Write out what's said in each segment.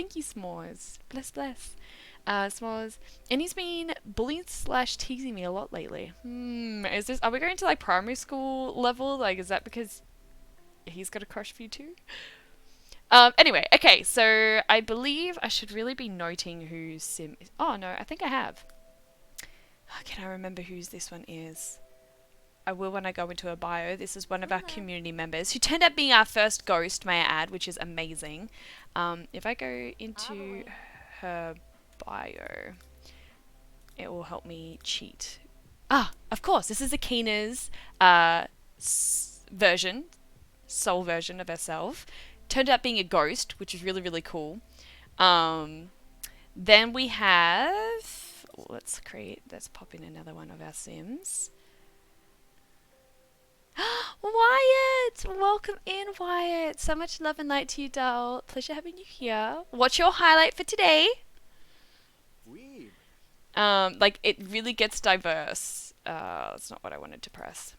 thank you, S'mores. Bless. S'mores. And he's been bullying slash teasing me a lot lately. Are we going to like primary school level? Like, is that because he's got a crush for you too? Anyway, okay, so I believe I should really be noting whose sim is. Oh no, I think I have. Can I remember whose this one is? I will when I go into her bio. This is one of our community members who turned out being our first ghost, may I add, which is amazing. If I go into her bio, it will help me cheat. Of course, this is Akina's version, soul version of herself. Turned out being a ghost, which is really, really cool. Then we have... let's pop in another one of our sims. Wyatt! Welcome in, Wyatt. So much love and light to you, doll. Pleasure having you here. What's your highlight for today? Weeb. Like, it really gets diverse. That's not what I wanted to press.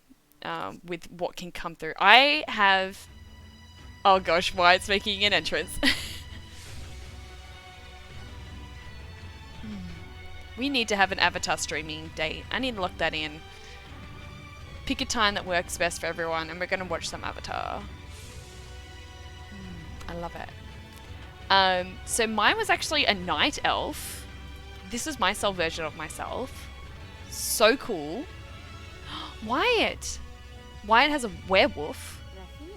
With what can come through. I have... oh gosh, Wyatt's making an entrance. We need to have an avatar streaming date. I need to lock that in. Pick a time that works best for everyone, and we're going to watch some Avatar. I love it. So mine was actually a night elf. This is my soul version of myself. So cool. Wyatt! Wyatt has a werewolf,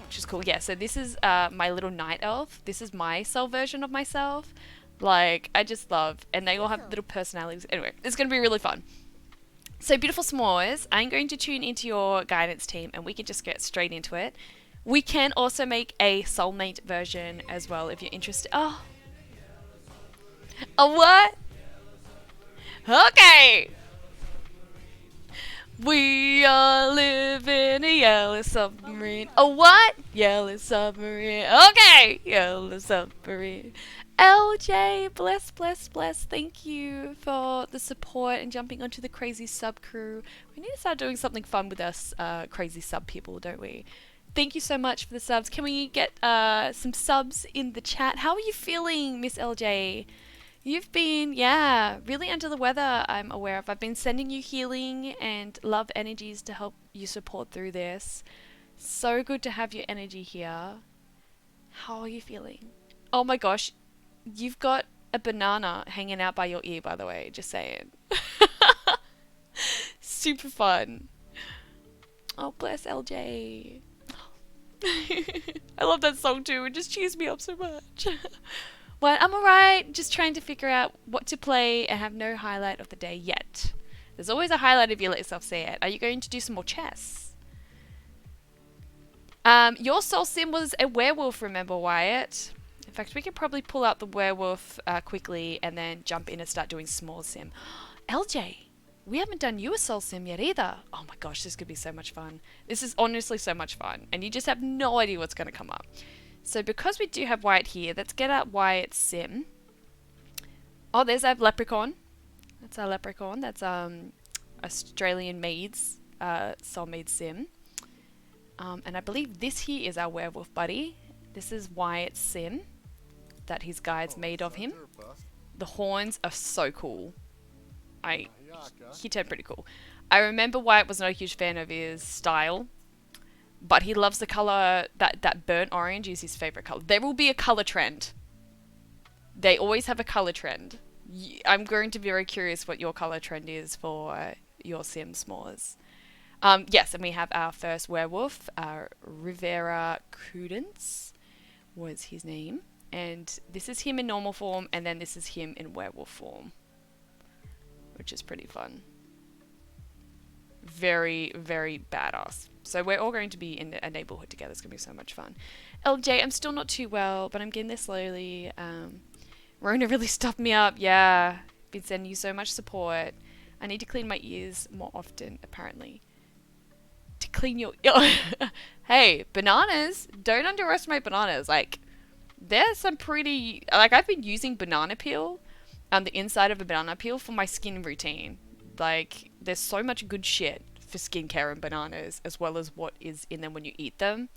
which is cool. Yeah, so this is my little night elf. This is my soul version of myself. Like, I just love, and they all have little personalities. Anyway, it's going to be really fun. So, beautiful s'mores, I'm going to tune into your guidance team and we can just get straight into it. We can also make a soulmate version as well if you're interested. Oh. A what? Okay. We all live in a yellow submarine. A what? Yellow submarine. Okay. Yellow submarine. LJ, bless. Thank you for the support and jumping onto the crazy sub crew. We need to start doing something fun with us crazy sub people, don't we? Thank you so much for the subs. Can we get some subs in the chat? How are you feeling, Miss LJ? You've been, really under the weather, I'm aware of. I've been sending you healing and love energies to help you support through this. So good to have your energy here. How are you feeling? Oh my gosh. You've got a banana hanging out by your ear, by the way. Just saying. Super fun. Oh, bless LJ. I love that song too. It just cheers me up so much. Well, I'm alright. Just trying to figure out what to play and have no highlight of the day yet. There's always a highlight if you let yourself say it. Are you going to do some more chess? Your soul sim was a werewolf, remember, Wyatt? In fact, we could probably pull out the werewolf quickly and then jump in and start doing small sim. LJ, we haven't done you a soul sim yet either. Oh my gosh, this could be so much fun. This is honestly so much fun. And you just have no idea what's going to come up. So because we do have Wyatt here, let's get out Wyatt's sim. Oh, there's our leprechaun. That's our leprechaun. That's Australian Maid's soul maid sim. And I believe this here is our werewolf buddy. This is Wyatt's sim that his guides made of him. The horns are so cool. He turned pretty cool. I remember Wyatt was not a huge fan of his style, but he loves the colour, that burnt orange is his favourite colour. There will be a colour trend. They always have a colour trend. I'm going to be very curious what your colour trend is for your sim s'mores. Yes, and we have our first werewolf, Rivera Credence was his name. And this is him in normal form, and then this is him in werewolf form. Which is pretty fun. Very, very badass. So we're all going to be in a neighborhood together. It's going to be so much fun. LJ, I'm still not too well, but I'm getting there slowly. Rona really stuffed me up. Yeah. Been sending you so much support. I need to clean my ears more often, apparently. To clean your... Hey, bananas. Don't underestimate bananas. Like... There's some pretty... Like, I've been using banana peel, the inside of a banana peel for my skin routine. Like, there's so much good shit for skincare and bananas, as well as what is in them when you eat them.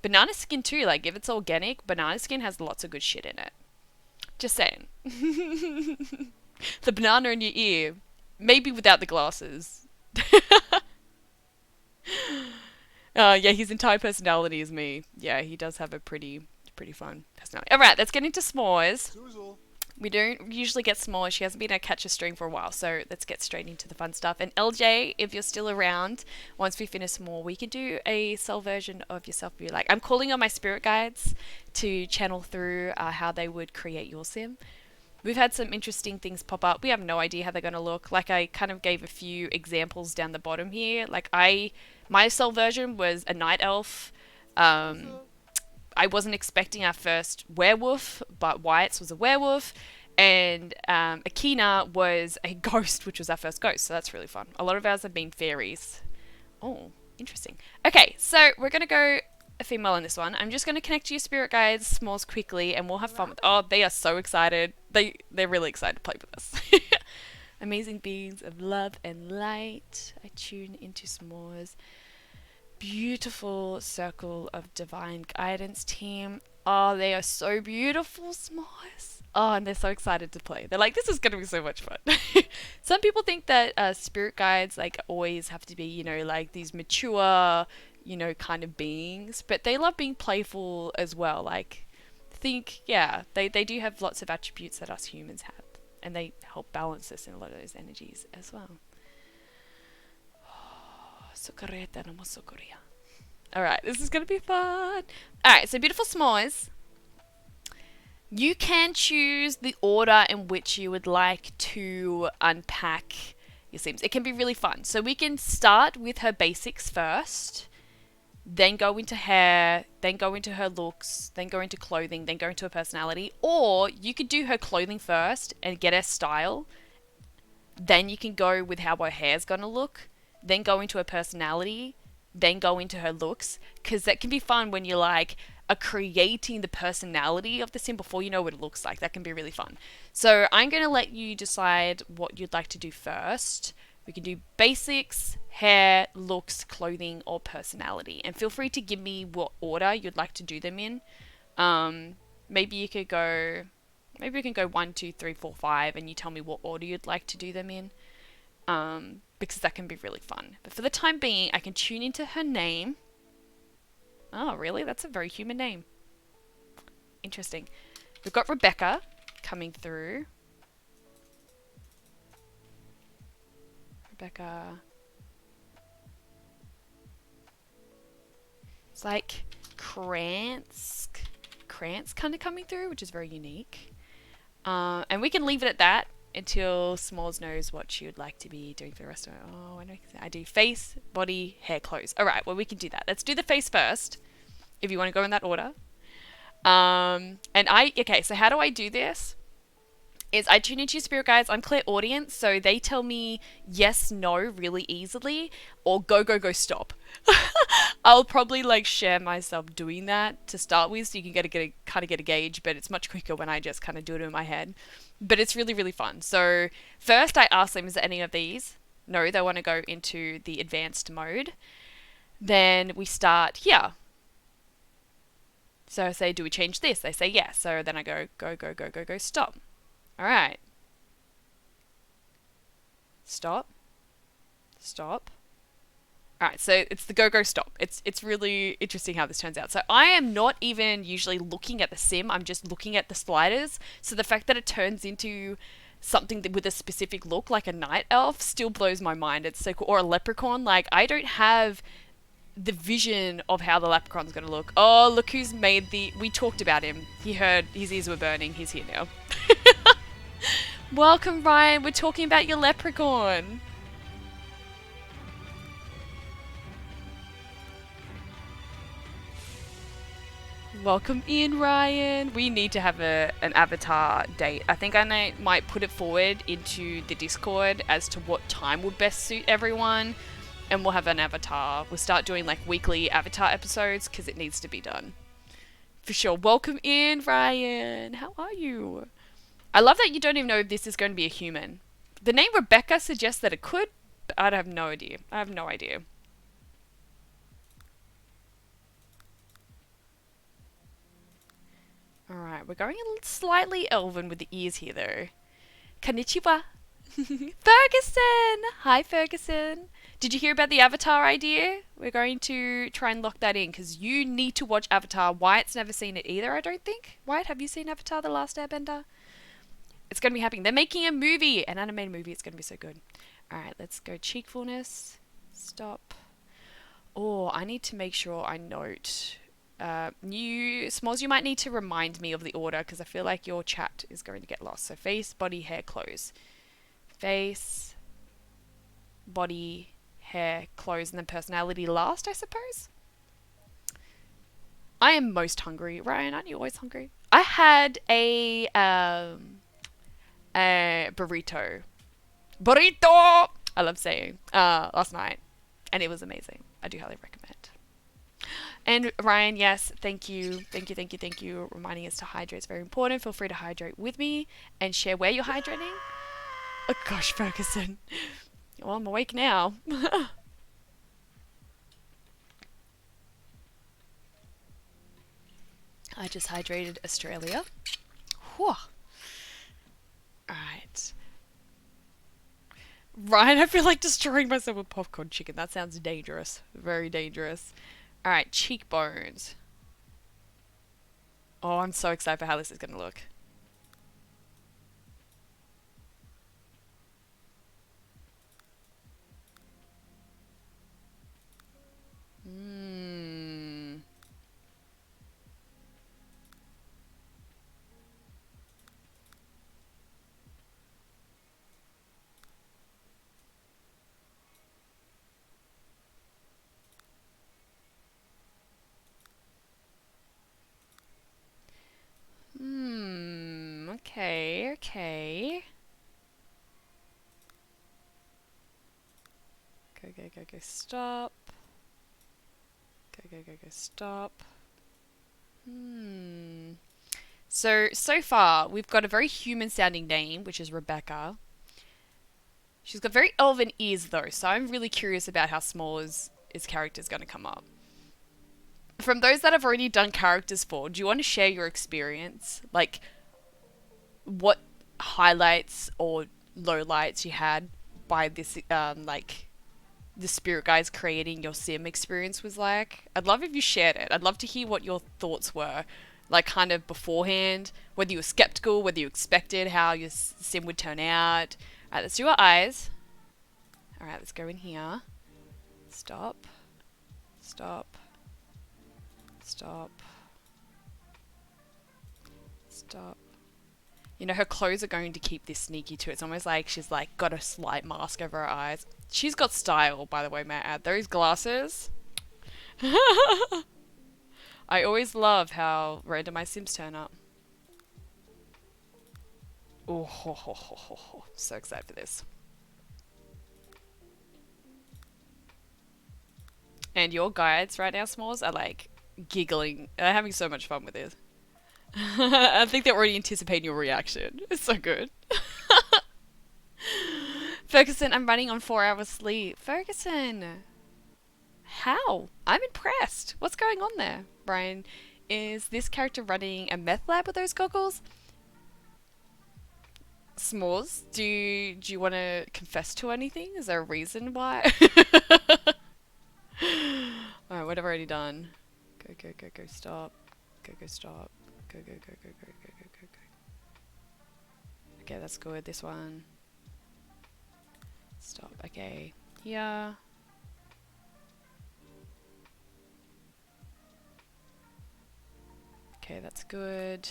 Banana skin too, like, if it's organic, banana skin has lots of good shit in it. Just saying. The banana in your ear. Maybe without the glasses. Yeah, his entire personality is me. Yeah, he does have a pretty fun personality. Alright, let's get into s'mores. Zoozle. We don't usually get s'mores. She hasn't been able to catch a string for a while, so let's get straight into the fun stuff. And LJ, if you're still around, once we finish s'more, we can do a soul version of yourself if you like. I'm calling on my spirit guides to channel through how they would create your sim. We've had some interesting things pop up. We have no idea how they're going to look. Like, I kind of gave a few examples down the bottom here. Like, my soul version was a night elf. I wasn't expecting our first werewolf, but Wyatt's was a werewolf. And Akina was a ghost, which was our first ghost. So that's really fun. A lot of ours have been fairies. Oh, interesting. Okay, so we're going to go a female on this one. I'm just going to connect to your spirit guides s'mores quickly, and we'll have fun with. Oh, they are so excited. They're really excited to play with us. Amazing beings of love and light. I tune into s'mores. Beautiful circle of divine guidance team. Oh, they are so beautiful, s'mores. Oh, and they're so excited to play. They're like, this is going to be so much fun. Some people think that spirit guides like always have to be, you know, like these mature, you know, kind of beings, but they love being playful as well. Like, they do have lots of attributes that us humans have, and they help balance us in a lot of those energies as well. Alright, this is gonna be fun. Alright, so beautiful s'mores. You can choose the order in which you would like to unpack your sims. It can be really fun. So we can start with her basics first, then go into hair, then go into her looks, then go into clothing, then go into her personality. Or you could do her clothing first and get her style. Then you can go with how her hair's gonna look, then go into her personality, then go into her looks. Because that can be fun when you're like creating the personality of the sim before you know what it looks like. That can be really fun. So I'm going to let you decide what you'd like to do first. We can do basics, hair, looks, clothing, or personality. And feel free to give me what order you'd like to do them in. Maybe we can go 1, 2, 3, 4, 5, and you tell me what order you'd like to do them in. Because that can be really fun. But for the time being, I can tune into her name. Oh, really? That's a very human name. Interesting. We've got Rebecca coming through. Rebecca. It's like Krantz kind of coming through, which is very unique. And we can leave it at that until s'mores knows what she would like to be doing for the rest of it. Oh, I know. I do face, body, hair, clothes. All right, well, we can do that. Let's do the face first, if you want to go in that order. Okay, so how do I do this? Is I tune into your spirit guides. I'm clairaudience, so they tell me yes, no really easily, or go, go, go, stop. I'll probably like share myself doing that to start with, so you can get a gauge, but it's much quicker when I just kind of do it in my head. But it's really, really fun. So first I ask them, is there any of these? No, they want to go into the advanced mode. Then we start here. So I say, do we change this? They say yes. So then I go, go, go, go, go, go, stop. All right. Stop. Stop. All right, so it's the go, go, stop. It's really interesting how this turns out. So I am not even usually looking at the sim. I'm just looking at the sliders. So the fact that it turns into something with a specific look, like a night elf, still blows my mind. It's so cool. Or a leprechaun. Like, I don't have the vision of how the leprechaun's going to look. Oh, look who's made we talked about him. He heard his ears were burning. He's here now. Welcome, Ryan. We're talking about your leprechaun. Welcome in, Ryan. We need to have an avatar date. I think I might put it forward into the Discord as to what time would best suit everyone. And we'll have an avatar. We'll start doing like weekly avatar episodes because it needs to be done. For sure. Welcome in, Ryan. How are you? I love that you don't even know if this is going to be a human. The name Rebecca suggests that it could, but I have no idea. I have no idea. Alright, we're going slightly elven with the ears here though. Konnichiwa! Ferguson! Hi, Ferguson! Did you hear about the Avatar idea? We're going to try and lock that in because you need to watch Avatar. Wyatt's never seen it either, I don't think. Wyatt, have you seen Avatar The Last Airbender? It's going to be happening. They're making a movie, an animated movie. It's going to be so good. Alright, let's go cheekfulness. Stop. Oh, I need to make sure I note. Smalls, you might need to remind me of the order because I feel like your chat is going to get lost. So face, body, hair, clothes. Face, body, hair, clothes, and then personality last, I suppose. I am most hungry. Ryan, aren't you always hungry? I had a burrito. Burrito! I love saying. Last night. And it was amazing. I do highly recommend. And Ryan, yes, thank you. Thank you. Reminding us to hydrate is very important. Feel free to hydrate with me and share where you're hydrating. Oh gosh, Ferguson. Well, I'm awake now. I just hydrated Australia. Whew. Alright. Ryan, I feel like destroying myself with popcorn chicken. That sounds dangerous. Very dangerous. Alright, cheekbones. Oh, I'm so excited for how this is going to look. Okay. Go, stop. Go, stop. So far, we've got a very human-sounding name, which is Rebecca. She's got very elven ears, though, so I'm really curious about how Smaller's character is going to come up. From those that I've already done characters for, do you want to share your experience? Like, what highlights or lowlights you had by this, like, the spirit guides creating your sim experience was like? I'd love if you shared it. I'd love to hear what your thoughts were, like, kind of beforehand, whether you were skeptical, whether you expected how your sim would turn out. Alright, let's do our eyes. Alright, let's go in here. Stop. Stop. Stop. Stop. You know, her clothes are going to keep this sneaky too. It's almost like she's like got a slight mask over her eyes. She's got style, by the way, may I add. Those glasses. I always love how random my sims turn up. Oh, so excited for this. And your guides right now, Smalls, are like giggling. They're having so much fun with this. I think they're already anticipating your reaction. It's so good. Ferguson, I'm running on 4 hours sleep. Ferguson! How? I'm impressed. What's going on there? Brian, is this character running a meth lab with those goggles? S'mores, do you want to confess to anything? Is there a reason why? Alright, what have I already done? Go, stop. Go, stop. Go. Okay, that's good. This one. Stop. Okay. Here. Okay, that's good.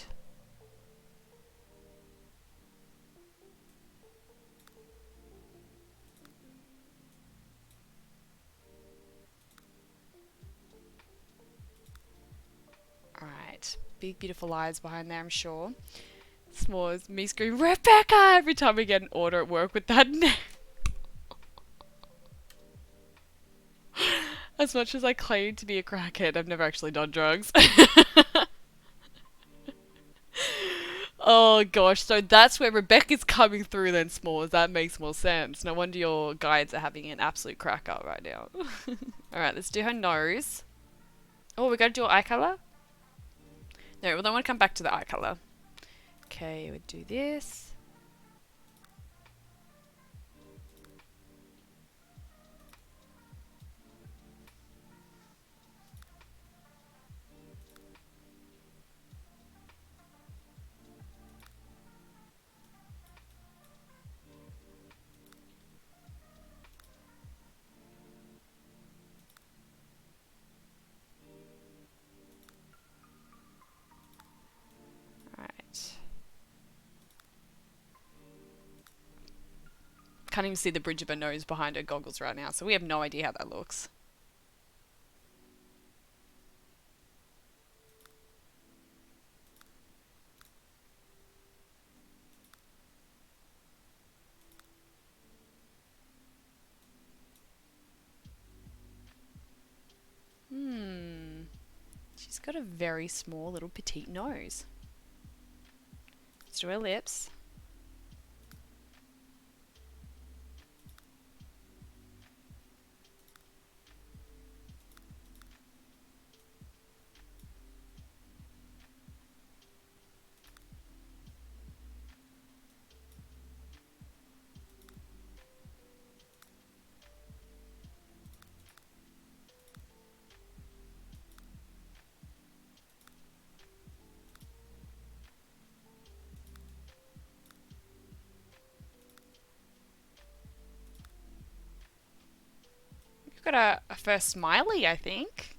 Alright. Big, beautiful eyes behind there, I'm sure. S'mores, me scream, Rebecca! Every time we get an order at work with that name. As much as I claim to be a crackhead, I've never actually done drugs. Oh gosh, so that's where Rebecca's coming through then, S'mores. That makes more sense. No wonder your guides are having an absolute crack up right now. Alright, let's do her nose. Oh, we gotta do eye colour? No, well, then we'll come back to the eye color. Okay, we'll do this. Alright. Can't even see the bridge of her nose behind her goggles right now, so we have no idea how that looks. She's got a very small little petite nose. Let's do her lips. We've got a first smiley, I think.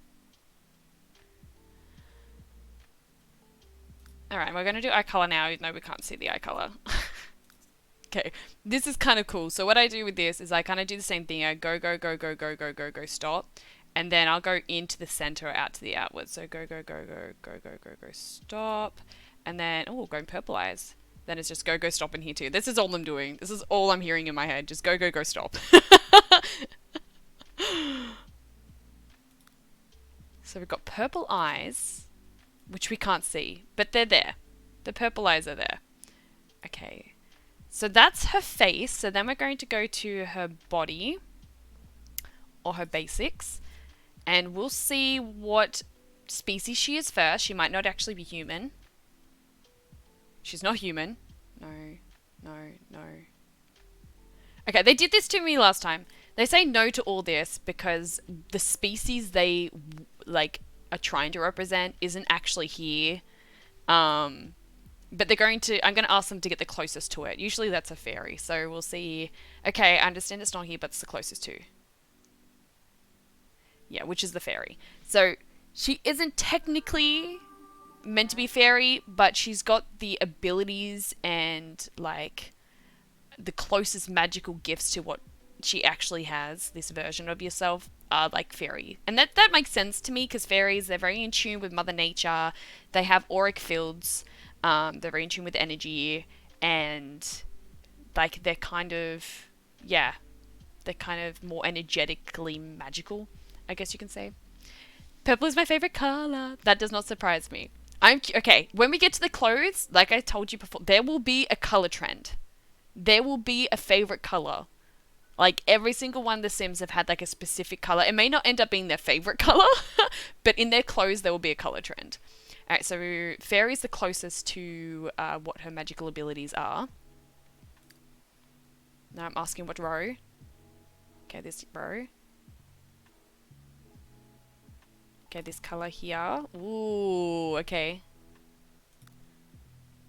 Alright, we're going to do eye color now, even though we can't see the eye color. Okay, this is kind of cool. So what I do with this is I kind of do the same thing. I go, go, go, go, go, go, go, go, stop. And then I'll go into the center or out to the outwards. So go, go, go, go, go, go, go, go, stop. And then, oh, going purple eyes. Then it's just go, go, stop in here too. This is all I'm doing. This is all I'm hearing in my head. Just go, go, go, stop. So we've got purple eyes, which we can't see, but they're there. The purple eyes are there. Okay. So that's her face. So then we're going to go to her body or her basics and we'll see what species she is first. She might not actually be human. She's not human. No, no, no. Okay, they did this to me last time. They say no to all this because the species they like are trying to represent isn't actually here. But I'm going to ask them to get the closest to it. Usually that's a fairy. So we'll see. Okay, I understand it's not here, but it's the closest to. Yeah, which is the fairy. So she isn't technically meant to be fairy, but she's got the abilities and like the closest magical gifts to what she actually has. This version of yourself are like fairy. And that makes sense to me because fairies, they're very in tune with Mother Nature. They have auric fields. They're very in tune with energy and like they're kind of, yeah, they're kind of more energetically magical, I guess you can say. Purple is my favorite color. That does not surprise me. Okay, when we get to the clothes, like I told you before, there will be a color trend. There will be a favorite color. Like every single one of the Sims have had like a specific color. It may not end up being their favorite color, but in their clothes there will be a color trend. Alright, so Fairy's the closest to what her magical abilities are. Now I'm asking what row. Okay, this row. Okay, this color here. Ooh, okay.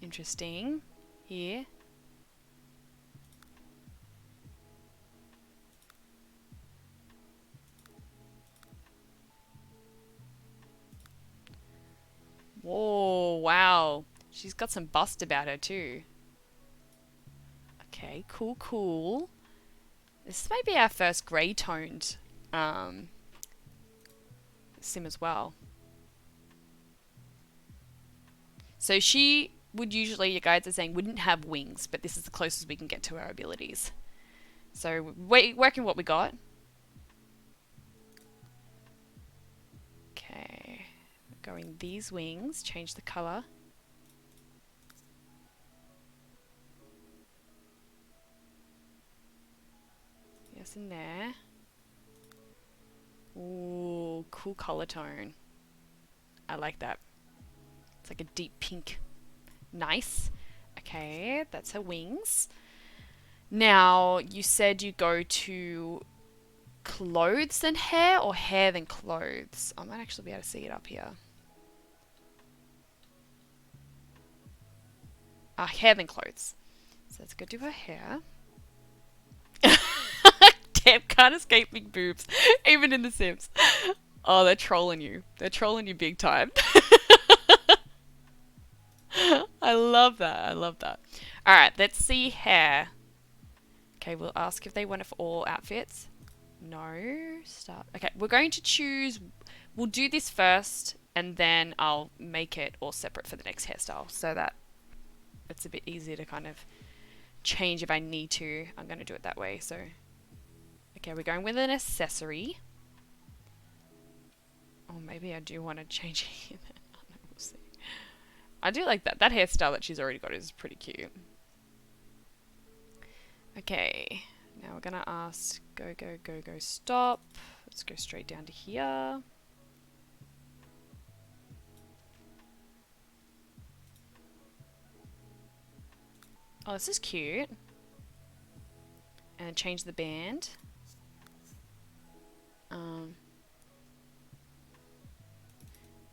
Interesting. Here. Whoa, wow. She's got some bust about her too. Okay, cool, cool. This may be our first grey toned sim as well. So she would usually, your guides are saying, wouldn't have wings, but this is the closest we can get to her abilities. So we're working what we got. Okay, going these wings, change the colour. Yes, in there. Ooh, cool colour tone. I like that. It's like a deep pink. Nice. Okay, that's her wings. Now, you said you go to clothes then hair or hair then clothes? I might actually be able to see it up here. Hair then clothes. So let's go do her hair. Damn, can't escape big boobs, even in The Sims. Oh, they're trolling you. They're trolling you big time. I love that. I love that. Alright, let's see hair. Okay, we'll ask if they want it for all outfits. No. Start. Okay, we're going to choose. We'll do this first, and then I'll make it all separate for the next hairstyle so that it's a bit easier to kind of change if I need to. I'm going to do it that way. So, okay, we're going with an accessory. Or maybe I do want to change it. We'll see. I do like that. That hairstyle that she's already got is pretty cute. Okay, now we're gonna ask go, go, go, go, stop. Let's go straight down to here. Oh, this is cute. And change the band.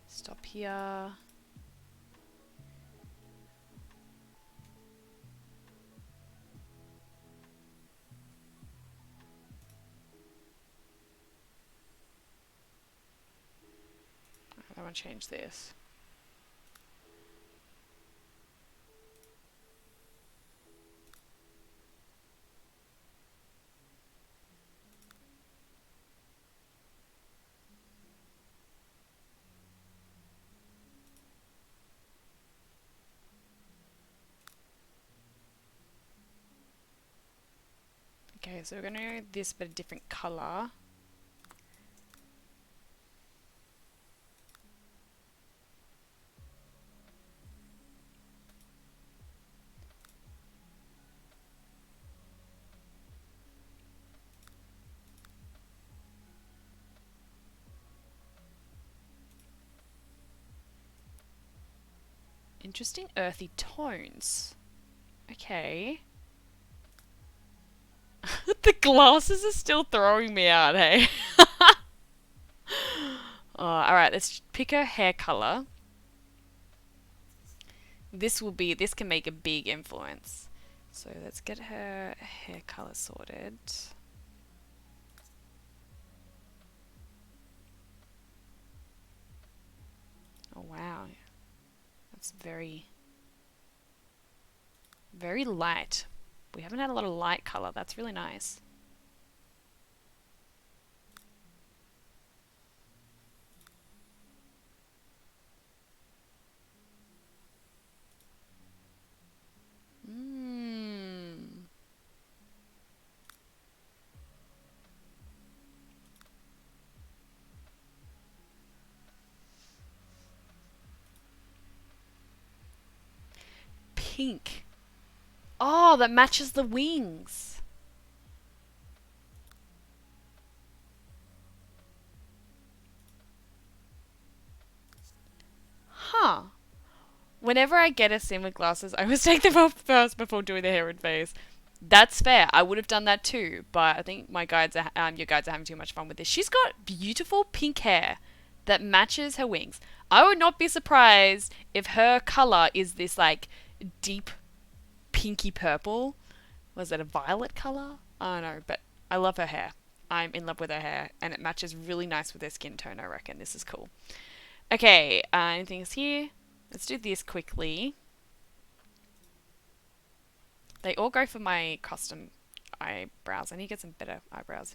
Stop here. I want to change this. Okay, so we're going to do this but a different color. Interesting earthy tones. Okay. The glasses are still throwing me out, hey? Alright, let's pick her hair color. This can make a big influence. So let's get her hair color sorted. Oh wow. That's very, very light. We haven't had a lot of light color. That's really nice. Pink. Oh, that matches the wings. Huh. Whenever I get a sim with glasses, I always take them off first before doing the hair and face. That's fair. I would have done that too, but I think my guides are, your guides are having too much fun with this. She's got beautiful pink hair that matches her wings. I would not be surprised if her color is this like deep pinky purple. Was it a violet color? I don't know, but I love her hair. I'm in love with her hair, and it matches really nice with her skin tone, I reckon. This is cool. Okay, anything else here? Let's do this quickly. They all go for my custom eyebrows. I need to get some better eyebrows.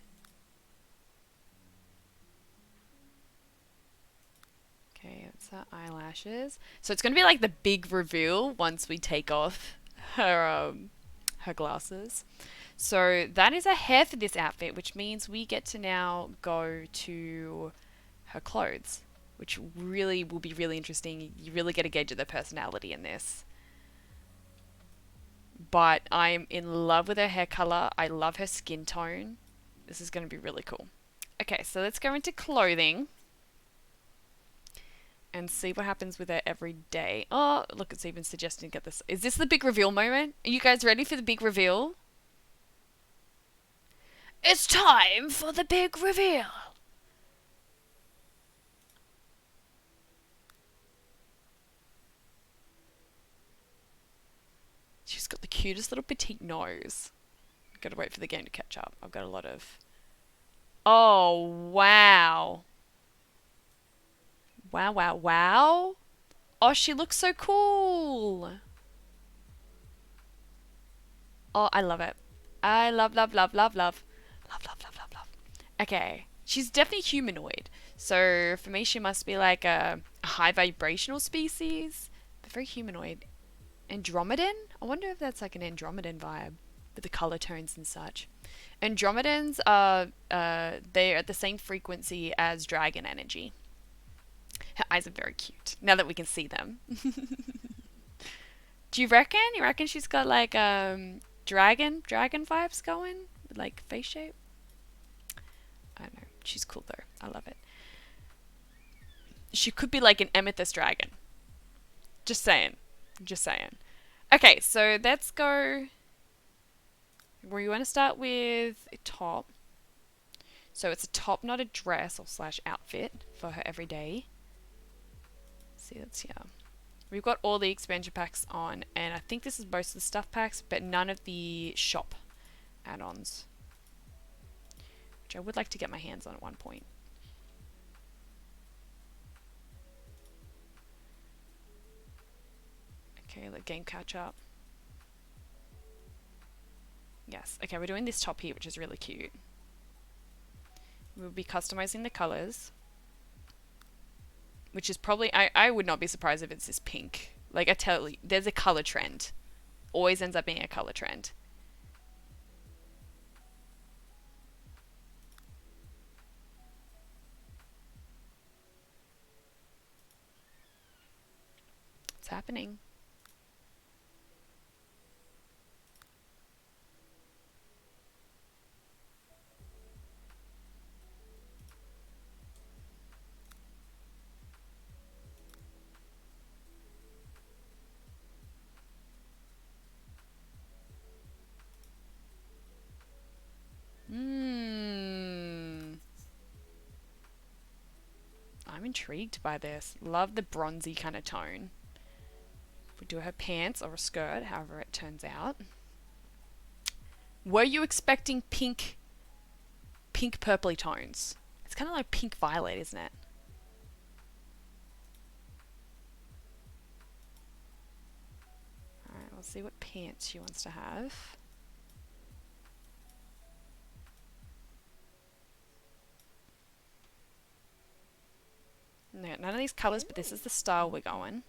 Okay, that's her eyelashes. So it's going to be like the big reveal once we take off her glasses. So that is her hair for this outfit, which means we get to now go to her clothes, which really will be really interesting. You really get a gauge of the personality in this. But I'm in love with her hair color. I love her skin tone. This is going to be really cool. Okay, so let's go into clothing. and see what happens with it every day. Oh, look, it's even suggesting to get this. Is this the big reveal moment? Are you guys ready for the big reveal? It's time for the big reveal. She's got the cutest little petite nose. Gotta wait for the game to catch up. I've got a lot of... Oh, wow. Wow, wow, wow. Oh, she looks so cool. Oh, I love it. I love, love, love, love, love. Love, love, love, love, love. Okay. She's definitely humanoid. So for me, she must be like a high vibrational species, but very humanoid. Andromedan? I wonder if that's like an Andromedan vibe with the color tones and such. Andromedans are they're at the same frequency as dragon energy. Her eyes are very cute now that we can see them. Do you reckon? You reckon she's got like dragon vibes going with like face shape? I don't know. She's cool though. I love it. She could be like an amethyst dragon. Just saying. Just saying. Okay, so let's go. We want to start with a top. So it's a top, not a dress or slash outfit for her everyday. See, that's here. We've got all the expansion packs on, and I think this is most of the stuff packs, but none of the shop add-ons, which I would like to get my hands on at one point. Okay, let game catch up. Yes, okay, we're doing this top here, which is really cute. We'll be customizing the colors, which is probably, I would not be surprised if it's this pink. Like, I tell you, there's a color trend. Always ends up being a color trend. It's happening. I'm intrigued by this. Love the bronzy kind of tone. We do her pants or a skirt, however it turns out. Were you expecting pink purpley tones? It's kind of like pink violet, isn't it? Alright, we'll see what pants she wants to have. No, none of these colours, but this is the style we're going.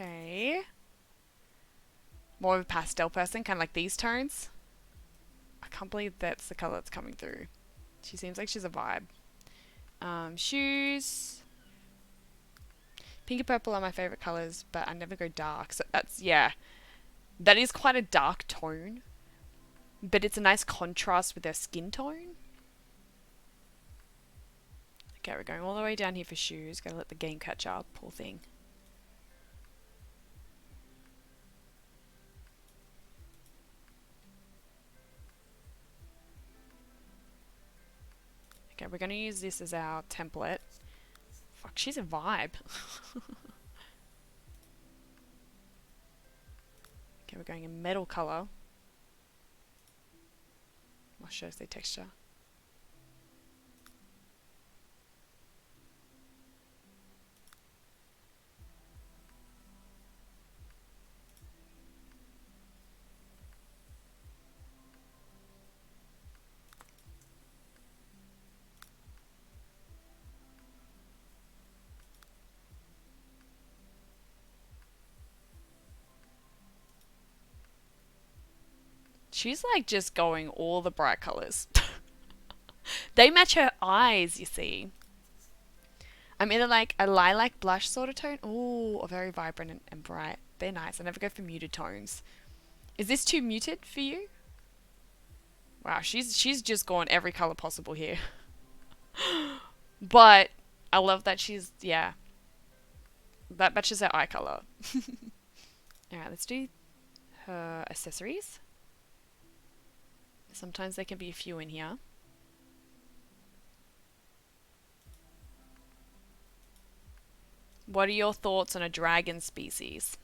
Okay. More of a pastel person, kind of like these tones. I can't believe that's the colour that's coming through. She seems like she's a vibe. Shoes. Pink and purple are my favourite colours, but I never go dark. So that's, yeah. That is quite a dark tone. But it's a nice contrast with her skin tone. Okay, we're going all the way down here for shoes. Gotta let the game catch up. Poor thing. Okay, we're going to use this as our template. Fuck, she's a vibe. Okay, we're going in metal colour. What shows the texture? She's like just going all the bright colours. They match her eyes, you see. I'm either like a lilac blush sort of tone. Ooh, or very vibrant and bright. They're nice. I never go for muted tones. Is this too muted for you? Wow, she's just gone every colour possible here. But I love that she's, yeah. That matches her eye colour. Alright, let's do her accessories. Sometimes there can be a few in here. What are your thoughts on a dragon species?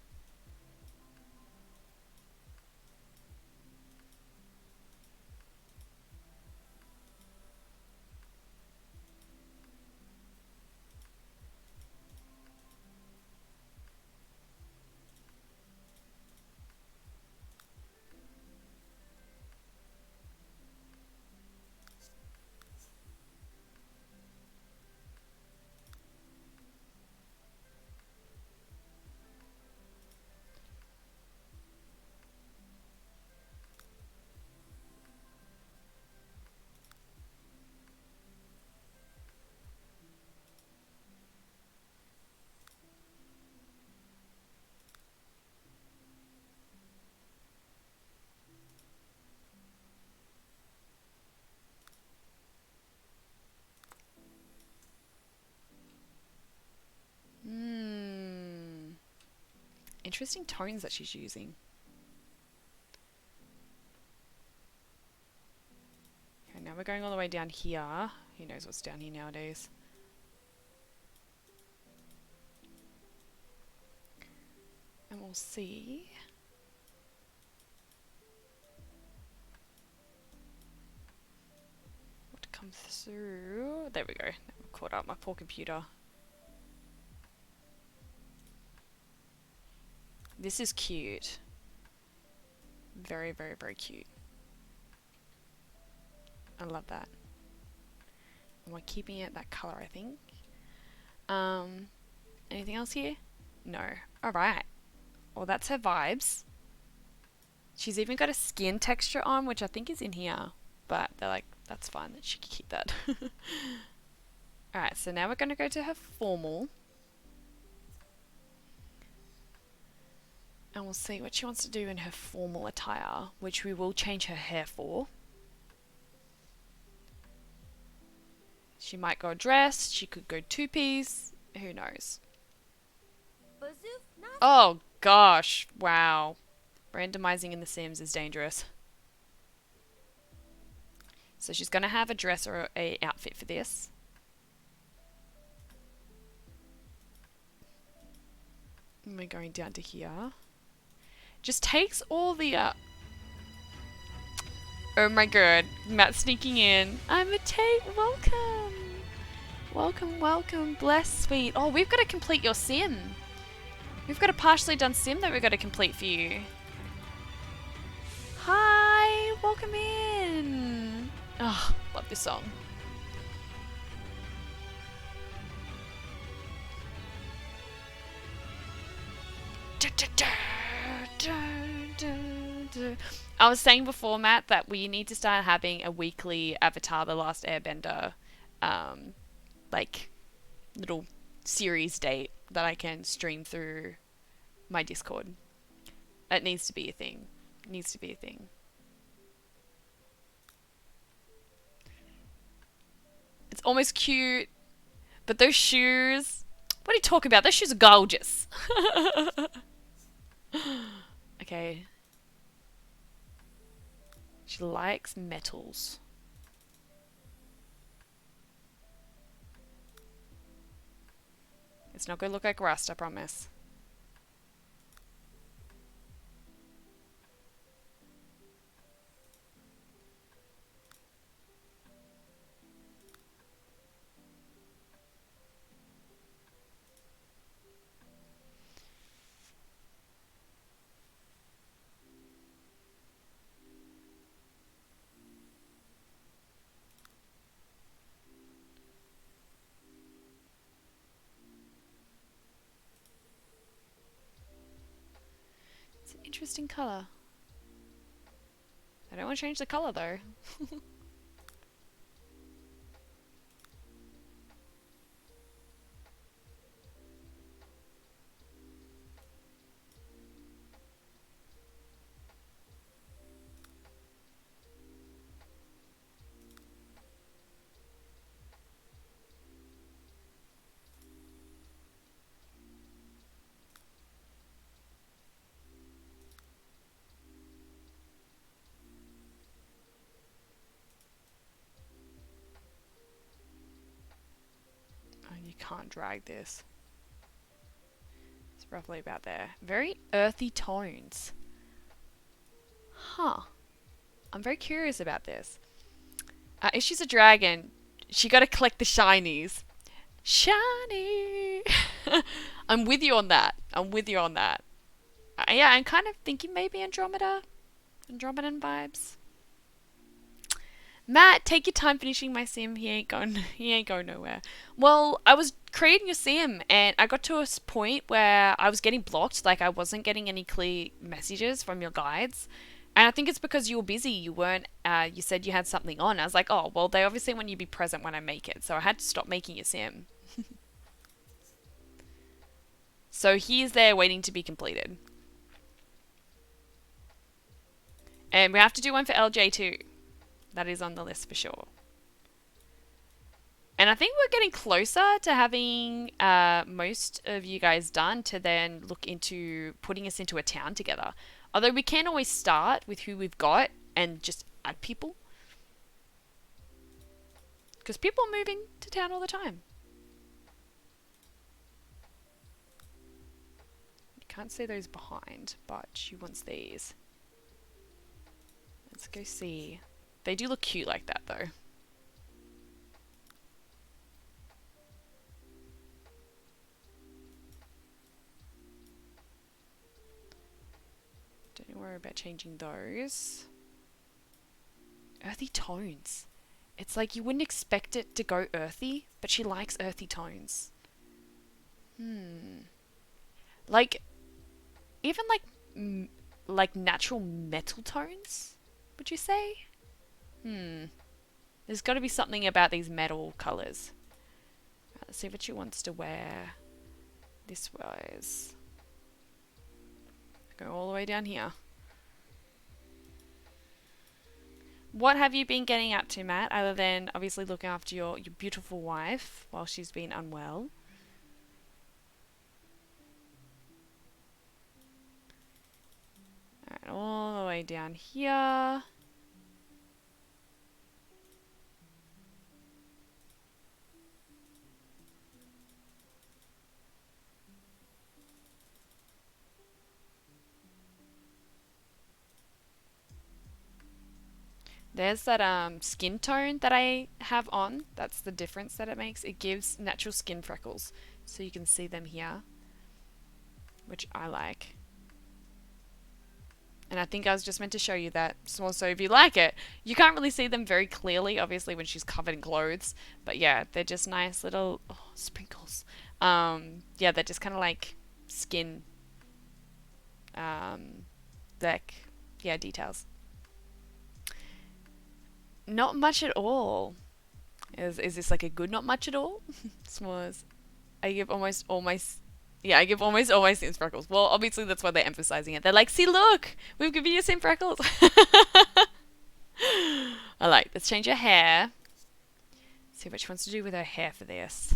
Hmm. Interesting tones that she's using. Okay, now we're going all the way down here. Who knows what's down here nowadays? And we'll see. What comes through. There we go. Now I'm caught up. My poor computer. This is cute. Very, very, very cute. I love that. And we're keeping it that colour, I think. Anything else here? No. Alright. Well, that's her vibes. She's even got a skin texture on, which I think is in here. But they're like, that's fine, that she can keep that. Alright, so now we're going to go to her formal. And we'll see what she wants to do in her formal attire, which we will change her hair for. She might go dress, she could go two-piece, who knows. Oh gosh, wow. Randomizing in The Sims is dangerous. So she's going to have a dress or a outfit for this. And we're going down to here. Just takes all the... Oh my god, Matt's sneaking in. I'm a Tate, welcome! Welcome, welcome, bless, sweet. Oh, we've got to complete your sim. We've got a partially done sim that we've got to complete for you. Hi, welcome in. Oh, love this song. I was saying before, Matt, that we need to start having a weekly Avatar The Last Airbender like little series date that I can stream through my Discord. It needs to be a thing. It needs to be a thing. It's almost cute, but those shoes... What are you talking about? Those shoes are gorgeous. Okay. She likes metals. It's not going to look like rust, I promise. It's an interesting colour. I don't want to change the colour though. Oh, you can't drag this. It's roughly about there. Very earthy tones. Huh. I'm very curious about this. If she's a dragon, she got to collect the shinies. Shiny! I'm with you on that. I'm with you on that. Yeah, I'm kind of thinking maybe Andromeda. Andromedan vibes. Matt, take your time finishing my sim. He ain't going nowhere. Well, I was creating a sim and I got to a point where I was getting blocked, like I wasn't getting any clear messages from your guides. And I think it's because you were busy. You weren't you said you had something on. I was like, "Oh, well, they obviously want you to be present when I make it." So I had to stop making a sim. So he's there waiting to be completed. And we have to do one for LJ too. That is on the list for sure. And I think we're getting closer to having most of you guys done to then look into putting us into a town together. Although we can always start with who we've got and just add people. Because people are moving to town all the time. You can't see those behind, but she wants these. Let's go see. They do look cute like that though. Don't worry about changing those. Earthy tones. It's like you wouldn't expect it to go earthy, but she likes earthy tones. Like, even like natural metal tones, would you say? There's got to be something about these metal colours. Right, let's see what she wants to wear. This was. Go all the way down here. What have you been getting up to, Matt, other than obviously looking after your beautiful wife while she's been unwell? Alright, all the way down here. There's that skin tone that I have on. That's the difference that it makes. It gives natural skin freckles. So you can see them here, which I like. And I think I was just meant to show you that. So if you like it, you can't really see them very clearly, obviously, when she's covered in clothes. But yeah, they're just nice little sprinkles. Yeah, they're just kind of like skin, like, yeah, details. Not much at all. Is this like a good not much at all? S'mores. I give almost all my yeah, I give almost all my Sims freckles. Well, obviously that's why they're emphasizing it. They're like, see, look, we've given you Sim freckles. I like. Let's change her hair. See what she wants to do with her hair for this.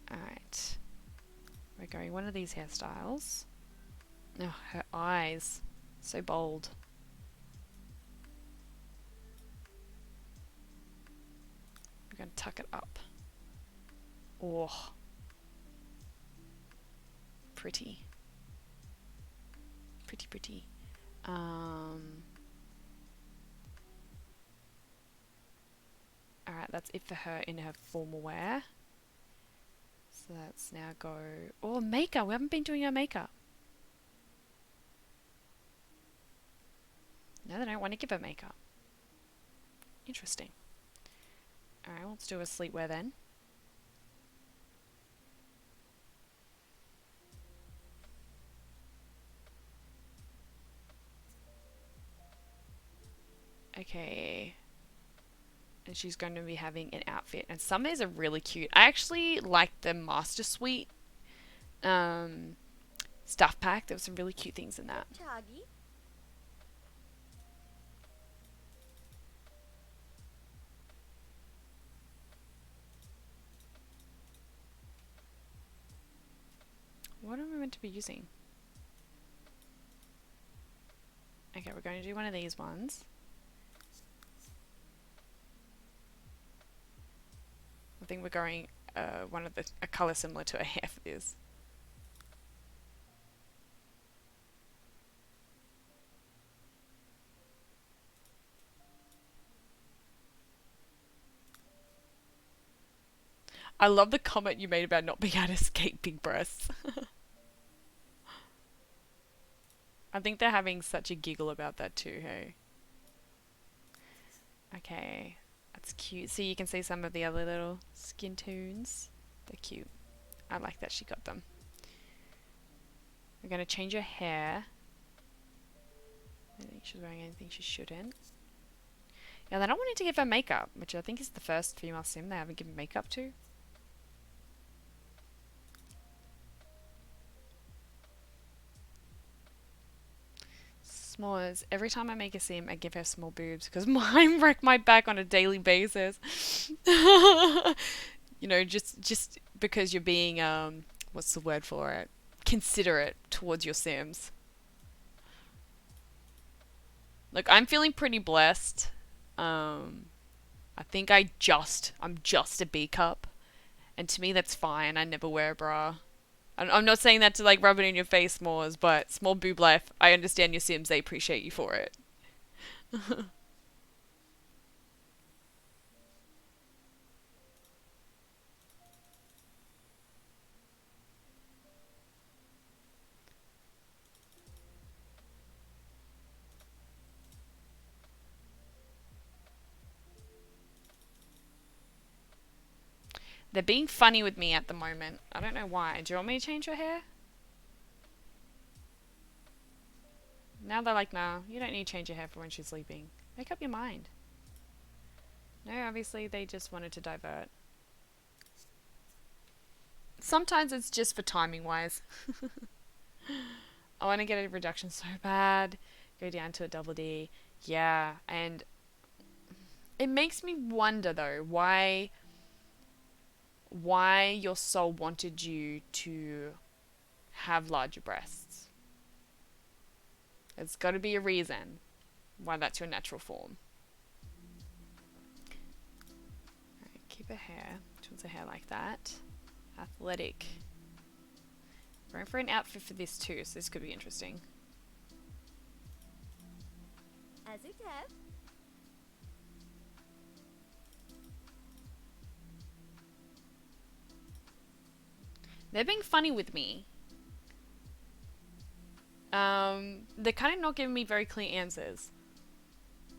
Alright. We're going one of these hairstyles. Oh, her eyes. So bold. We're going to tuck it up. Oh. Pretty. Pretty, pretty. Alright, that's it for her in her formal wear. So let's now go... Oh, makeup! We haven't been doing our makeup. No, they don't want to give her makeup. Interesting. Alright, let's do a sleepwear then. Okay. And she's going to be having an outfit. And some of these are really cute. I actually like the Master Suite stuff pack. There were some really cute things in that. Chagi. What am I meant to be using? Okay, we're going to do one of these ones. I think we're going a colour similar to a hair for this. I love the comment you made about not being able to escape big breasts. I think they're having such a giggle about that too, hey? Okay, that's cute. So you can see some of the other little skin tones. They're cute. I like that she got them. We're going to change her hair. I don't think she's wearing anything she shouldn't. Yeah, they're not wanting to give her makeup, which I think is the first female sim they haven't given makeup to. S'mores. Every time I make a sim, I give her small boobs because mine wreck my back on a daily basis. You know, just because you're being what's the word for it? Considerate towards your sims. Look, I'm feeling pretty blessed. I think I'm just a B cup, and to me that's fine. I never wear a bra. I'm not saying that to like rub it in your face, S'mores, but small boob life, I understand your sims, they appreciate you for it. They're being funny with me at the moment. I don't know why. Do you want me to change her hair? Now they're like, nah, you don't need to change your hair for when she's sleeping. Make up your mind. No, obviously they just wanted to divert. Sometimes it's just for timing wise. I want to get a reduction so bad. Go down to a double D. Yeah, and it makes me wonder though, why your soul wanted you to have larger breasts. There's got to be a reason why that's your natural form. Alright, keep her hair. She wants her hair like that. Athletic. Going for an outfit for this too, so this could be interesting. As it have. They're being funny with me. They're kind of not giving me very clear answers.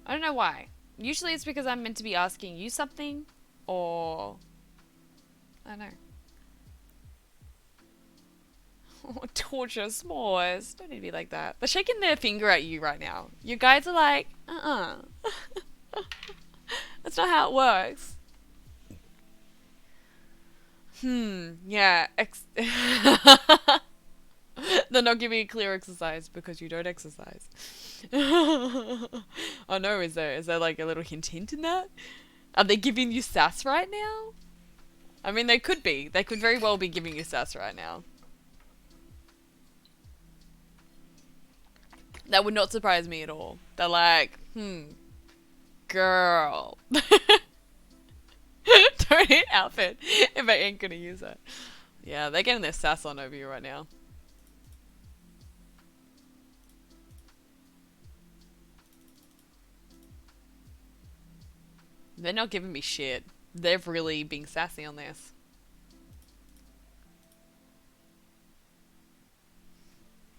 I don't know why. Usually it's because I'm meant to be asking you something, or I don't know. Oh, torture s'mores. Don't need to be like that. They're shaking their finger at you right now. You guys are like, That's not how it works. Yeah. They're not giving a clear exercise because you don't exercise. Oh no, is there like a little hint in that? Are they giving you sass right now? I mean, they could be. They could very well be giving you sass right now. That would not surprise me at all. They're like, girl. Don't hit outfit if I ain't gonna use it. Yeah, they're getting their sass on over you right now. They're not giving me shit. They're really being sassy on this.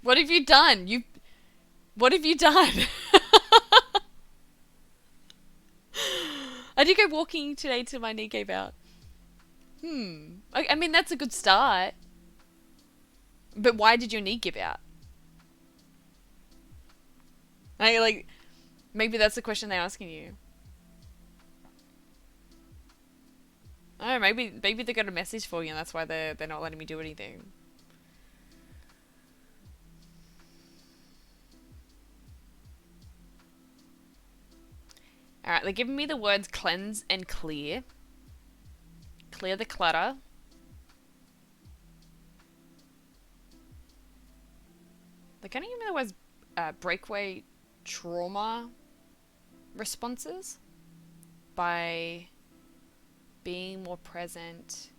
What have you done? What have you done? did go walking today till my knee gave out. I mean, that's a good start. But why did your knee give out? Like, maybe that's the question they're asking you. I don't know, maybe they got a message for you and that's why they're not letting me do anything. Alright, they're giving me the words cleanse and clear. Clear the clutter. They're going to give me the words breakaway trauma responses by being more present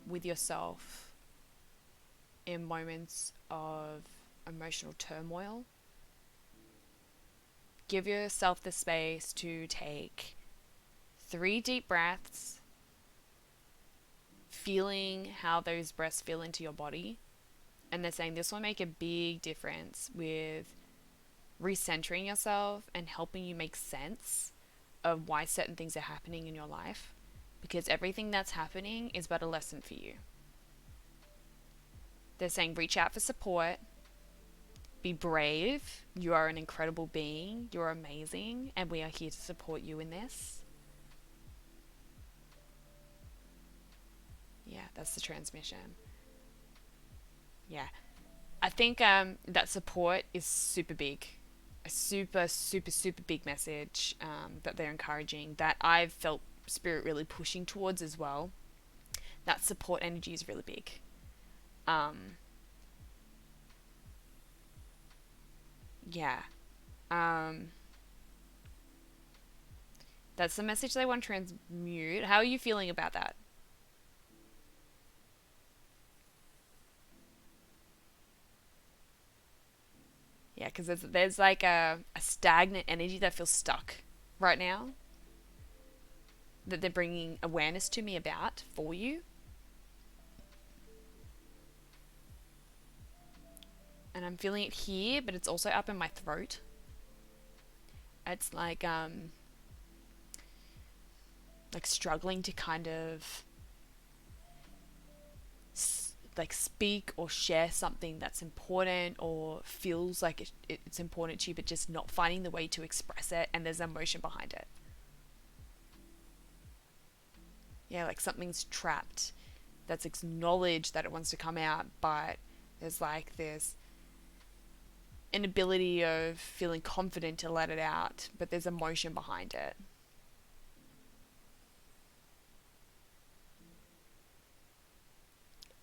with yourself in moments of emotional turmoil. Give yourself the space to take 3 deep breaths, feeling how those breaths feel into your body. And they're saying this will make a big difference with recentering yourself and helping you make sense of why certain things are happening in your life. Because everything that's happening is but a lesson for you. They're saying reach out for support. Be brave. You are an incredible being. You're amazing. And we are here to support you in this. Yeah, that's the transmission. Yeah. I think that support is super big. A super, super, super big message that they're encouraging, that I've felt Spirit really pushing towards as well. That support energy is really big. Yeah. That's the message they want to transmute. How are you feeling about that? Yeah, because there's like a stagnant energy that feels stuck right now that they're bringing awareness to me about for you. And I'm feeling it here, but it's also up in my throat. It's like struggling to kind of like speak or share something that's important or feels like it's important to you, but just not finding the way to express it, and there's emotion behind it. Yeah, like something's trapped that's acknowledged that it wants to come out, but there's like this inability of feeling confident to let it out, but there's emotion behind it.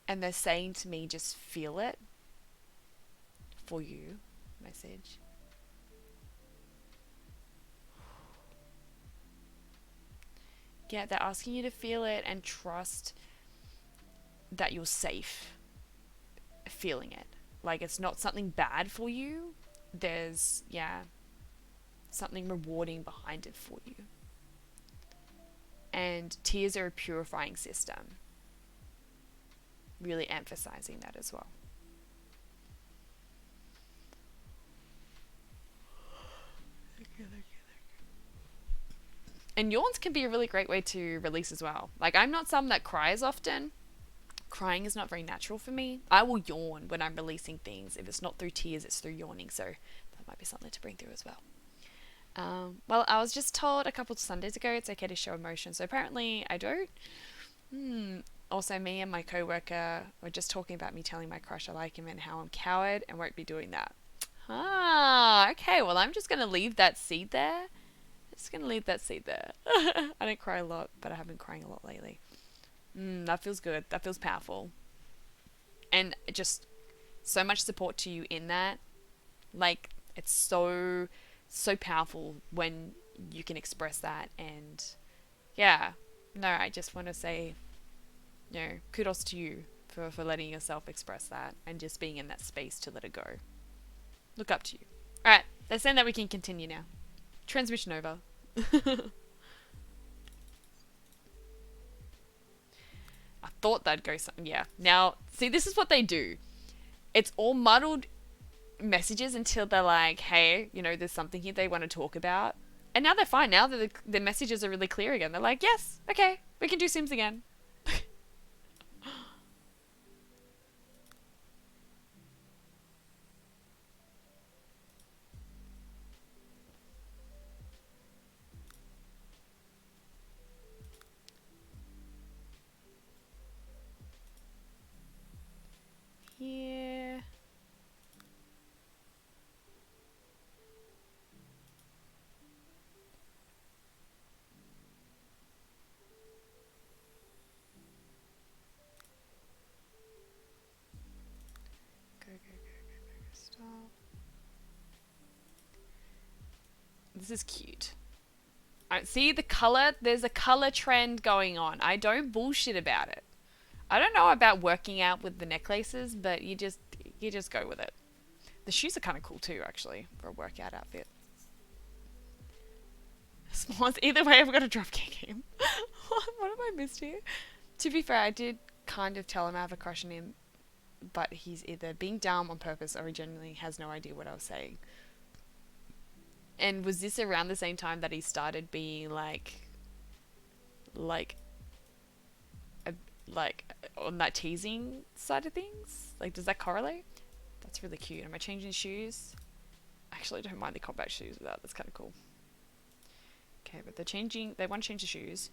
And they're saying to me, just feel it for you. Message. Yeah, they're asking you to feel it and trust that you're safe feeling it. Like it's not something bad for you. There's, something rewarding behind it for you. And tears are a purifying system. Really emphasizing that as well. And yawns can be a really great way to release as well. Like I'm not someone that cries often. Crying is not very natural for me. I will yawn when I'm releasing things. If it's not through tears, it's through yawning. So that might be something to bring through as well. Well, I was just told a couple of Sundays ago it's okay to show emotion. So apparently I don't. Also, me and my coworker were just talking about me telling my crush I like him and how I'm a coward and won't be doing that. Okay. Well, I'm just going to leave that seed there. I don't cry a lot, but I have been crying a lot lately. That feels good. That feels powerful. And just so much support to you in that. Like, it's so powerful when you can express that. And yeah, no, I just want to say, kudos to you for letting yourself express that and just being in that space to let it go. Look up to you. Alright, they're saying that we can continue now. Transmission over. I thought they'd go something. Yeah. Now, see, this is what they do. It's all muddled messages until they're like, hey, there's something here they want to talk about. And now they're fine. Now that the messages are really clear again. They're like, yes, okay, we can do Sims again. Here. Go, stop. This is cute. I see the color. There's a color trend going on. I don't bullshit about it. I don't know about working out with the necklaces, but you just go with it. The shoes are kind of cool too, actually, for a workout outfit. S'mores. Either way, I've got to drop kick him. What have I missed here? To be fair, I did kind of tell him I have a crush on him, but he's either being dumb on purpose or he genuinely has no idea what I was saying. And was this around the same time that he started being like on that teasing side of things? Like, does that correlate? That's really cute. Am I changing shoes? Actually, I don't mind the combat shoes with that. That's kind of cool. Okay, but they want to change the shoes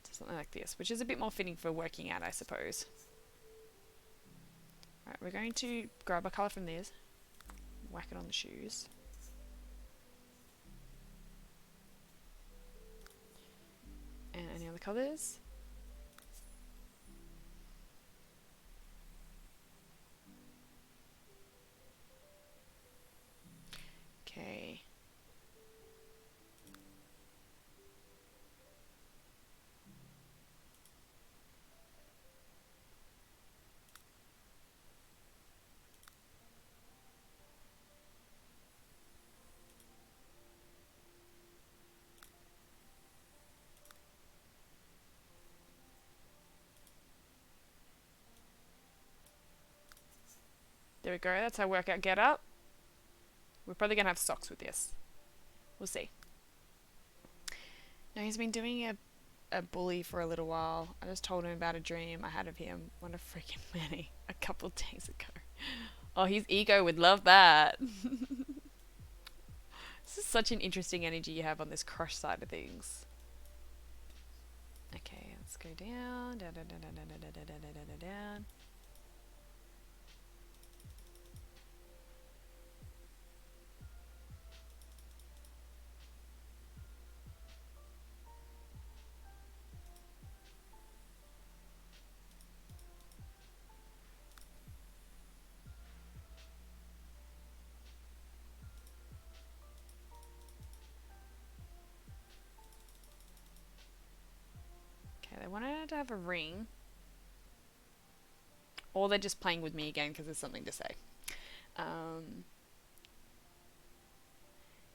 to something like this, which is a bit more fitting for working out, I suppose. Alright, we're going to grab a colour from this, whack it on the shoes. And any other colours? Okay. There we go. That's our workout get up. We're probably going to have socks with this. We'll see. Now, he's been doing a bully for a little while. I just told him about a dream I had of him. What a freaking many. A couple of days ago. Oh, his ego would love that. This is such an interesting energy you have on this crush side of things. Okay, let's go down. Down, down, down, down, down, down, down, down, down, down. They wanted to have a ring. Or they're just playing with me again because there's something to say.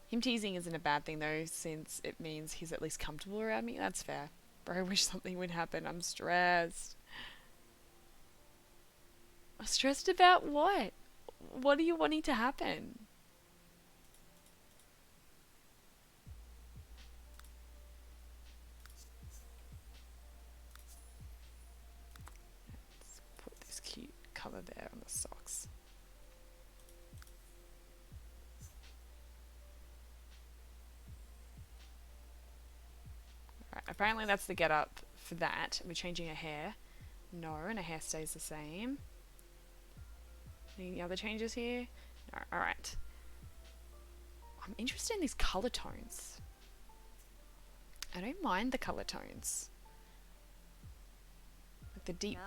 Him teasing isn't a bad thing though, since it means he's at least comfortable around me. That's fair. Bro, I wish something would happen. I'm stressed. I'm stressed about what? What are you wanting to happen? Let's put this cute colour there on the socks. Right, apparently that's the get up for that. We're changing her hair. No, and her hair stays the same. Any other changes here? No, alright. I'm interested in these colour tones. I don't mind the colour tones. Like the deep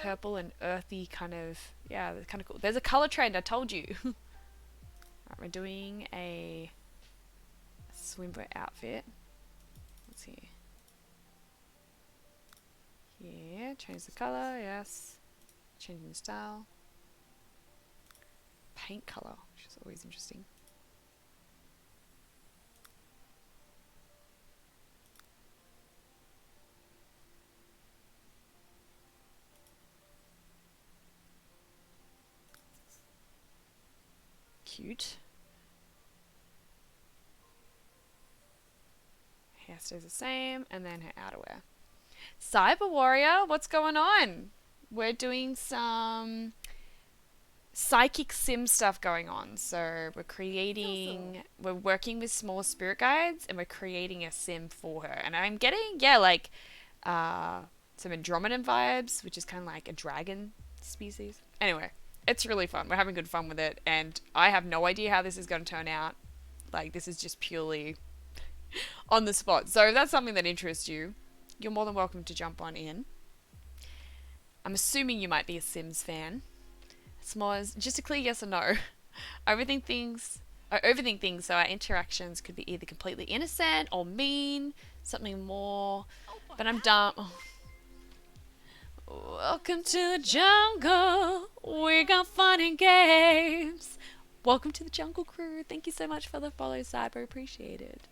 purple and earthy kind of... Yeah, they're kind of cool. There's a colour trend, I told you. Alright, we're doing a swimwear outfit. Let's see. Here, change the colour, yes. Changing the style. Paint colour, which is always interesting. Cute. Hair stays the same, and then her outerwear. Cyber Warrior, what's going on? We're doing some psychic sim stuff going on. So we're working with small spirit guides, and we're creating a sim for her. And I'm getting, some Andromedan vibes, which is kind of like a dragon species. Anyway, it's really fun. We're having good fun with it, and I have no idea how this is going to turn out. Like, this is just purely on the spot. So if that's something that interests you, you're more than welcome to jump on in. I'm assuming you might be a Sims fan. S'mores, just a clear yes or no. I overthink things, so our interactions could be either completely innocent or mean, something more. But I'm dumb. Oh. Welcome to the jungle. We got fun and games. Welcome to the jungle crew. Thank you so much for the follow, Cyber. Appreciate it.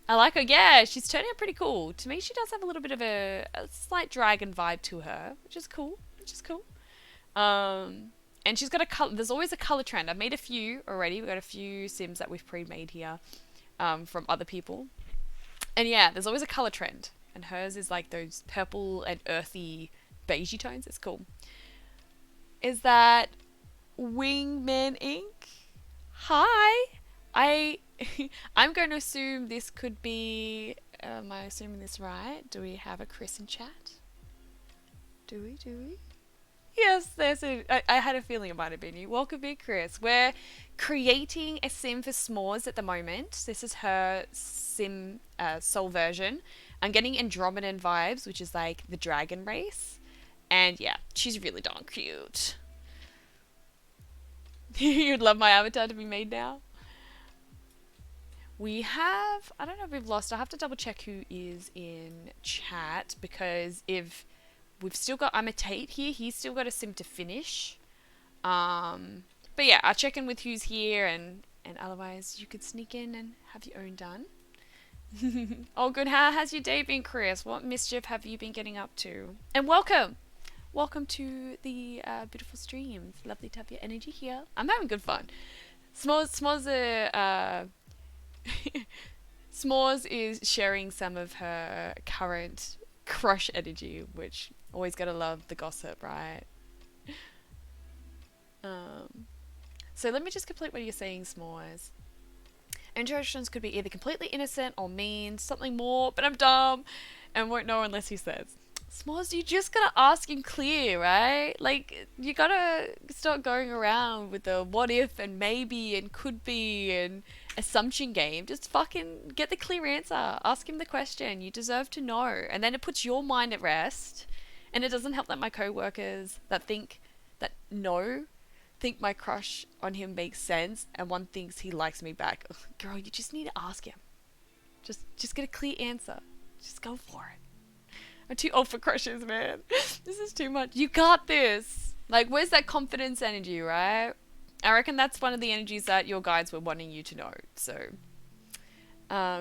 I like her. Yeah, she's turning out pretty cool. To me, she does have a little bit of a slight dragon vibe to her, which is cool. And she's got a color. There's always a color trend. I've made a few already. We've got a few Sims that we've pre-made here from other people. And yeah, there's always a color trend. And hers is like those purple and earthy beigey tones. It's cool. Is that Wingman Ink? Hi. I'm going to assume this could be. Am I assuming this right? Do we have a Chris in chat? Do we? Yes, I had a feeling it might have been you. Welcome in, Chris. We're creating a sim for S'mores at the moment. This is her sim soul version. I'm getting Andromedan vibes, which is like the dragon race. And yeah, she's really darn cute. You'd love my avatar to be made now. We have, I don't know if we've lost, I have to double check who is in chat, because if we've still got, I'm a Tate here, he's still got a sim to finish. But yeah, I'll check in with who's here, and otherwise you could sneak in and have your own done. Oh good, how has your day been, Chris? What mischief have you been getting up to? And welcome to the beautiful streams. Lovely to have your energy here. I'm having good fun. S'mores is sharing some of her current crush energy, which always gotta love the gossip, right? So let me just complete what you're saying, S'mores. Interactions could be either completely innocent or mean, something more, but I'm dumb and won't know unless he says. S'mores, you just gotta ask him clear, right? Like, you gotta start going around with the what if and maybe and could be and assumption game. Just fucking get the clear answer. Ask him the question. You deserve to know. And then it puts your mind at rest. And it doesn't help that my co-workers that think my crush on him makes sense, and one thinks he likes me back. Ugh, girl, you just need to ask him. Just get a clear answer. Just go for it. I'm too old for crushes, man. This is too much. You got this. Like, where's that confidence energy, right? I reckon that's one of the energies that your guides were wanting you to know. So,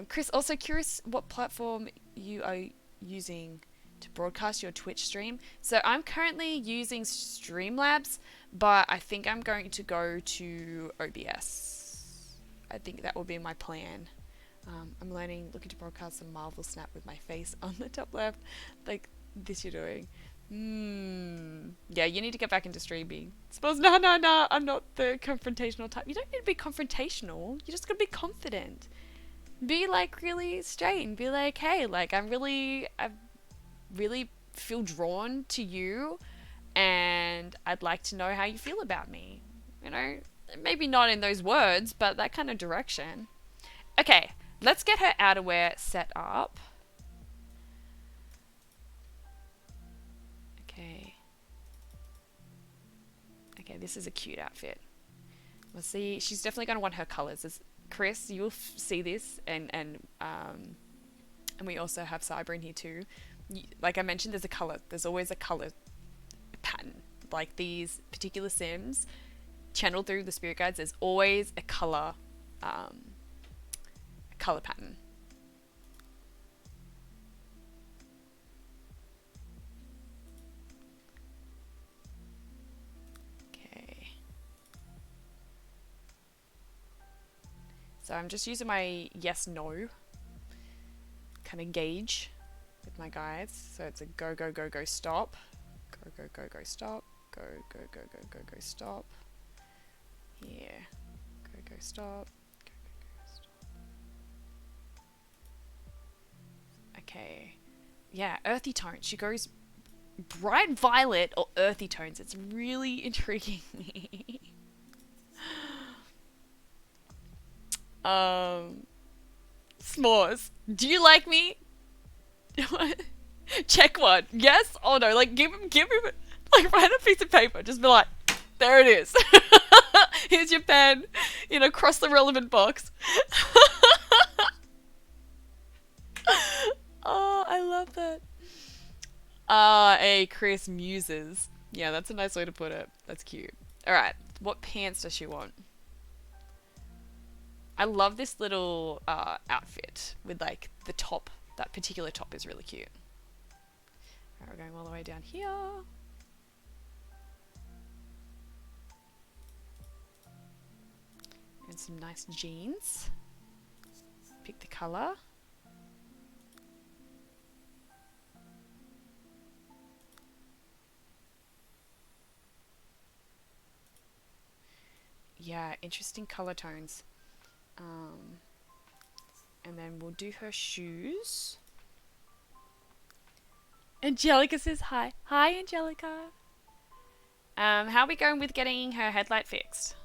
Chris, also curious what platform you are using to broadcast your Twitch stream. So I'm currently using Streamlabs, but I think I'm going to go to OBS. I think that will be my plan. I'm looking to broadcast some Marvel Snap with my face on the top left, like this you're doing. Yeah, you need to get back into streaming. Suppose no, I'm not the confrontational type. You don't need to be confrontational. You just gotta be confident. Be like really straight and be like, hey, like I really feel drawn to you, and I'd like to know how you feel about me. You know, maybe not in those words, but that kind of direction. Okay, let's get her outerwear set up. Okay, this is a cute outfit. Let's see. She's definitely going to want her colors. Chris, you'll see this, and we also have Cyber in here too. Like I mentioned, there's a color. There's always a color pattern. Like these particular Sims, channeled through the spirit guides, there's always a color pattern. Okay. So I'm just using my yes/no kind of gauge with my guides. So it's a go, go, go, go, stop. Go, go, go, go, stop. Go, go, go, go, go, go, stop. Here. Go, go, stop. Go, go, go, stop. Okay. Yeah, earthy tones. She goes bright violet or earthy tones. It's really intriguing me. S'mores. Do you like me? Check one. Yes or no? Like, give him, like, write a piece of paper. Just be like, there it is. Here's your pen. You know, cross the relevant box. Oh, I love that. Hey, Chris muses. Yeah, that's a nice way to put it. That's cute. Alright, what pants does she want? I love this little outfit with, like, the top. That particular top is really cute. Alright, we're going all the way down here. And some nice jeans. Pick the colour. Yeah, interesting colour tones. And then we'll do her shoes. Angelica says hi. Hi, Angelica. How are we going with getting her headlight fixed?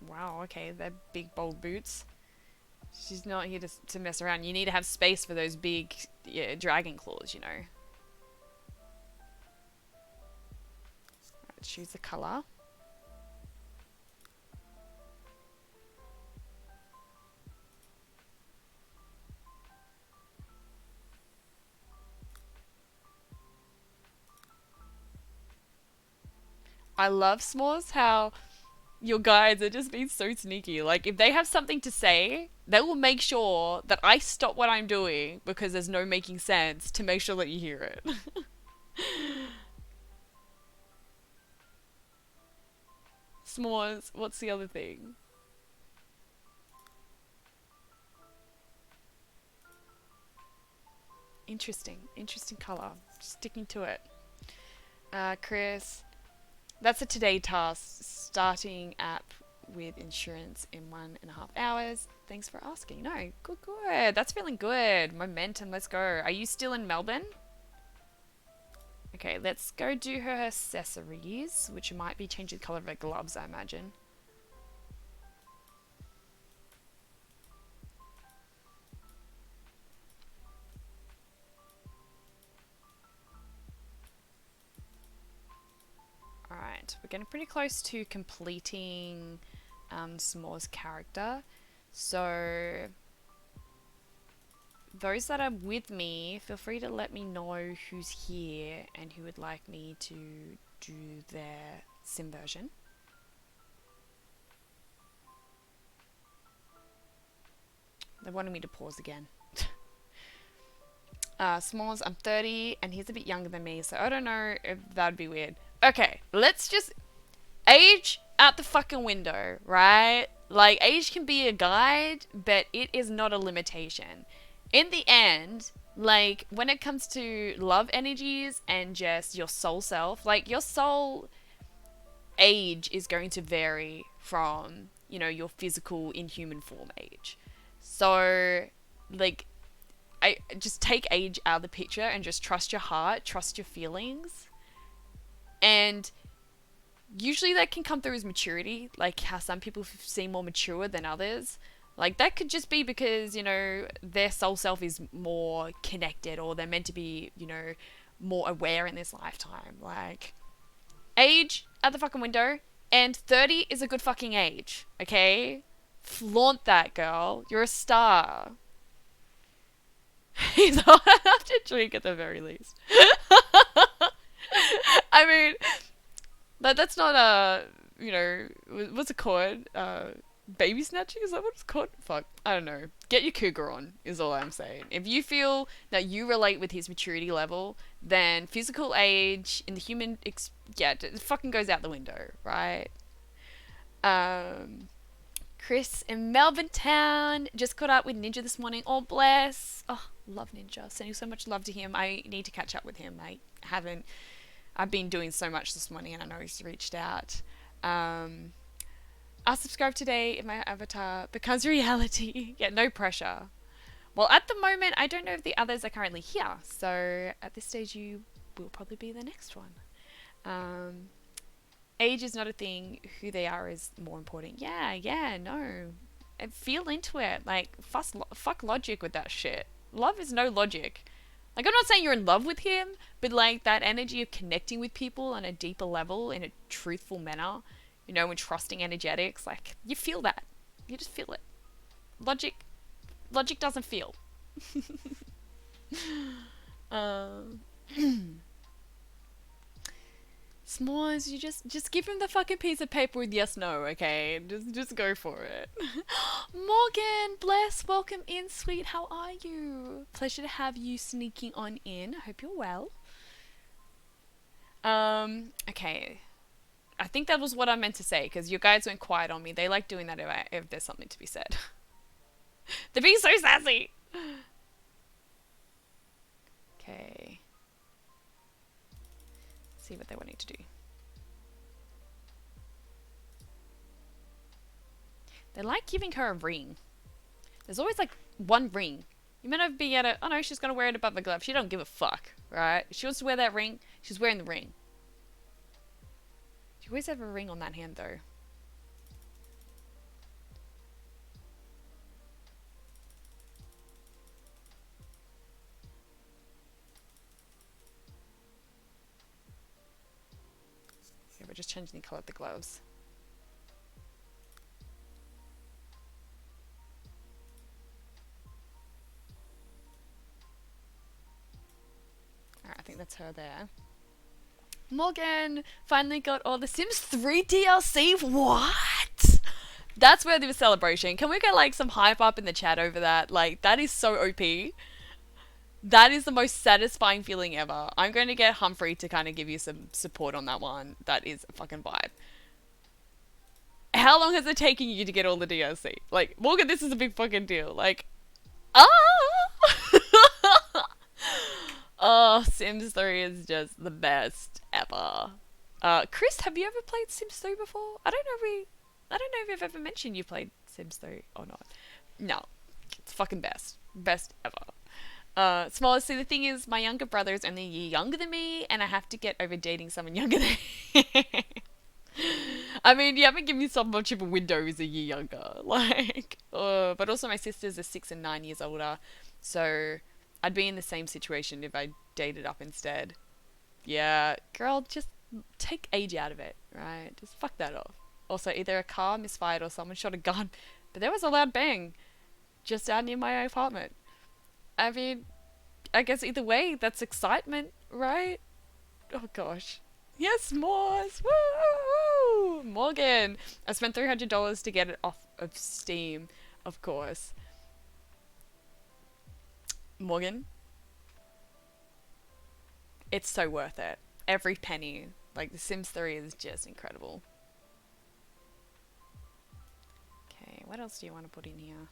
Wow, okay, they're big, bold boots. She's not here to mess around. You need to have space for those big dragon claws, you know. Alright, choose the colour. I love S'mores how your guides are just being so sneaky. Like, if they have something to say, they will make sure that I stop what I'm doing because there's no making sense to make sure that you hear it. S'mores, what's the other thing? Interesting colour. Sticking to it. Chris, that's a today task. Starting app with insurance in 1.5 hours. Thanks for asking. No, good. That's feeling good. Momentum, let's go. Are you still in Melbourne? Okay, let's go do her accessories, which might be changing the colour of her gloves, I imagine. Alright, we're getting pretty close to completing S'more's character. So, those that are with me, feel free to let me know who's here and who would like me to do their sim version. They wanted me to pause again. S'mores, I'm 30 and he's a bit younger than me, so I don't know if that'd be weird. Okay, let's just age out the fucking window, right? Like, age can be a guide, but it is not a limitation. In the end, like, when it comes to love energies and just your soul self, like, your soul age is going to vary from, you know, your physical in human form age. So, like, I just take age out of the picture and just trust your heart, trust your feelings. And usually that can come through as maturity, like how some people seem more mature than others. Like, that could just be because, you know, their soul self is more connected, or they're meant to be, you know, more aware in this lifetime. Like, age at the fucking window, and 30 is a good fucking age, okay? Flaunt that, girl. You're a star. He's gonna have to drink at the very least. I mean, that's not a, you know, what's it called? Baby snatching? Is that what it's called? Fuck, I don't know. Get your cougar on, is all I'm saying. If you feel that you relate with his maturity level, then physical age in the human, it fucking goes out the window, right? Chris in Melbourne town. Just caught up with Ninja this morning. Oh, bless. Oh, love Ninja. Sending so much love to him. I need to catch up with him. I've been doing so much this morning and I know he's reached out. I'll subscribe today if my avatar becomes reality. Yeah, no pressure. Well, at the moment, I don't know if the others are currently here. So at this stage, you will probably be the next one. Age is not a thing. Who they are is more important. Yeah, no. And feel into it. Like, fuck logic with that shit. Love is no logic. Like, I'm not saying you're in love with him, but like that energy of connecting with people on a deeper level in a truthful manner, you know, and trusting energetics, like, you feel that. You just feel it. Logic doesn't feel. S'mores, you just give him the fucking piece of paper with yes, no, okay? Just go for it. Morgan, bless, welcome in, sweet. How are you? Pleasure to have you sneaking on in. I hope you're well. Okay. I think that was what I meant to say, because you guys went quiet on me. They like doing that if there's something to be said. They're being so sassy. Okay. See what they want me to do. They like giving her a ring. There's always like one ring. You may not be able to, oh no, she's gonna wear it above the glove. She don't give a fuck, right? If she wants to wear that ring, she's wearing the ring. She always have a ring on that hand though. Okay, we're just changing the colour of the gloves. Alright, I think that's her there. Morgan finally got all the Sims 3 DLC. What? That's worthy of a celebration. Can we get like some hype up in the chat over that? Like, that is so OP. That is the most satisfying feeling ever. I'm going to get Humphrey to kind of give you some support on that one. That is a fucking vibe. How long has it taken you to get all the DLC? Like, Morgan, this is a big fucking deal. Like, oh, Sims 3 is just the best ever. Chris, have you ever played Sims 3 before? I don't know if you've ever mentioned you played Sims 3 or not. No. It's fucking best. Best ever. Smallest, see, the thing is, my younger brother is only a year younger than me, and I have to get over dating someone younger than me. I mean, you haven't given me so much of a window as a year younger. Like, but also my sisters are 6 and 9 years older, so I'd be in the same situation if I dated up instead. Yeah, girl, just take age out of it, right? Just fuck that off. Also, either a car misfired or someone shot a gun, but there was a loud bang just out near my apartment. I mean, I guess either way, that's excitement, right? Oh gosh. Yes, Morse! Woo! Morgan! I spent $300 to get it off of Steam, of course. Morgan? It's so worth it. Every penny. Like, The Sims 3 is just incredible. Okay, what else do you want to put in here?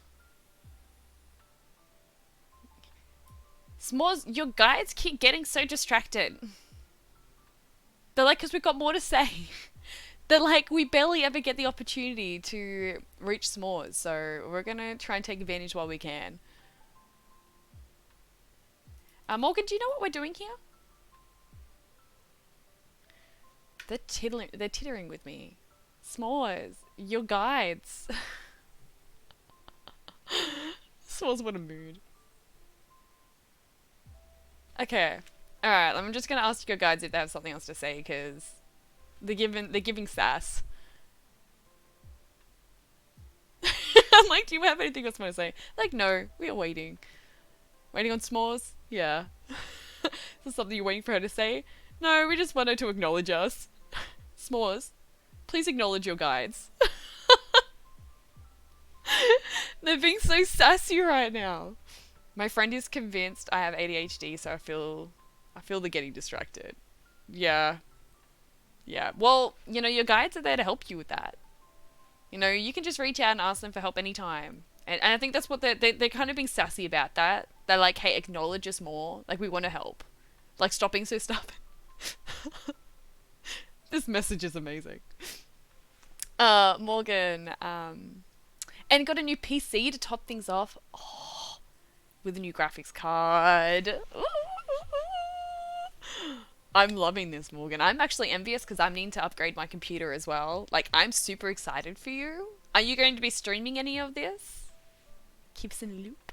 S'mores, your guides keep getting so distracted. They're like, because we've got more to say. They're like, we barely ever get the opportunity to reach s'mores, so we're going to try and take advantage while we can. Morgan, do you know what we're doing here? They're tittering with me. S'mores, your guides. S'mores, what a mood. Okay. Alright, I'm just going to ask your guides if they have something else to say, because they're giving sass. I'm like, do you have anything else you want to say? Like, no, we are waiting. Waiting on s'mores? Yeah. Is this something you're waiting for her to say? No, we just want her to acknowledge us. S'mores, please acknowledge your guides. They're being so sassy right now. My friend is convinced I have ADHD, so I feel they're getting distracted. Yeah. Yeah. Well, you know, your guides are there to help you with that. You know, you can just reach out and ask them for help anytime. And I think that's what they're kind of being sassy about that. They're like, hey, acknowledge us more. Like, we want to help. Like, stop being so stubborn. This message is amazing. Morgan, and got a new PC to top things off. Oh, with a new graphics card. Ooh. I'm loving this, Morgan. I'm actually envious because I'm needing to upgrade my computer as well. Like, I'm super excited for you. Are you going to be streaming any of this? Keep us in the loop.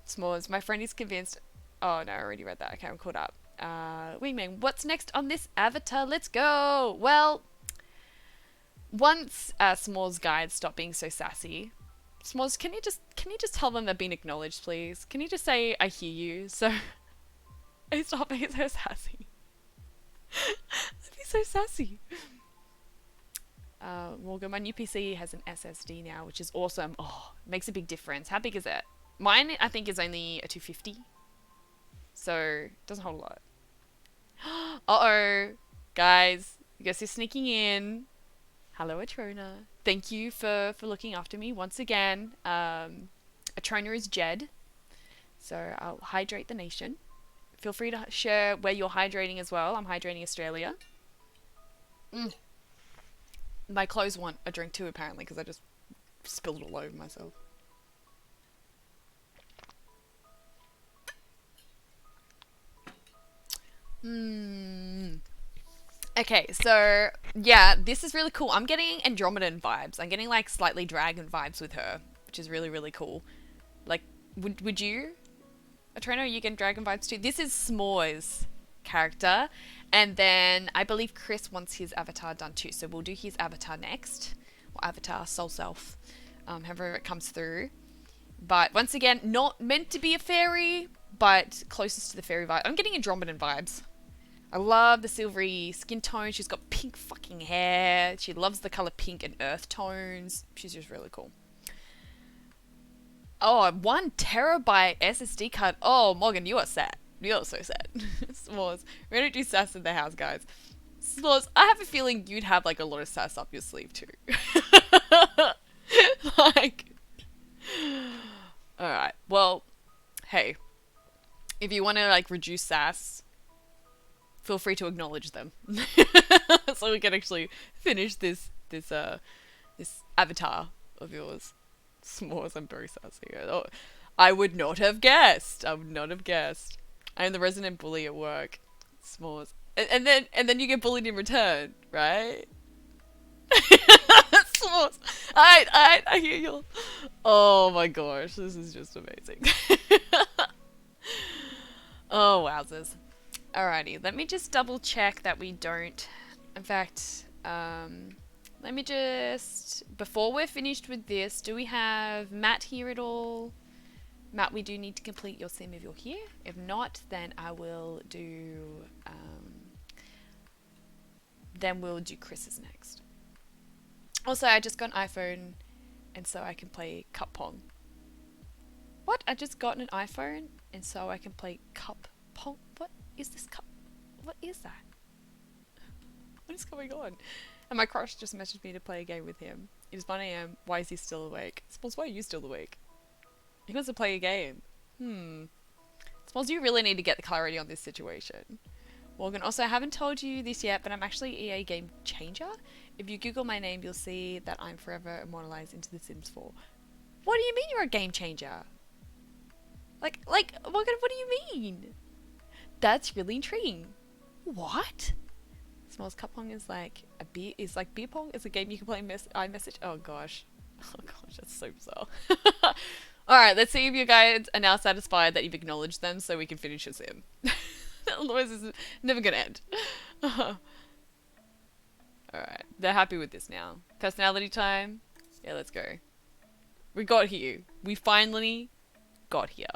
S'mores, my friend is convinced. Oh no, I already read that. Okay, I'm caught up. Wingman, what's next on this avatar? Let's go. Well, once S'mores guides stop being so sassy, S'mores, can you just tell them they've been acknowledged, please? Can you just say I hear you? So stop being so sassy. That'd be so sassy. Morgan, my new PC has an SSD now, which is awesome. Oh, it makes a big difference. How big is it? Mine, I think, is only a 250. So, it doesn't hold a lot. Uh-oh. Guys, you guys are sneaking in. Hello, Atrona. Thank you for looking after me once again. Atrona is Jed. So, I'll hydrate the nation. Feel free to share where you're hydrating as well. I'm hydrating Australia. My clothes want a drink too, apparently, because I just spilled it all over myself. Okay, so yeah, this is really cool. I'm getting Andromedan vibes. I'm getting like slightly dragon vibes with her, which is really, really cool. Like, would you? Atrona, you get dragon vibes too? This is S'mores' character. And then I believe Chris wants his avatar done too. So we'll do his avatar next. Or avatar, Soul Self. However it comes through. But once again, not meant to be a fairy, but closest to the fairy vibe. I'm getting Andromedan vibes. I love the silvery skin tone. She's got pink fucking hair. She loves the colour pink and earth tones. She's just really cool. Oh, 1 terabyte SSD card. Oh, Morgan, you are sad. You're so sad. S'mores. We're gonna do sass in the house, guys. S'mores, I have a feeling you'd have like a lot of sass up your sleeve too. Like, alright. Well, hey. If you want to like reduce sass, feel free to acknowledge them. So we can actually finish this avatar of yours. S'mores, I'm very sassy. Oh, I would not have guessed. I would not have guessed. I am the resident bully at work. S'mores. And then you get bullied in return, right? S'mores. I hear you. Oh my gosh, this is just amazing. Oh, wowzers. Alrighty, let me just double check that we don't... In fact, let me just... Before we're finished with this, do we have Matt here at all? Matt, we do need to complete your sim if you're here. If not, then I will do... then we'll do Chris's next. Also, I just got an iPhone, and so I can play Cup Pong. What? I just got an iPhone, and so I can play Cup Pong? What is this cup? What is that? What is going on? And my crush just messaged me to play a game with him. It is 1 AM. Why is he still awake? Suppose, why are you still awake? He wants to play a game. Suppose you really need to get the clarity on this situation. Morgan, also, I haven't told you this yet, but I'm actually EA Game Changer. If you Google my name, you'll see that I'm forever immortalized into The Sims 4. What do you mean you're a game changer? Like, Morgan, what do you mean? That's really intriguing. What? S'mores, Cup Pong is like a beer. Is like beer pong. It's a game you can play iMessage. Oh gosh, oh gosh, that's so bizarre. All right, let's see if you guys are now satisfied that you've acknowledged them, so we can finish this sim. Otherwise, this is never gonna end. All right, they're happy with this now. Personality time. Yeah, let's go. We got here. We finally got here.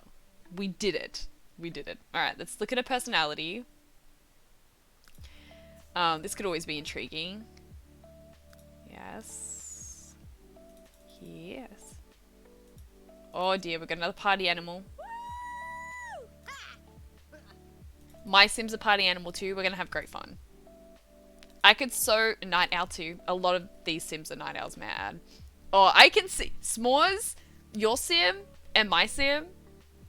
We did it. We did it. All right, let's look at a personality. This could always be intriguing. Yes. Yes. Oh dear, we've got another party animal. My Sim's a party animal too. We're gonna have great fun. I could so night owl too. A lot of these sims are night owls, mad. Oh, I can see S'mores, your sim and my sim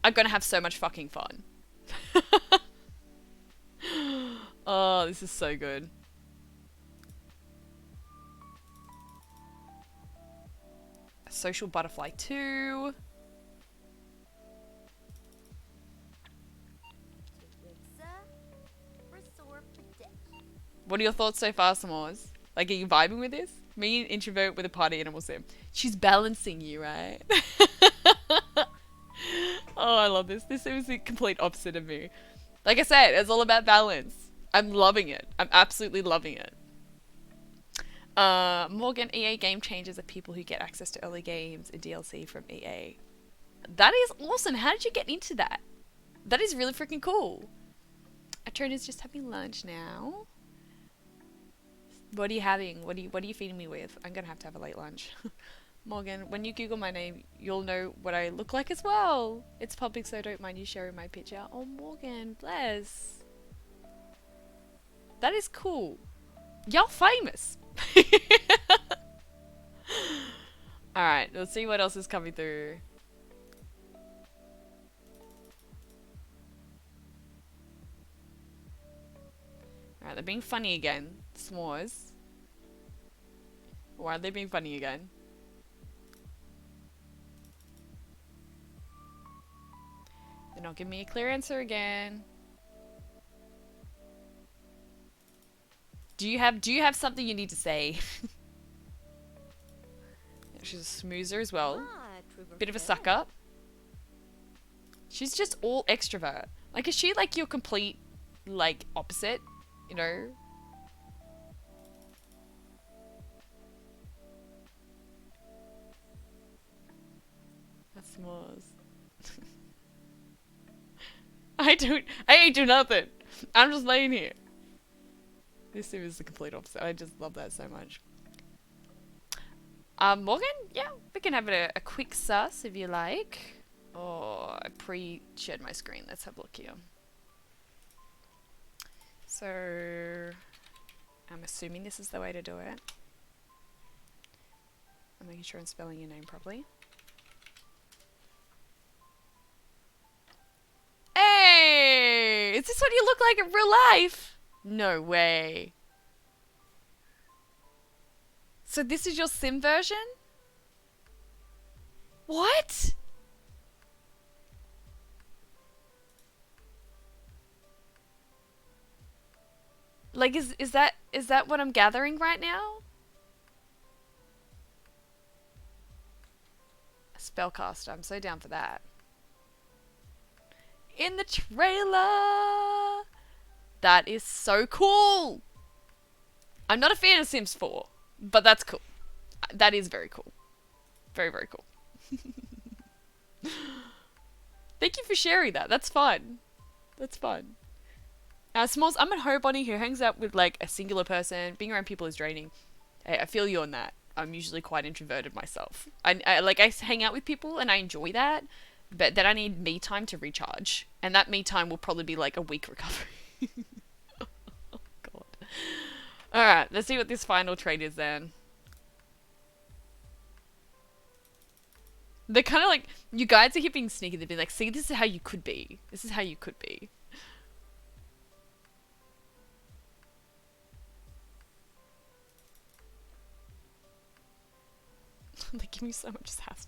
are gonna have so much fucking fun. Oh, this is so good. A social butterfly too. What are your thoughts so far, S'mores? Like, are you vibing with this? Me, an introvert with a party animal sim. She's balancing you, right? Oh, I love this. This is the complete opposite of me. Like I said, it's all about balance. I'm loving it. I'm absolutely loving it. Morgan, EA game changers are people who get access to early games and DLC from EA. That is awesome. How did you get into that? That is really freaking cool. Atrona's just having lunch now. What are you having? What are you feeding me with? I'm gonna have to have a late lunch. Morgan, when you Google my name, you'll know what I look like as well. It's public, so don't mind you sharing my picture. Oh, Morgan, bless. That is cool. Y'all famous. Alright, let's see what else is coming through. Alright, they're being funny again. S'mores. Why are they being funny again? They're not giving me a clear answer again. Do you have something you need to say? She's a smoozer as well. Bit of a suck up. She's just all extrovert. Like, is she like your complete, like, opposite? You know? That's S'mores. I ain't do nothing. I'm just laying here. This sim is the complete opposite. I just love that so much. Morgan? Yeah, we can have a quick sus if you like. Oh, I pre-shared my screen. Let's have a look here. So, I'm assuming this is the way to do it. I'm making sure I'm spelling your name properly. Hey! Is this what you look like in real life? No way. So this is your sim version? What? Like, is that what I'm gathering right now? A spellcaster. I'm so down for that. In the trailer! That is so cool! I'm not a fan of Sims 4, but that's cool. That is very cool. Very, very cool. Thank you for sharing that. That's fun. That's fun. S'mores, I'm a homebody who hangs out with like a singular person. Being around people is draining. I feel you on that. I'm usually quite introverted myself. I hang out with people and I enjoy that, but then I need me time to recharge, and that me time will probably be like a week recovery. Oh god. All right, let's see what this final trait is then. They're kind of like, you guys are here being sneaky. They've been like, see, this is how you could be. This is how you could be. They give me so much sass.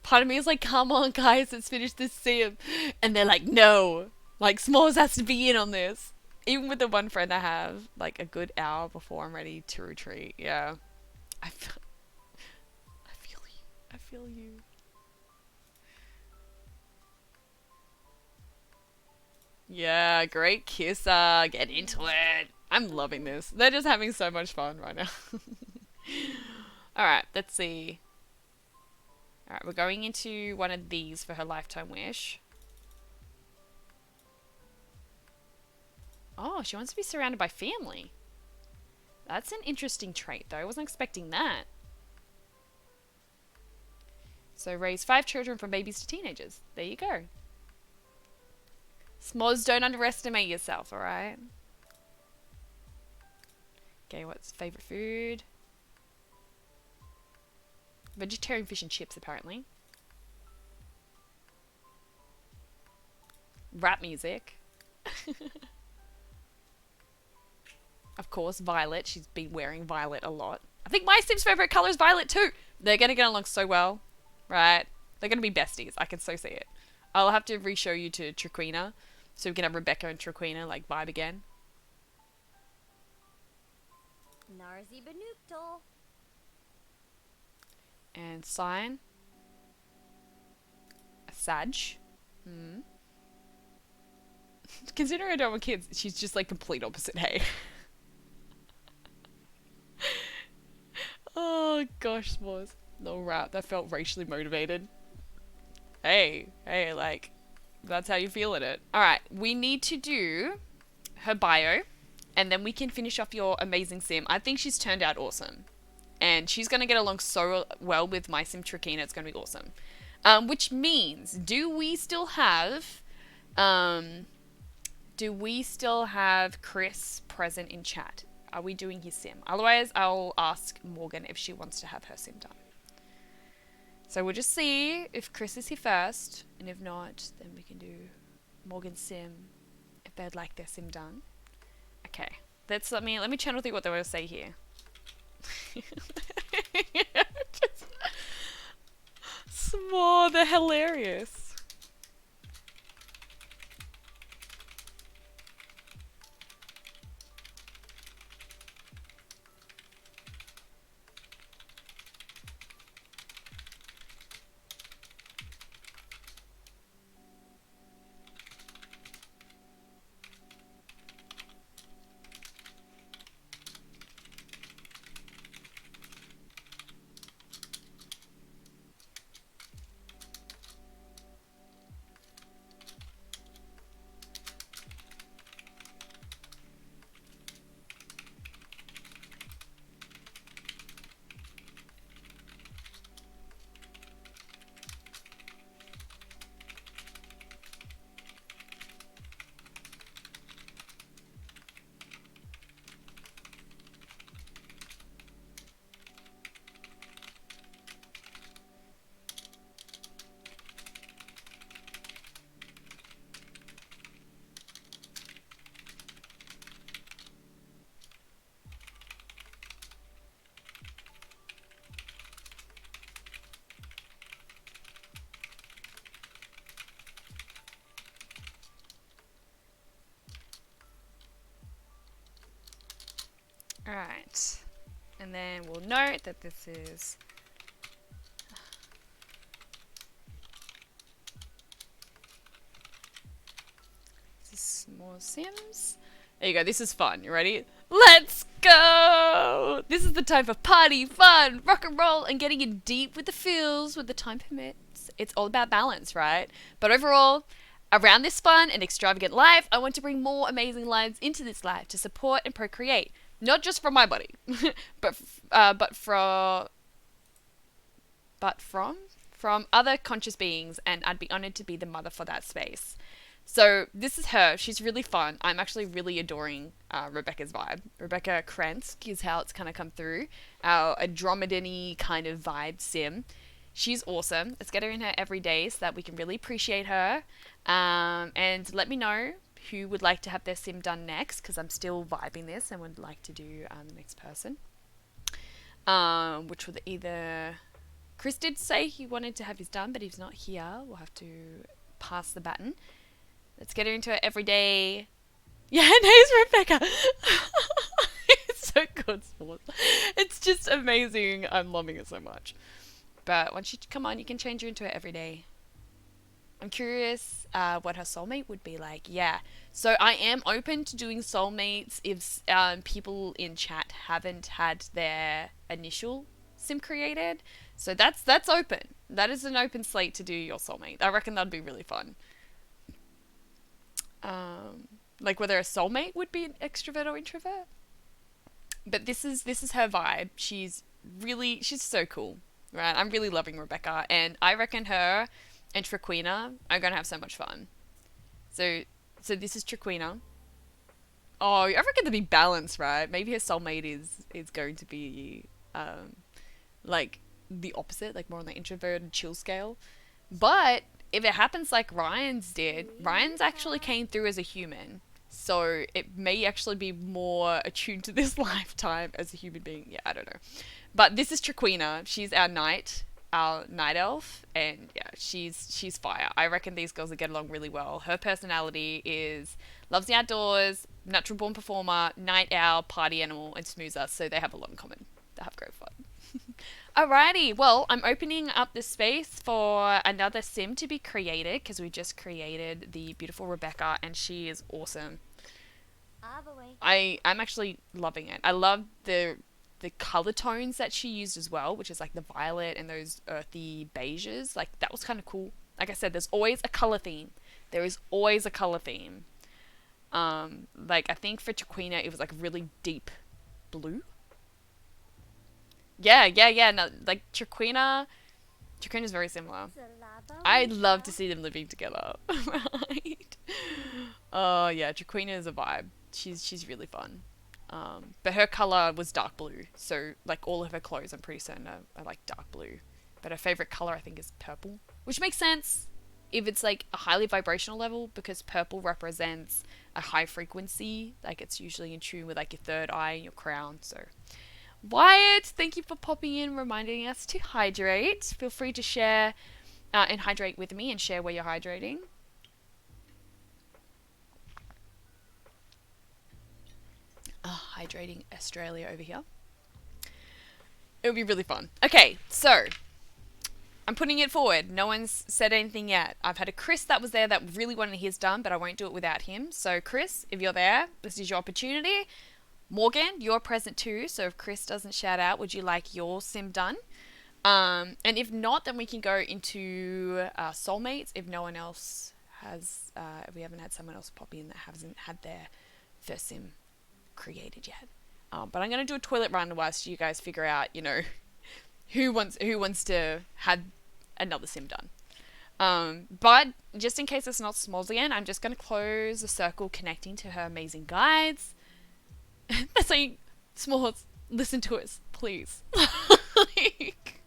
Part of me is like, come on guys, let's finish this sim. And they're like, no. Like, S'mores has to be in on this. Even with the one friend I have, like a good hour before I'm ready to retreat. Yeah. I feel you. I feel you. Yeah, great kisser. Get into it. I'm loving this. They're just having so much fun right now. Alright, let's see. Alright, we're going into one of these for her lifetime wish. Oh, she wants to be surrounded by family. That's an interesting trait, though. I wasn't expecting that. So raise 5 children from babies to teenagers. There you go. S'mores, don't underestimate yourself, alright? Okay, what's favourite food? Vegetarian fish and chips, apparently. Rap music. Of course, violet. She's been wearing violet a lot. I think my Sim's favourite colour is violet too. They're going to get along so well, right? They're going to be besties. I can so see it. I'll have to re-show you to Traquina so we can have Rebecca and Traquina like vibe again. Narzi Benuktal. And sign. A Sag. Considering I don't want kids, she's just like complete opposite, hey? Oh gosh, s'mores. No rap, that felt racially motivated. Hey, like, that's how you feeling it. Alright, we need to do her bio, and then we can finish off your amazing sim. I think she's turned out awesome. And she's going to get along so well with my sim Trakina, it's going to be awesome. Which means, do we still have Chris present in chat? Are we doing his sim? Otherwise, I'll ask Morgan if she wants to have her sim done. So we'll just see if Chris is here first, and if not, then we can do Morgan's sim if they'd like their sim done. Okay, let me channel through what they want to say here. Just, small, they're hilarious. Alright, and then we'll note that this is more Sims. There you go, this is fun. You ready? Let's go! This is the time for party, fun, rock and roll, and getting in deep with the feels when the time permits. It's all about balance, right? But overall, around this fun and extravagant life, I want to bring more amazing lives into this life to support and procreate. Not just from my body, but from other conscious beings, and I'd be honored to be the mother for that space. So this is her. She's really fun. I'm actually really adoring Rebecca's vibe. Rebecca Kransk is how it's kind of come through. Our Andromedan-y kind of vibe sim. She's awesome. Let's get her in her every day so that we can really appreciate her. And let me know who would like to have their sim done next, because I'm still vibing this and would like to do the next person. Which would either... Chris did say he wanted to have his done, but he's not here. We'll have to pass the baton. Let's get her into it every day. Yeah, name's Rebecca. It's so good, sport. It's just amazing. I'm loving it so much. But once you come on, you can change her into it every day. I'm curious what her soulmate would be like. Yeah. So I am open to doing soulmates if people in chat haven't had their initial sim created. So that's open. That is an open slate to do your soulmate. I reckon that'd be really fun. Like whether a soulmate would be an extrovert or introvert. But this is her vibe. She's so cool, right? I'm really loving Rebecca, and I reckon her and Traquina are gonna have so much fun. So this is Traquina. Oh, I reckon to be balanced, right? Maybe her soulmate is going to be like the opposite, like more on the introverted chill scale. But if it happens like Ryan's did, Ryan's actually came through as a human. So it may actually be more attuned to this lifetime as a human being. Yeah, I don't know. But this is Traquina. She's our night elf, and yeah, she's fire. I reckon these girls will get along really well. Her personality is loves the outdoors, natural born performer, night owl, party animal, and smoozer. So they have a lot in common. They have great fun. Alrighty, well, I'm opening up the space for another sim to be created because we just created the beautiful Rebecca, and she is awesome. I'm actually loving it. I love the color tones that she used as well, which is like the violet and those earthy beiges. Like that was kind of cool. Like I said, there's always a color theme. There is always a color theme. Like I think for Traquina it was like really deep blue. Yeah. No, like Traquina's very similar. I'd love to see them living together. Right? Oh yeah, Traquina is a vibe. She's really fun. But her color was dark blue, so like all of her clothes, I'm pretty certain are like dark blue. But her favorite color, I think, is purple, which makes sense if it's like a highly vibrational level because purple represents a high frequency. Like it's usually in tune with like your third eye and your crown. So Wyatt, thank you for popping in, reminding us to hydrate. Feel free to share and hydrate with me and share where you're hydrating. Hydrating Australia over here. It would be really fun. Okay, so I'm putting it forward. No one's said anything yet. I've had a Chris that was there that really wanted his done, but I won't do it without him. So Chris, if you're there, this is your opportunity. Morgan, you're present too, so if Chris doesn't shout out, would you like your sim done? And if not, then we can go into soulmates if no one else has, if we haven't had someone else pop in that hasn't had their first sim created yet. But I'm going to do a toilet run whilst you guys figure out, you know, who wants to have another sim done. But just in case it's not Smalls again, I'm just going to close the circle connecting to her amazing guides. They're saying, Smalls, listen to us, please. Like,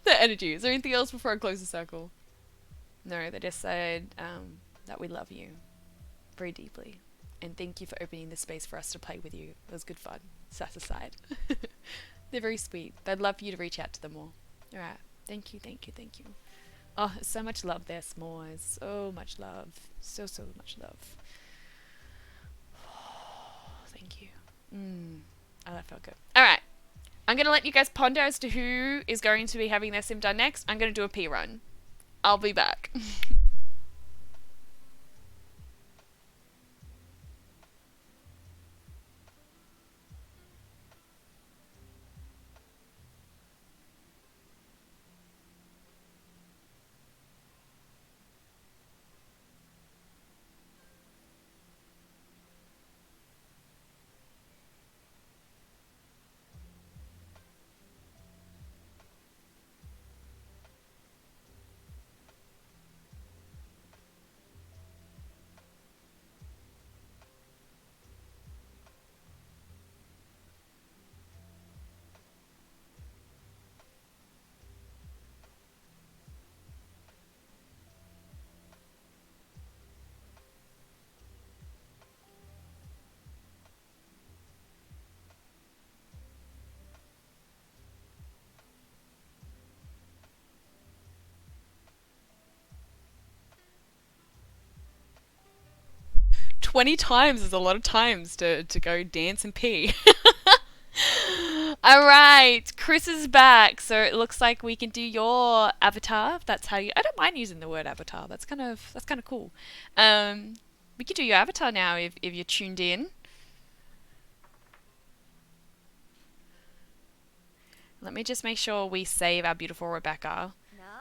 the energy. Is there anything else before I close the circle? No, they just said that we love you very deeply. And thank you for opening the space for us to play with you. It was good fun. Sass aside. They're very sweet. I'd love for you to reach out to them more. Alright. Thank you. Oh, so much love there, S'mores. So much love. So much love. Thank you. Oh, that felt good. Alright. I'm going to let you guys ponder as to who is going to be having their sim done next. I'm going to do a pee run. I'll be back. 20 times is a lot of times to go dance and pee. Alright, Chris is back, so it looks like we can do your avatar, if that's how you... I don't mind using the word avatar, that's kind of cool. We can do your avatar now if you're tuned in. Let me just make sure we save our beautiful Rebecca.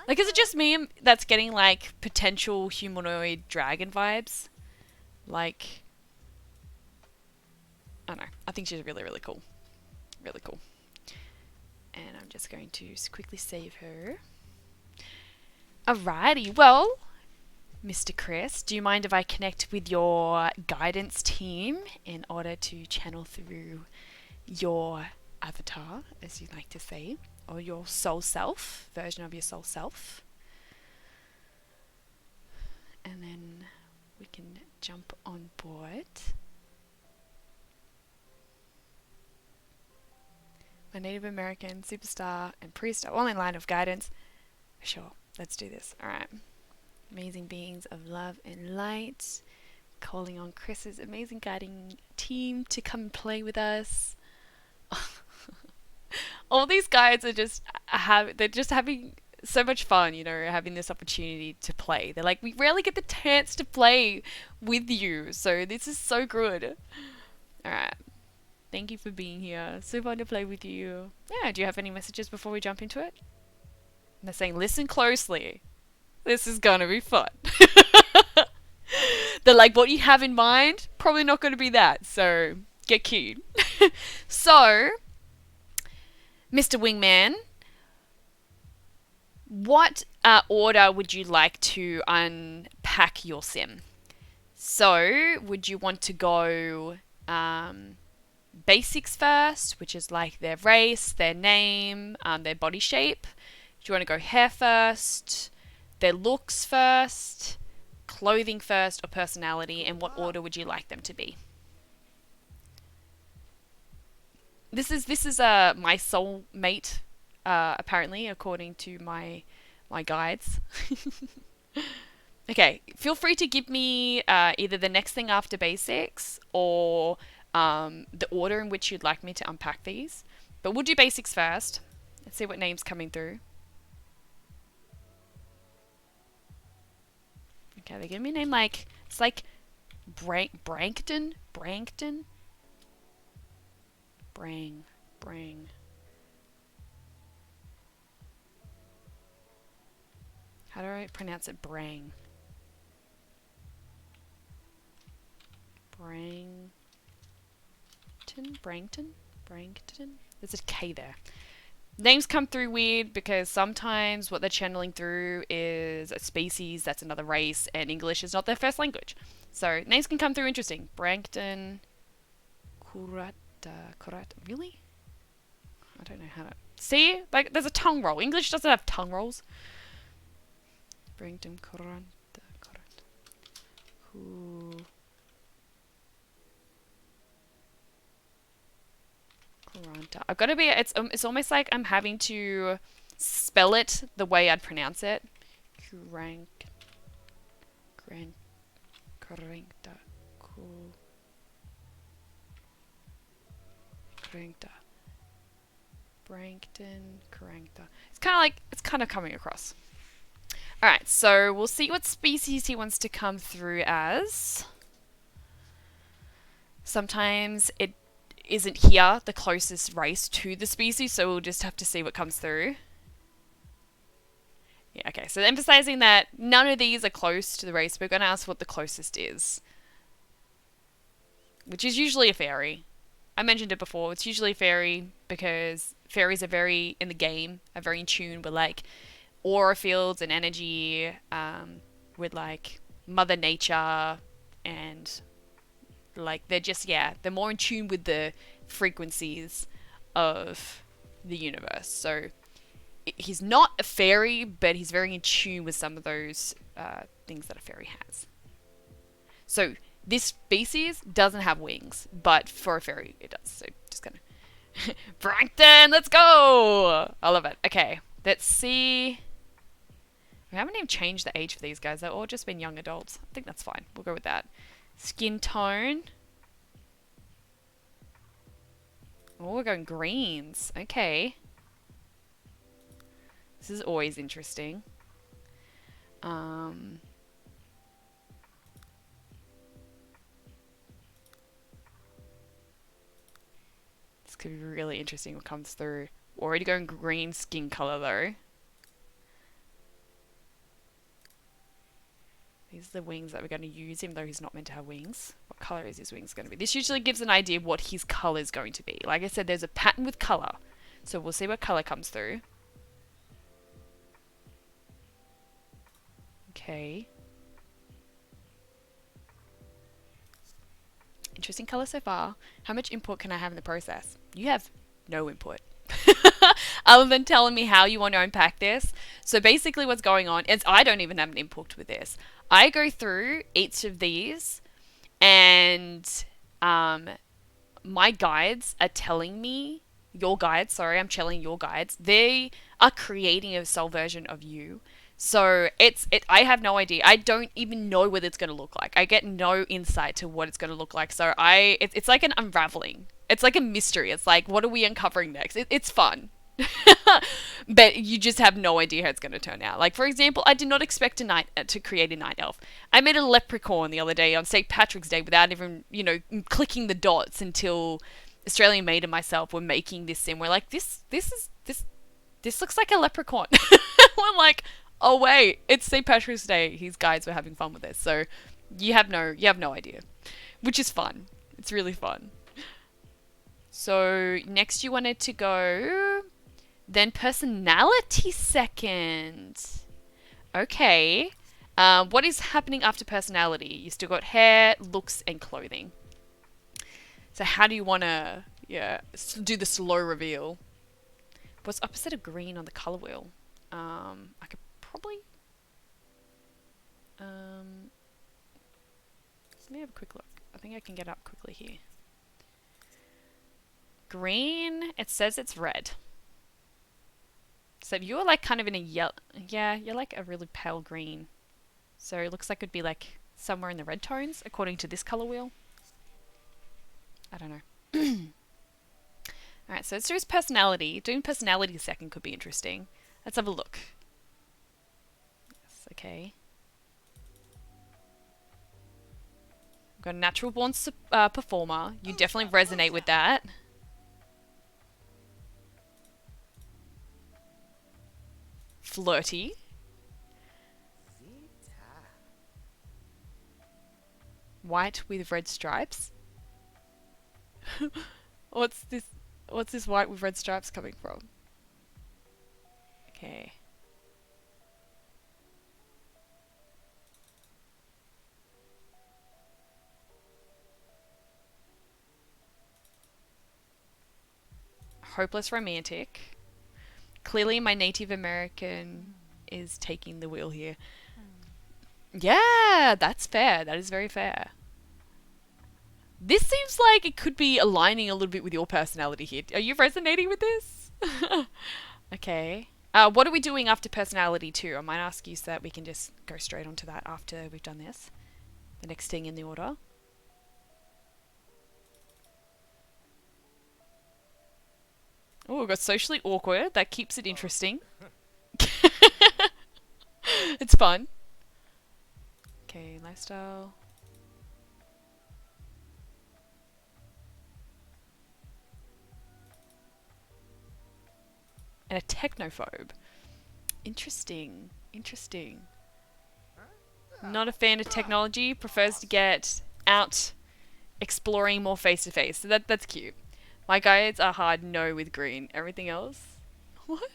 Like, is it just me that's getting, like, potential humanoid dragon vibes? Like, I don't know. I think she's really, really cool. Really cool. And I'm just going to quickly save her. Alrighty, well, Mr. Chris, do you mind if I connect with your guidance team in order to channel through your avatar, as you like to say, or your soul self, version of your soul self? And then we can jump on board. My Native American superstar and priest are all in line of guidance. Sure, let's do this. Alright. Amazing beings of love and light, calling on Chris's amazing guiding team to come and play with us. All these guides are they're just having so much fun, you know, having this opportunity to play. They're like, we rarely get the chance to play with you, so this is so good. Alright. Thank you for being here. So fun to play with you. Yeah, do you have any messages before we jump into it? And they're saying, listen closely. This is gonna be fun. They're like, what you have in mind? Probably not gonna be that, so get keen. So, Mr. Wingman, what order would you like to unpack your sim? So, would you want to go basics first, which is like their race, their name, their body shape? Do you want to go hair first, their looks first, clothing first, or personality? And what order would you like them to be? This is my soulmate, apparently, according to my guides. Okay, feel free to give me either the next thing after basics or the order in which you'd like me to unpack these. But we'll do basics first. Let's see what names coming through. Okay, they give me a name like, it's like Brankton? Brang. How do I pronounce it? Brang. Brangton? There's a K there. Names come through weird because sometimes what they're channeling through is a species that's another race and English is not their first language. So names can come through interesting. Brankton. Kurata. Really? I don't know how to... See? Like, there's a tongue roll. English doesn't have tongue rolls. Brankton. Kurata. I've got to be... It's almost like I'm having to spell it the way I'd pronounce it. Brankton. It's kind of coming across. Alright, so we'll see what species he wants to come through as. Sometimes it isn't here the closest race to the species, so we'll just have to see what comes through. Yeah, okay, so emphasizing that none of these are close to the race, we're going to ask what the closest is. Which is usually a fairy. I mentioned it before, it's usually a fairy because fairies are very, in the game, are very in tune with like aura fields and energy, with like Mother Nature, and like they're just, yeah, they're more in tune with the frequencies of the universe. So he's not a fairy, but he's very in tune with some of those things that a fairy has. So this species doesn't have wings, but for a fairy it does. So just gonna Brankton, let's go! I love it. Okay, let's see. We haven't even changed the age for these guys. They've all just been young adults. I think that's fine. We'll go with that. Skin tone. Oh, we're going greens. Okay. This is always interesting. This could be really interesting what comes through. Already going green skin color though. These are the wings that we're going to use, even though he's not meant to have wings. What color is his wings going to be? This usually gives an idea of what his color is going to be. Like I said, there's a pattern with color. So we'll see what color comes through. Okay. interesting color so far. How much input can I have in the process? You have no input. Other than telling me how you want to unpack this. So basically what's going on is I don't even have an input with this. I go through each of these and my guides are telling me, your guides, sorry, I'm telling your guides, they are creating a soul version of you. So I have no idea. I don't even know what it's going to look like. I get no insight to what it's going to look like. So it's like an unraveling. It's like a mystery. It's like, what are we uncovering next? It's fun. But you just have no idea how it's going to turn out. Like, for example, I did not expect to create a night elf. I made a leprechaun the other day on St. Patrick's Day without even, clicking the dots until Australian Maid and myself were making this sim. We're like, this looks like a leprechaun. We're like, oh wait, it's St. Patrick's Day. His guides were having fun with this. So you have no idea, which is fun. It's really fun. So next you wanted to go, then personality second. Okay. What is happening after personality? You still got hair, looks, and clothing. So how do you want to, do the slow reveal? What's opposite of green on the color wheel? I could probably... let me have a quick look. I think I can get up quickly here. Green, it says it's red. So you're like kind of in a yellow... Yeah, you're like a really pale green. So it looks like it'd be like somewhere in the red tones, according to this color wheel. I don't know. Alright, so let's do his personality. Doing personality second could be interesting. Let's have a look. Yes, okay. We've got a natural born performer. You definitely resonate with that. Flirty. White with red stripes. What's this white with red stripes coming from? Okay. Hopeless romantic. Clearly my Native American is taking the wheel here. Yeah, that's fair. That is very fair. This seems like it could be aligning a little bit with your personality here. Are you resonating with this? Okay. What are we doing after personality 2? I might ask you so that we can just go straight onto that after we've done this. The next thing in the order. Oh, we've got socially awkward. That keeps it interesting. It's fun. Okay, lifestyle. And a technophobe. Interesting. Interesting. Not a fan of technology. Prefers to get out exploring more face to face. So that's cute. My guides are hard no with green. Everything else? What?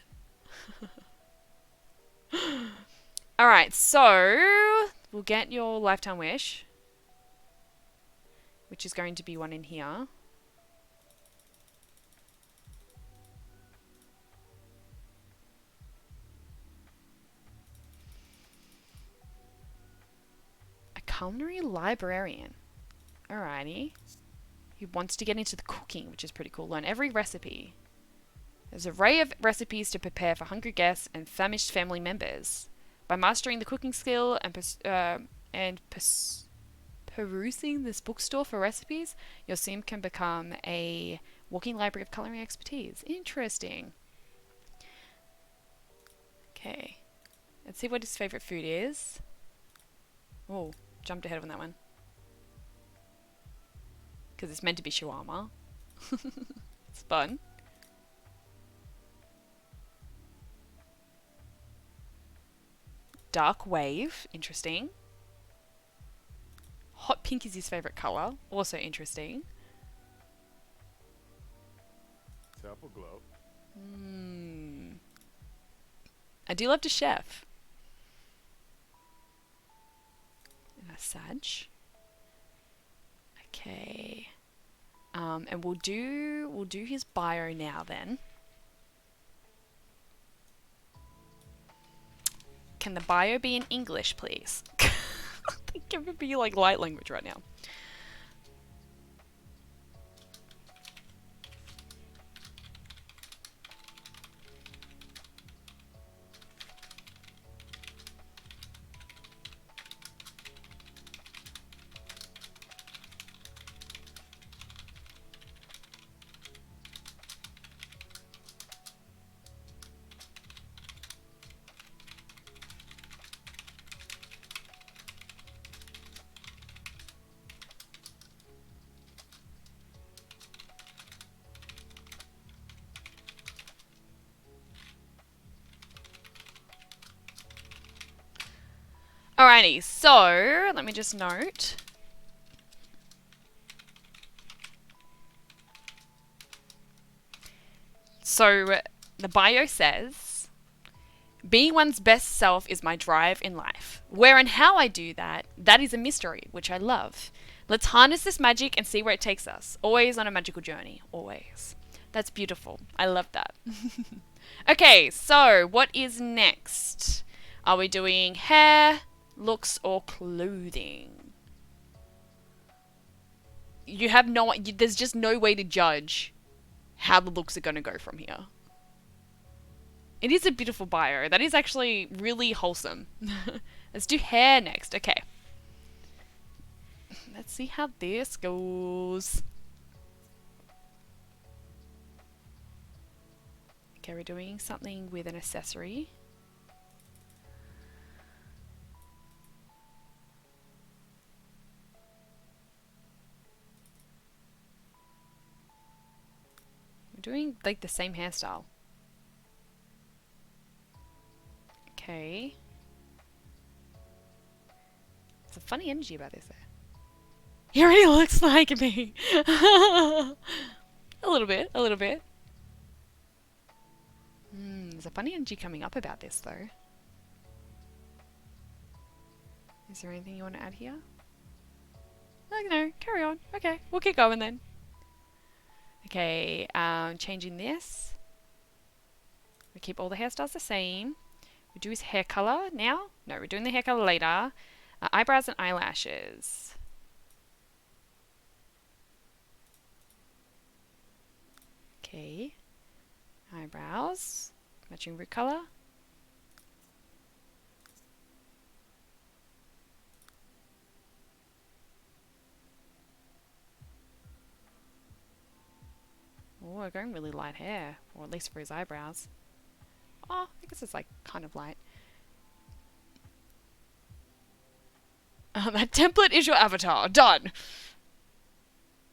Alright, so we'll get your lifetime wish. Which is going to be one in here. A culinary librarian. Alrighty. He wants to get into the cooking, which is pretty cool. Learn every recipe. There's an array of recipes to prepare for hungry guests and famished family members. By mastering the cooking skill and perusing this bookstore for recipes, your sim can become a walking library of culinary expertise. Interesting. Okay. Let's see what his favourite food is. Oh, jumped ahead on that one. Because it's meant to be shawarma. It's fun. Dark wave. Interesting. Hot pink is his favourite colour. Also interesting. Apple glow. I do love to chef. And a Sag. Okay. And we'll do his bio now then. Can the bio be in English, please? Can it be like light language right now? Alrighty, so let me just note. So the bio says, being one's best self is my drive in life. Where and how I do that, that is a mystery, which I love. Let's harness this magic and see where it takes us. Always on a magical journey. Always. That's beautiful. I love that. Okay, so what is next? Are we doing hair, looks, or clothing? You have no... There's just no way to judge how the looks are going to go from here. It is a beautiful bio. That is actually really wholesome. Let's do hair next. Okay. Let's see how this goes. Okay, we're doing something with an accessory. We're doing like the same hairstyle. Okay. It's a funny energy about this there. He already looks like me. A little bit, a little bit. There's a funny energy coming up about this though. Is there anything you want to add here? No, carry on. Okay, we'll keep going then. Okay, changing this. We keep all the hairstyles the same. We do his hair color now. No, we're doing the hair color later. Eyebrows and eyelashes. Okay. Eyebrows. Matching root color. Oh, we're going really light hair. Or at least for his eyebrows. Oh, I guess it's like kind of light. That template is your avatar. Done.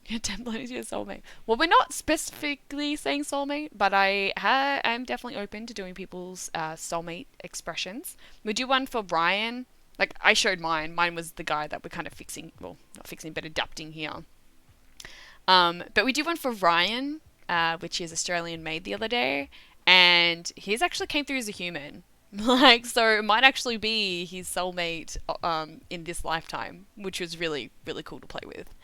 Your template is your soulmate. Well, we're not specifically saying soulmate, but I am definitely open to doing people's soulmate expressions. We do one for Ryan. Like, I showed mine. Mine was the guy that we're kind of fixing. Well, not fixing, but adapting here. But we do one for Ryan, which is Australian made the other day. And his actually came through as a human. Like, so it might actually be his soulmate in this lifetime, which was really, really cool to play with.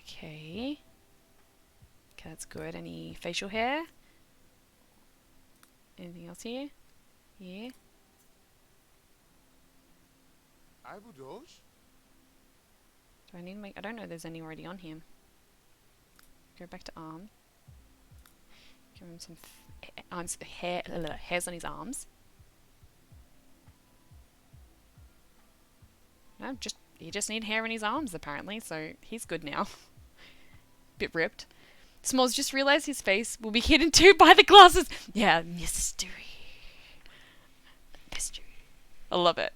Okay. Okay, that's good. Any facial hair? Anything else here? Yeah. Ibudos? Do I need to make... I don't know if there's any already on him. Go back to arm. Give him some hairs on his arms. No, he just need hair in his arms apparently, so he's good now. Bit ripped. Smalls just realised his face will be hidden too by the glasses. Yeah, mystery. Mystery. I love it.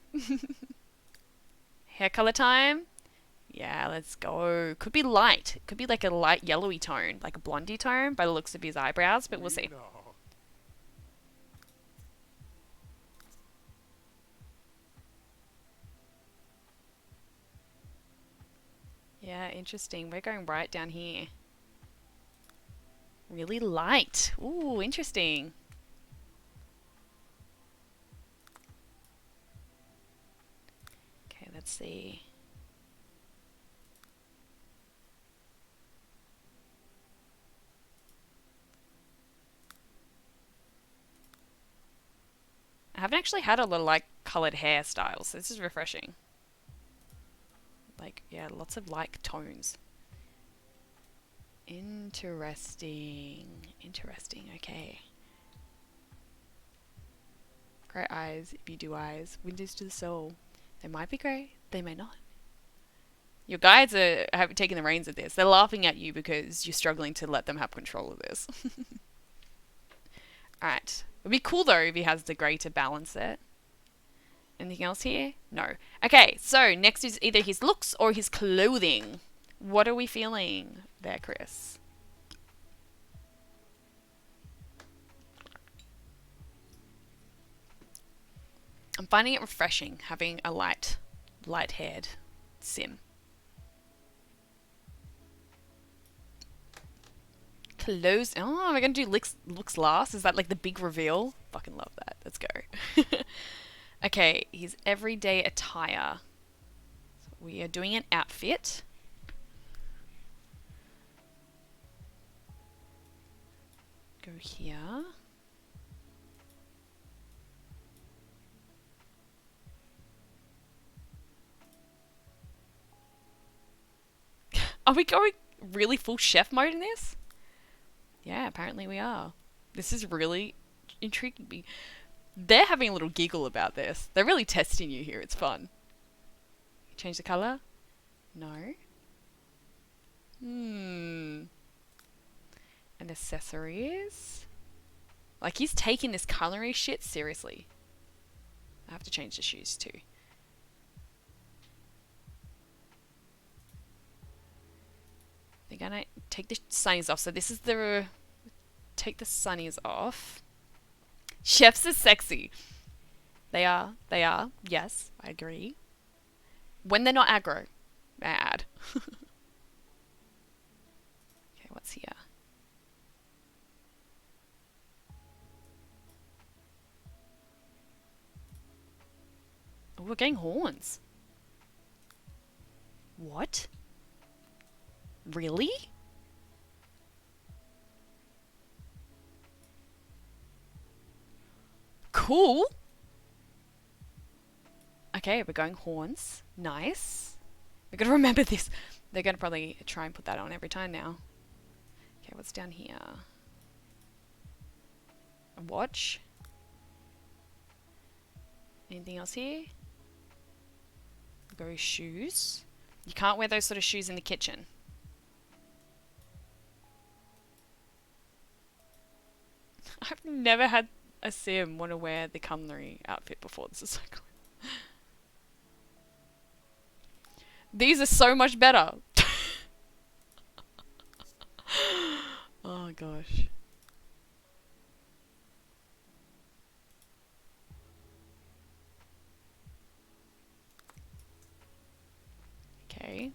Hair colour time. Yeah, let's go. Could be light. Could be like a light yellowy tone, like a blondie tone by the looks of his eyebrows, but we'll see. No. Yeah, interesting. We're going right down here. Really light. Ooh, interesting. Let's see. I haven't actually had a lot of like coloured hairstyles, so this is refreshing. Like, yeah, lots of like tones. Interesting. Interesting, okay. Grey eyes, if you do eyes. Windows to the soul. They might be grey, they may not. Your guides have taken the reins of this. They're laughing at you because you're struggling to let them have control of this. Alright. It'd be cool though if he has the grey to balance it. Anything else here? No. Okay, so next is either his looks or his clothing. What are we feeling there, Chris? I'm finding it refreshing having a light-haired sim. Clothes. Oh, we're going to do looks last? Is that like the big reveal? Fucking love that. Let's go. Okay, his everyday attire. So we are doing an outfit. Go here. Are we going really full chef mode in this? Yeah, apparently we are. This is really intriguing me. They're having a little giggle about this. They're really testing you here. It's fun. Change the colour? No. And accessories? Like, he's taking this culinary shit seriously. I have to change the shoes too. They're gonna take the sunnies off. So this is the... Take the sunnies off. Chefs are sexy. They are. They are. Yes, I agree. When they're not aggro. Mad. Okay, what's here? Oh, we're getting horns. What? Really? Cool. Okay, we're going horns. Nice. We're gonna remember this. They're gonna probably try and put that on every time now. Okay, what's down here? A watch. Anything else here? Go shoes. You can't wear those sort of shoes in the kitchen. I've never had a sim want to wear the culinary outfit before. This is so cool. These are so much better. Oh gosh. Okay.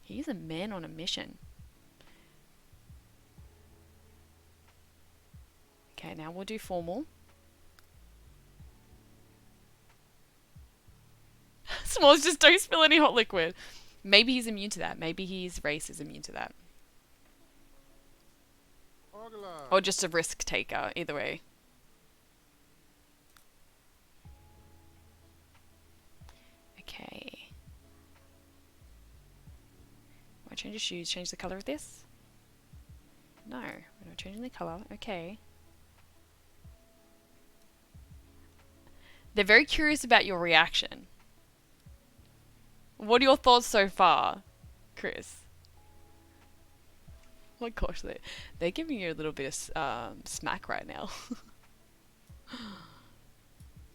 He's a man on a mission. Okay, now we'll do formal. S'mores, just don't spill any hot liquid. Maybe he's immune to that. Maybe his race is immune to that. Or just a risk taker, either way. Okay. Want to change the shoes? Change the colour of this? No, we're not changing the colour. Okay. They're very curious about your reaction. What are your thoughts so far, Chris? Oh my gosh, they're giving you a little bit of smack right now.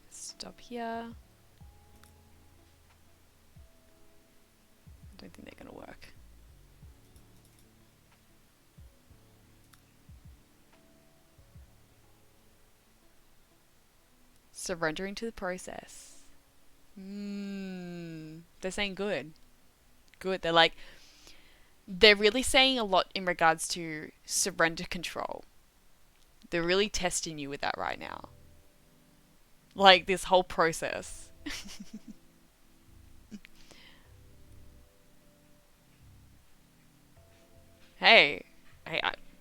Stop here. I don't think they're gonna work. Surrendering to the process. They're saying good. Good. They're really saying a lot in regards to surrender control. They're really testing you with that right now. Like this whole process. Hey,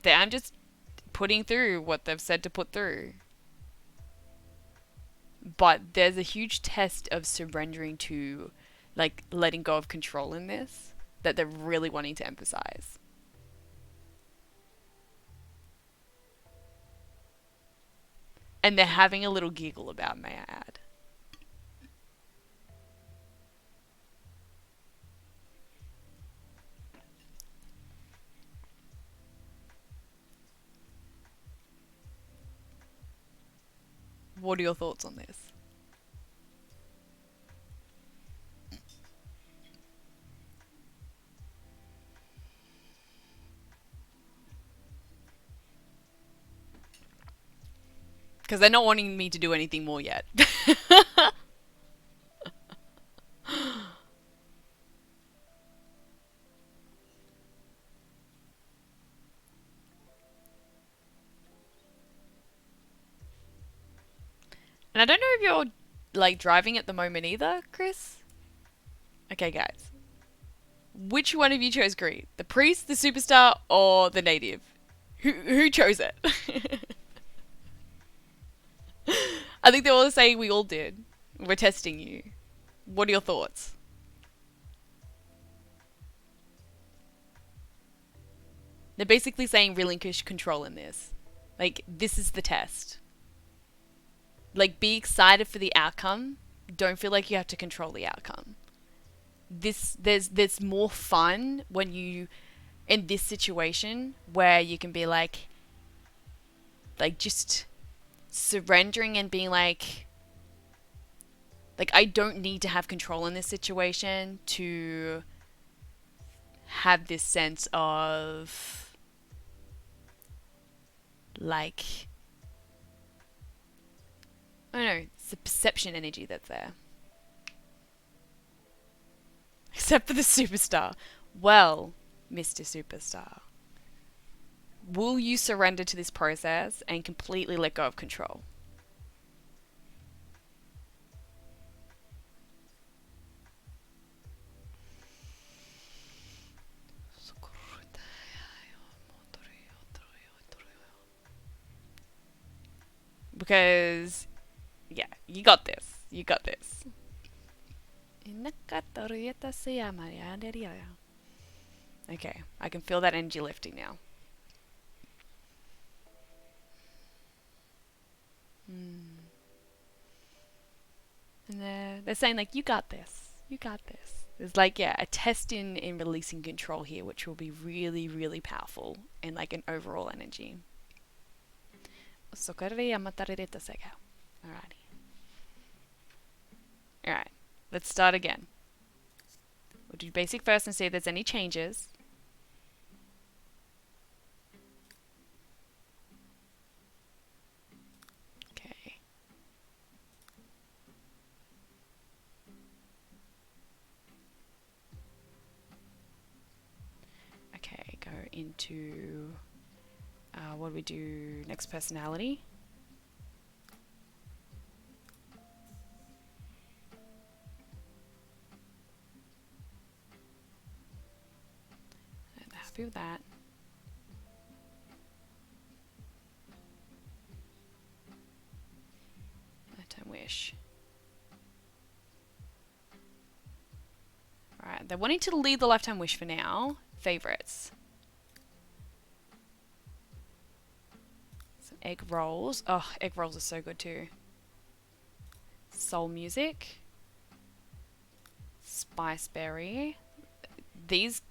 I'm just putting through what they've said to put through. But there's a huge test of surrendering to, like, letting go of control in this that they're really wanting to emphasize. And they're having a little giggle about, may I add. What are your thoughts on this? Because they're not wanting me to do anything more yet. And I don't know if you're, like, driving at the moment either, Chris. Okay, guys. Which one of you chose green? The priest, the superstar, or the native? Who chose it? I think they're all saying we all did. We're testing you. What are your thoughts? They're basically saying relinquish control in this. Like, this is the test. Like, be excited for the outcome. Don't feel like you have to control the outcome. There's more fun when you, in this situation, where you can be like just surrendering and being like I don't need to have control in this situation to have this sense of, like, I don't know, it's the perception energy that's there. Except for the superstar. Well, Mr. Superstar, will you surrender to this process and completely let go of control? Because, yeah, you got this. You got this. Okay, I can feel that energy lifting now. And they're saying, like, you got this. You got this. There's, like, yeah, a test in releasing control here, which will be really, really powerful in, like, an overall energy. Alrighty. Alright, let's start again. We'll do basic first and see if there's any changes. Okay. Okay, go into, what do we do next? Personality. I'm happy with that. Lifetime wish. Alright, they're wanting to leave the lifetime wish for now. Favorites. Some egg rolls. Oh, egg rolls are so good too. Soul music. Spiceberry. These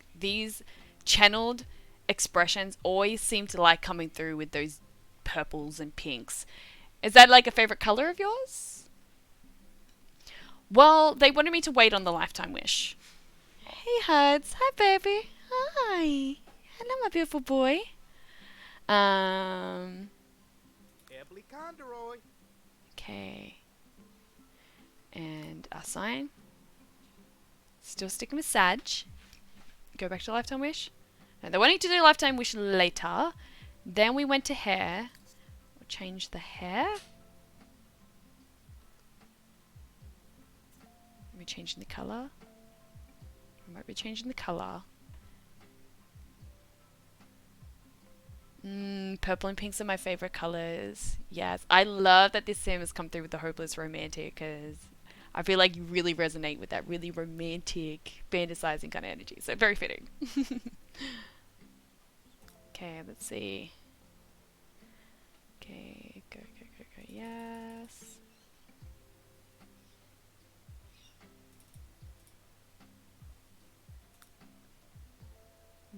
channeled expressions always seem to like coming through with those purples and pinks. Is that like a favorite color of yours? Well, they wanted me to wait on the lifetime wish. Hey, Huds. Hi, baby. Hi. Hello, my beautiful boy. Okay. And our sign. Still sticking with Sag. Go back to lifetime wish. No, they're wanting to do lifetime wish later. Then we went to hair. We'll change the hair. Are we changing the color? We might be changing the color. Purple and pinks are my favorite colors. Yes, I love that this sim has come through with the hopeless romantic because I feel like you really resonate with that really romantic, fantasizing kind of energy. So very fitting. Okay, let's see. Okay, go, go, go, go. Yes.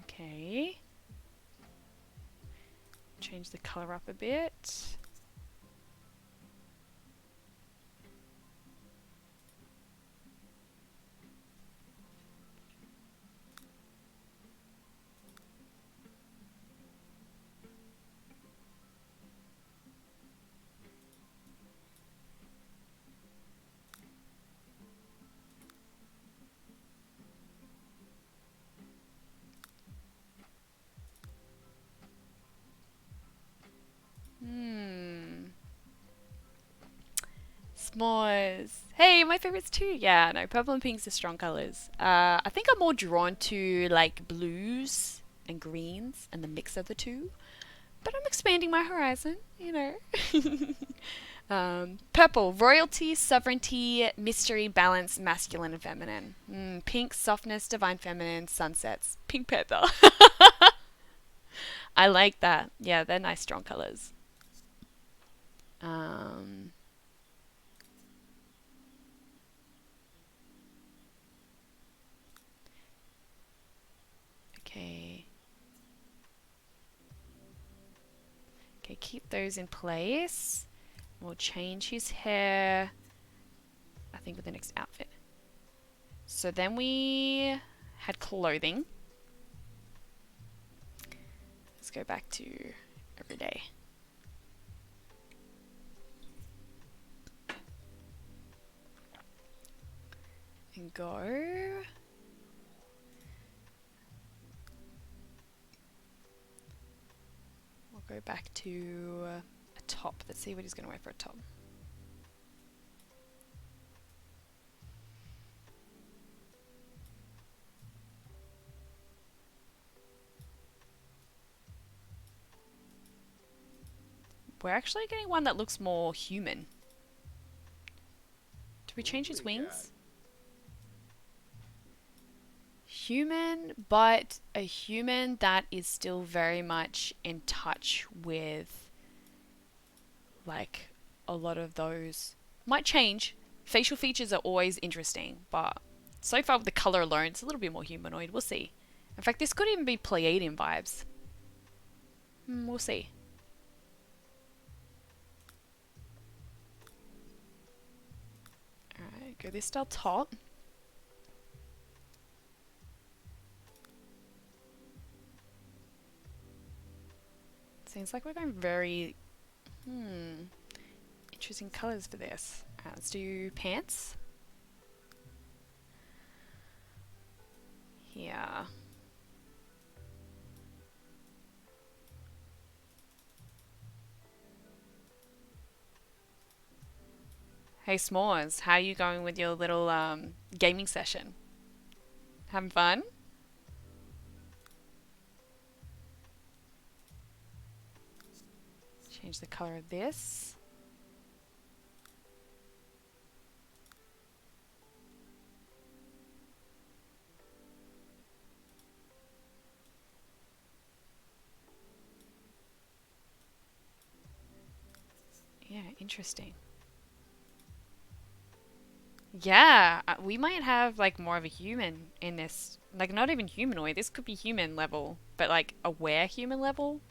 Okay. Change the color up a bit. Hmm. S'mores. Hey, my favorites too. Yeah, no, purple and pinks are strong colors. I think I'm more drawn to like blues and greens and the mix of the two. But I'm expanding my horizon, you know. Purple, royalty, sovereignty, mystery, balance, masculine and feminine. Pink, softness, divine feminine, sunsets. Pink panther. I like that. Yeah, they're nice, strong colors. Um, okay. Okay, keep those in place. We'll change his hair, I think, with the next outfit. So then we had clothing. Let's go back to everyday. And go. We'll go back to a top. Let's see what he's going to wear for a top. We're actually getting one that looks more human. Do we change his wings? Human, but a human that is still very much in touch with like a lot of those. Might change. Facial features are always interesting, but so far with the color alone, it's a little bit more humanoid. We'll see. In fact, this could even be Pleiadian vibes. We'll see. Alright, go this style top. Seems like we're going very interesting colors for this. Alright, let's do pants. Here. Hey S'mores, how are you going with your little gaming session? Having fun? Change the color of this. Yeah, interesting. Yeah, we might have like more of a human in this. Like not even humanoid. This could be human level, but like aware human level.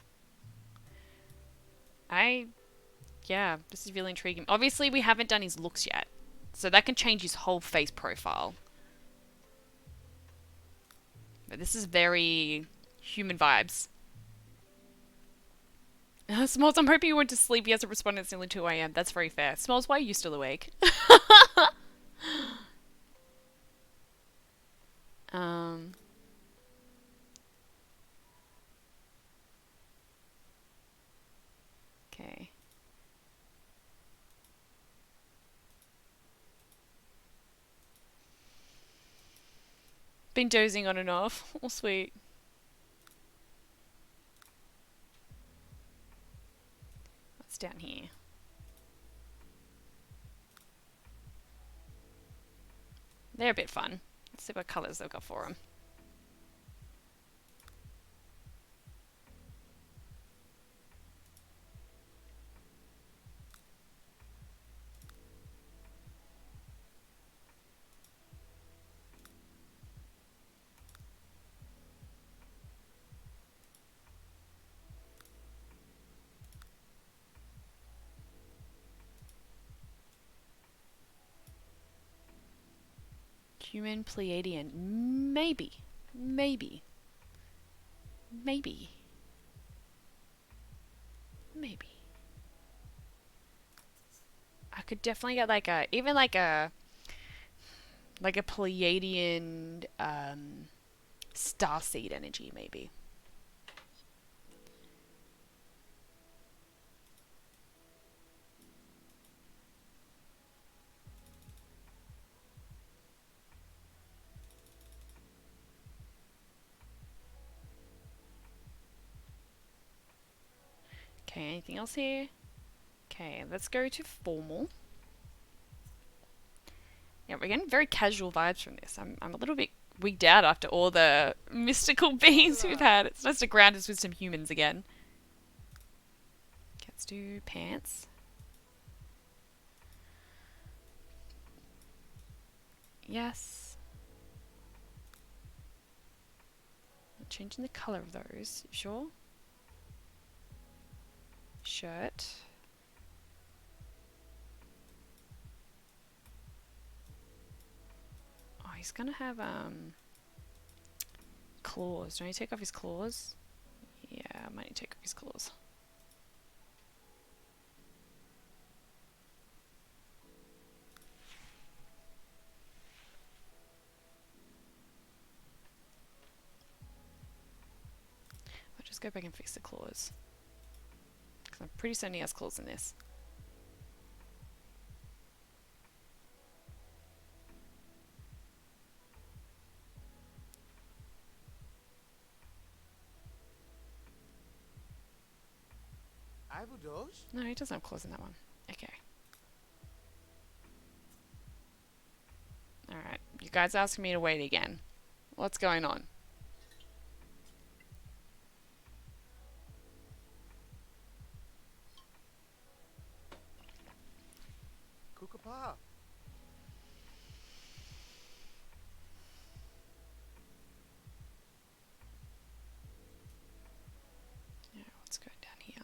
I yeah, this is really intriguing. Obviously, we haven't done his looks yet. So that can change his whole face profile. But this is very human vibes. Smalls, I'm hoping you went to sleep. He hasn't responded. It's nearly 2 a.m. That's very fair. Smalls, why are you still awake? um... Okay. Been dozing on and off. Oh, sweet. What's down here? They're a bit fun. Let's see what colours they've got for them. Human Pleiadian. Maybe. Maybe. Maybe. Maybe. I could definitely get like a, even like a Pleiadian starseed energy maybe. Okay, anything else here? Okay, let's go to formal. Yeah, we're getting very casual vibes from this. I'm a little bit wigged out after all the mystical beings we've had. It's nice to ground us with some humans again. Okay, let's do pants. Yes. Not changing the colour of those. Sure. Shirt. Oh, he's gonna have claws. Don't you take off his claws? Yeah, I might need to take off his claws. I'll just go back and fix the claws. Because I'm pretty certain he has claws in this. No, he doesn't have claws in that one. Okay. Alright, you guys asking me to wait again. What's going on? Kukapa. Yeah, what's going down here?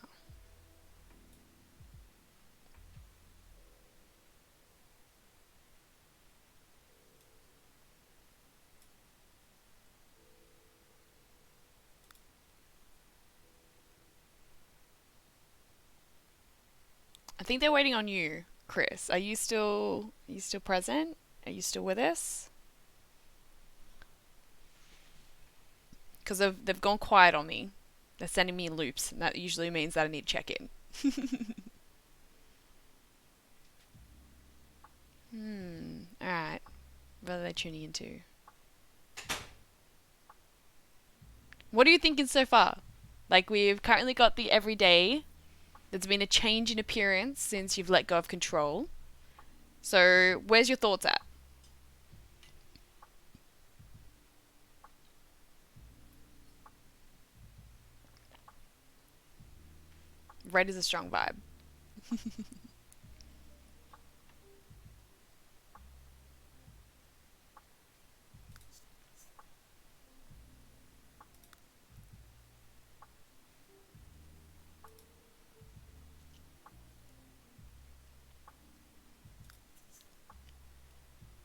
I think they're waiting on you, Chris. Are you still present? Are you still with us? Because they've gone quiet on me. They're sending me loops, and that usually means that I need to check in. Alright. What are they tuning into? What are you thinking so far? Like, we've currently got the everyday. There's been a change in appearance since you've let go of control. So, where's your thoughts at? Red is a strong vibe.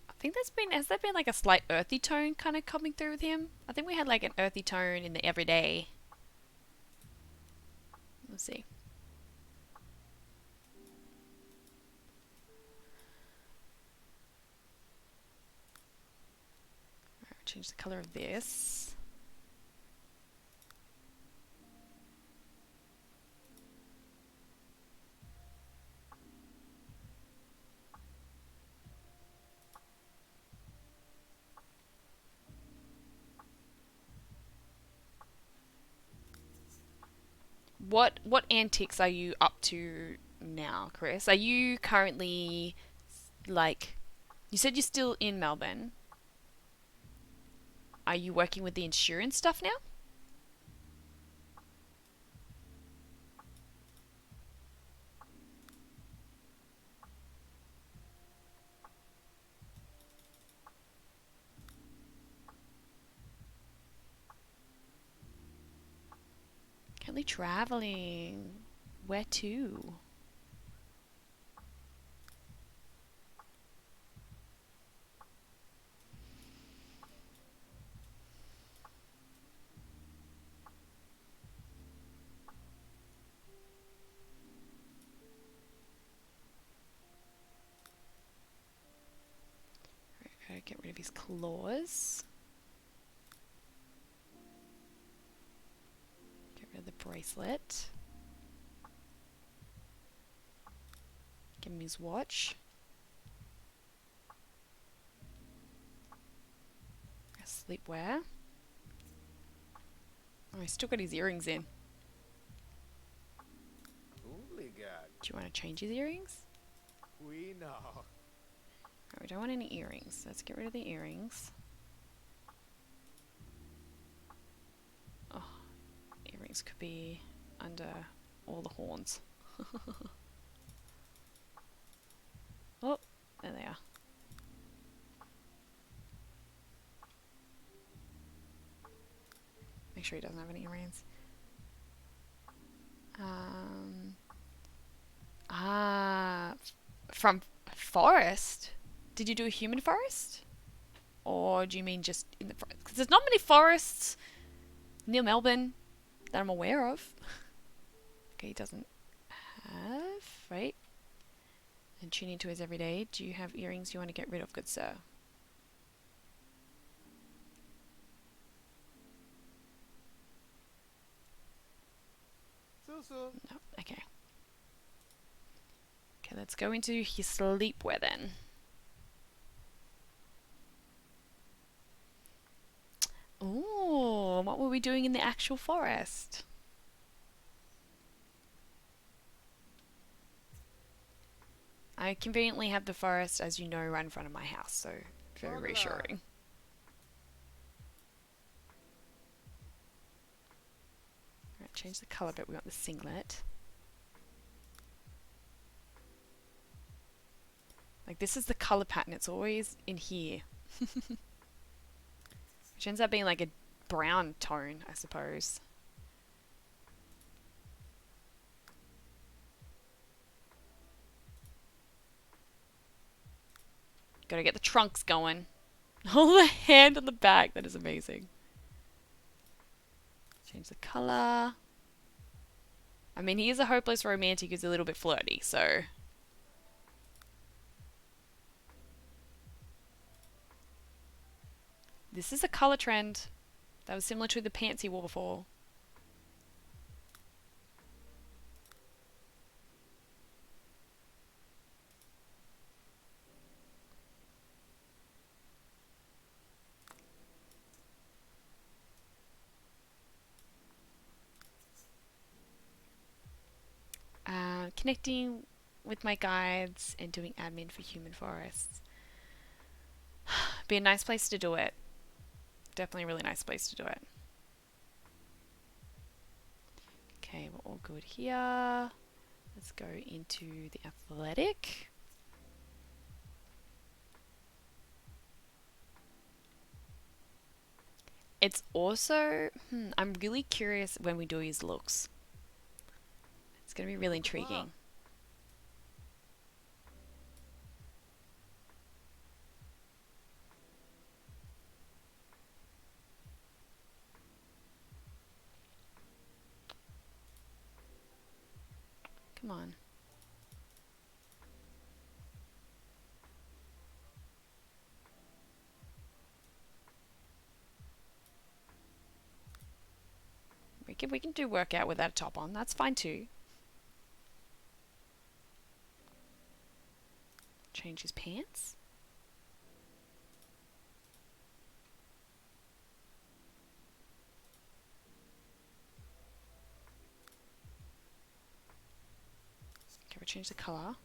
I think has there been like a slight earthy tone kind of coming through with him? I think we had like an earthy tone in the everyday. Let's see. Alright, change the color of this. what antics are you up to now, Chris? Are you currently like you said you're still in Melbourne? Are you working with the insurance stuff now? Currently traveling. Where to? Gotta get rid of his claws. Get rid of the bracelet. Give him his watch. Sleepwear. Oh, he's still got his earrings in. Holy God. Do you want to change his earrings? We know. Oh, we don't want any earrings. Let's get rid of the earrings. Oh, earrings could be under all the horns. Oh, there they are. Make sure he doesn't have any earrings. From forest? Did you do a human forest? Or do you mean just in the forest? Because there's not many forests near Melbourne that I'm aware of. Okay, he doesn't have, right? And tune into his everyday. Do you have earrings you want to get rid of, good sir? So. No, okay. Okay, let's go into his sleepwear then. Ooh, what were we doing in the actual forest? I conveniently have the forest, as you know, right in front of my house, so very reassuring. Alright, change the colour bit. We want the singlet. Like, this is the colour pattern. It's always in here. Which ends up being like a brown tone, I suppose. Gotta get the trunks going. Oh, the hand on the back. That is amazing. Change the colour. I mean, he is a hopeless romantic who's a little bit flirty, so... This is a colour trend that was similar to the pants he wore before. Connecting with my guides and doing admin for human forests. Be a nice place to do it. Definitely a really nice place to do it. Okay, we're all good here. Let's go into the athletic. It's also, I'm really curious when we do his looks. It's going to be really intriguing. Come on. We can do workout without a top on. That's fine too. Change his pants. Go change the color.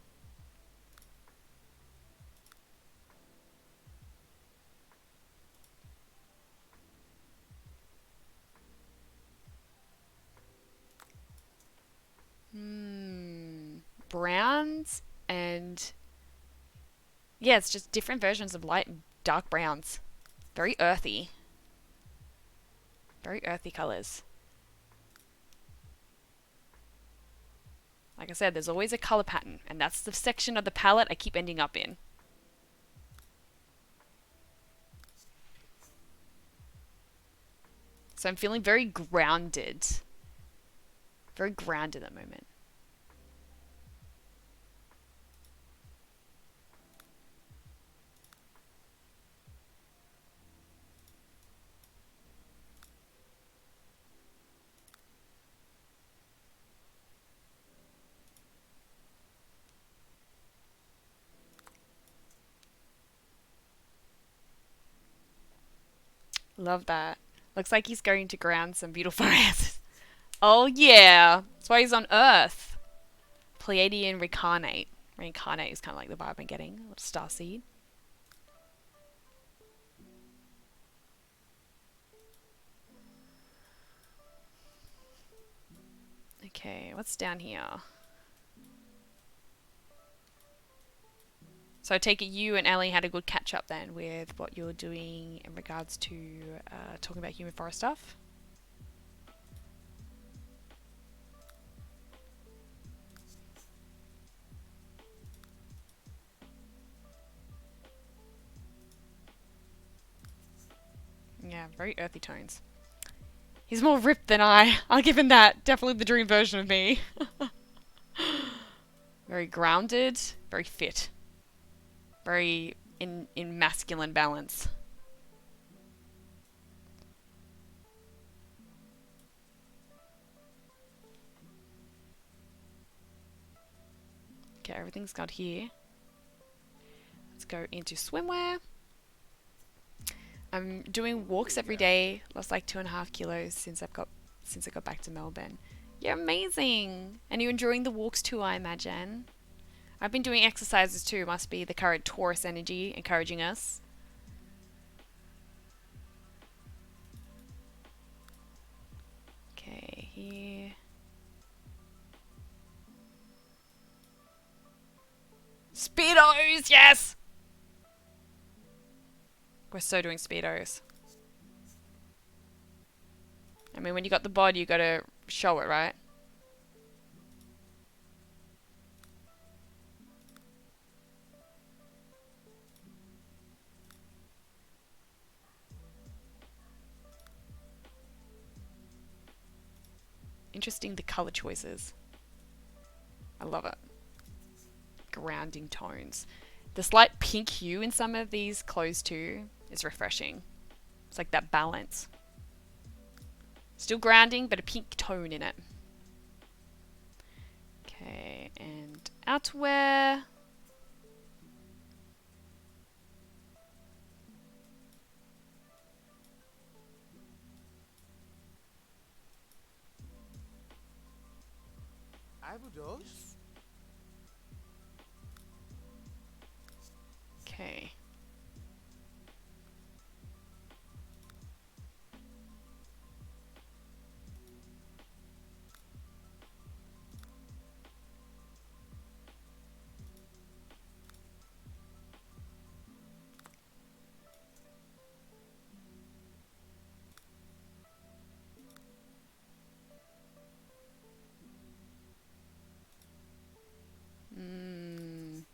Browns and yeah, it's just different versions of light and dark browns. Very earthy. Very earthy colors. Like I said, there's always a color pattern, and that's the section of the palette I keep ending up in. So I'm feeling very grounded. Very grounded at the moment. Love that. Looks like he's going to ground some beautiful answers. Oh yeah, that's why he's on Earth. Pleiadian reincarnate. Reincarnate is kind of like the vibe I'm getting. A little starseed. Okay, what's down here? So I take it you and Ellie had a good catch up then with what you're doing in regards to talking about human forest stuff. Yeah, very earthy tones. He's more ripped than I. I'll give him that. Definitely the dream version of me. Very grounded, very fit. Very in masculine balance. Okay, everything's got here. Let's go into swimwear. I'm doing walks every day. Lost like 2.5 kilos since I got back to Melbourne. You're amazing, and you're enjoying the walks too, I imagine. I've been doing exercises too. Must be the current Taurus energy encouraging us. Okay, here. Speedos, yes! We're so doing Speedos. I mean, when you got the bod, you gotta show it, right? Interesting, the color choices. I love it. Grounding tones. The slight pink hue in some of these clothes too is refreshing. It's like that balance. Still grounding, but a pink tone in it. Okay, and outerwear. Abudos? Okay.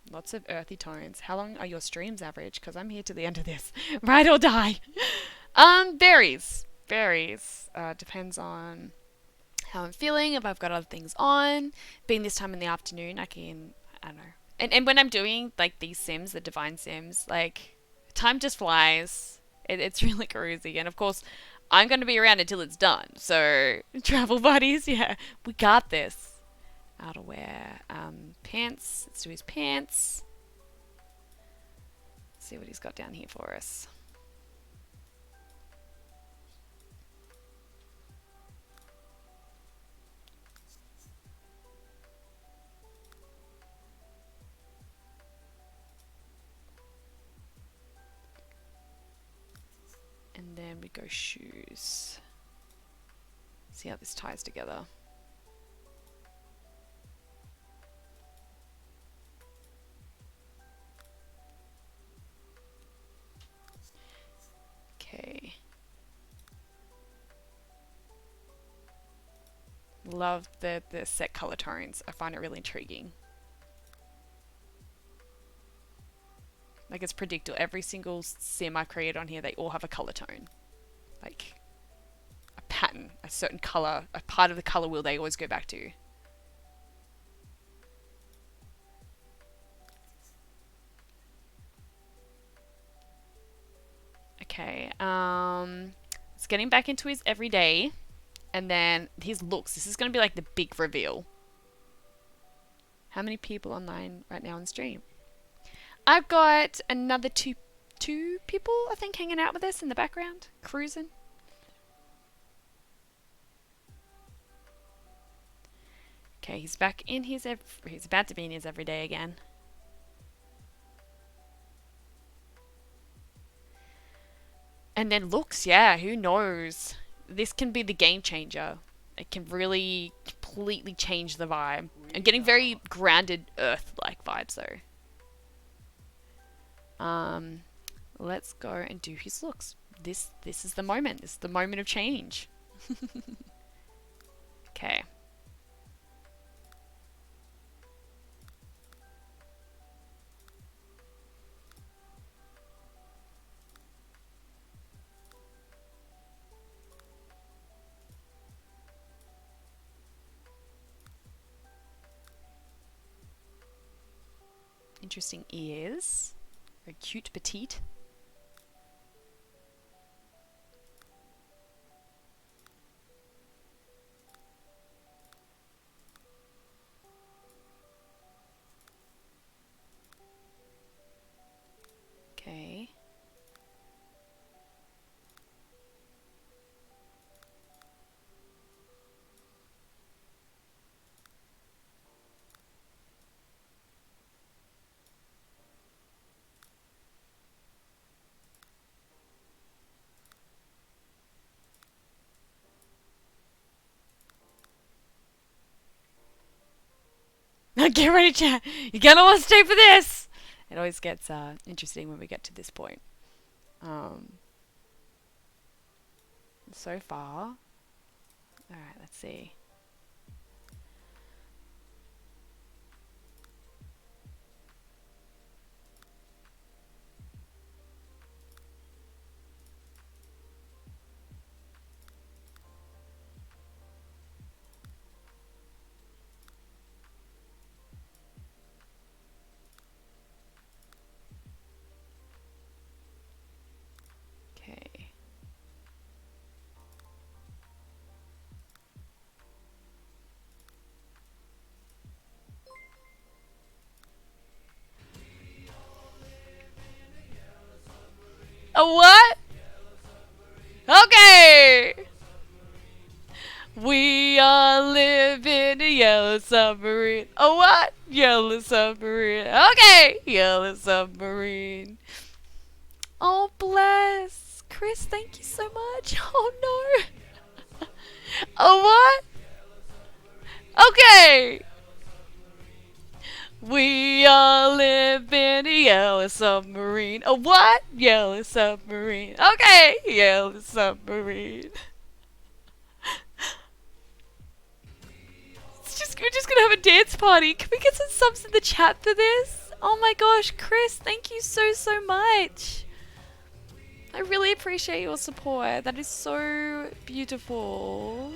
Lots of earthy tones. How long are your streams average? Because I'm here to the end of this. Ride or die. Varies. Varies. Depends on how I'm feeling. If I've got other things on. Being this time in the afternoon, I don't know. And when I'm doing like these sims, the divine sims, like time just flies. It's really crazy. And of course, I'm going to be around until it's done. So travel buddies, yeah, we got this. Outerwear, pants. Let's do his pants. Let's see what he's got down here for us. And then we go shoes. See how this ties together. Okay. Love the set color tones. I find it really intriguing. Like, it's predictable. Every single sim I create on here, they all have a color tone. Like, a pattern, a certain color, a part of the color wheel they always go back to. Okay, it's getting back into his everyday. And then his looks. This is going to be like the big reveal. How many people online right now on stream? I've got another two people, I think, hanging out with us in the background, cruising. Okay, he's back in his he's about to be in his everyday again. And then looks, yeah, who knows? This can be the game changer. It can really completely change the vibe. I'm getting very grounded Earth-like vibes though. Let's go and do his looks. This is the moment. This is the moment of change. Okay. Interesting ears. Very cute, petite. Okay. Get ready, chat. You're gonna want to stay for this. It always gets interesting when we get to this point. So far. All right, let's see. Okay. A what? Okay. We all live in a yellow submarine. A what? Yellow submarine. Okay. Yellow submarine. Oh, bless. Chris, thank you so much. Oh, no. A what? Okay. We all live in a yellow submarine. A what? Yellow submarine. Okay. Yellow submarine. We're just gonna have a dance party. Can we get some subs in the chat for this? Oh my gosh, Chris, thank you so much. I really appreciate your support. That is so beautiful.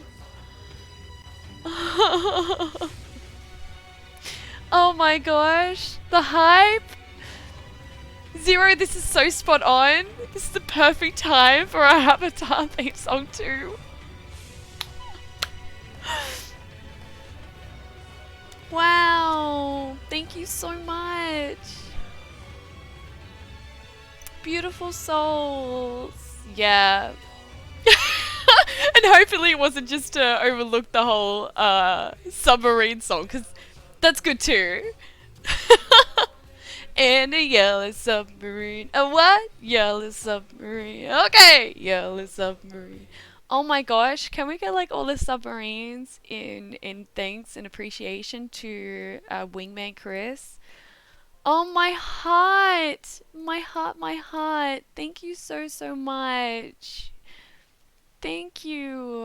Oh my gosh, the hype. Zero, this is so spot on. This is the perfect time for our Avatar theme song too. Wow, thank you so much. Beautiful souls. Yeah. And hopefully it wasn't just to overlook the whole submarine song, because that's good too. In a yellow submarine. A what? Yellow submarine. Okay, yellow submarine. Oh my gosh, can we get like all the submarines in thanks and appreciation to Wingman Chris? Oh my heart. My heart, my heart. Thank you so so much. Thank you.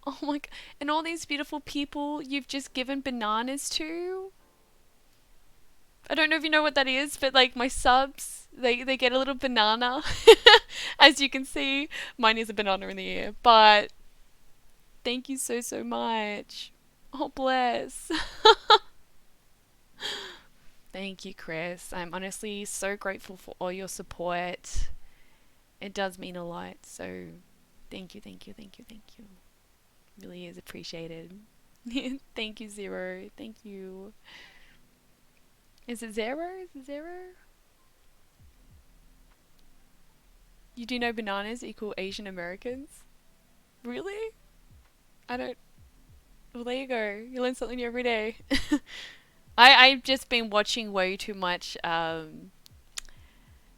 Oh my god. And all these beautiful people you've just given bananas to. I don't know if you know what that is, but like my subs, they get a little banana. As you can see, mine is a banana in the ear. But thank you so so much. Oh bless. Thank you, Chris. I'm honestly so grateful for all your support. It does mean a lot. So thank you, thank you, thank you, thank you. Really is appreciated. Thank you, Zero. Thank you. Is it Zero? Is it Zero? You do know bananas equal Asian Americans? Really? I don't. Well, there you go. You learn something new every day. I've just been watching way too much.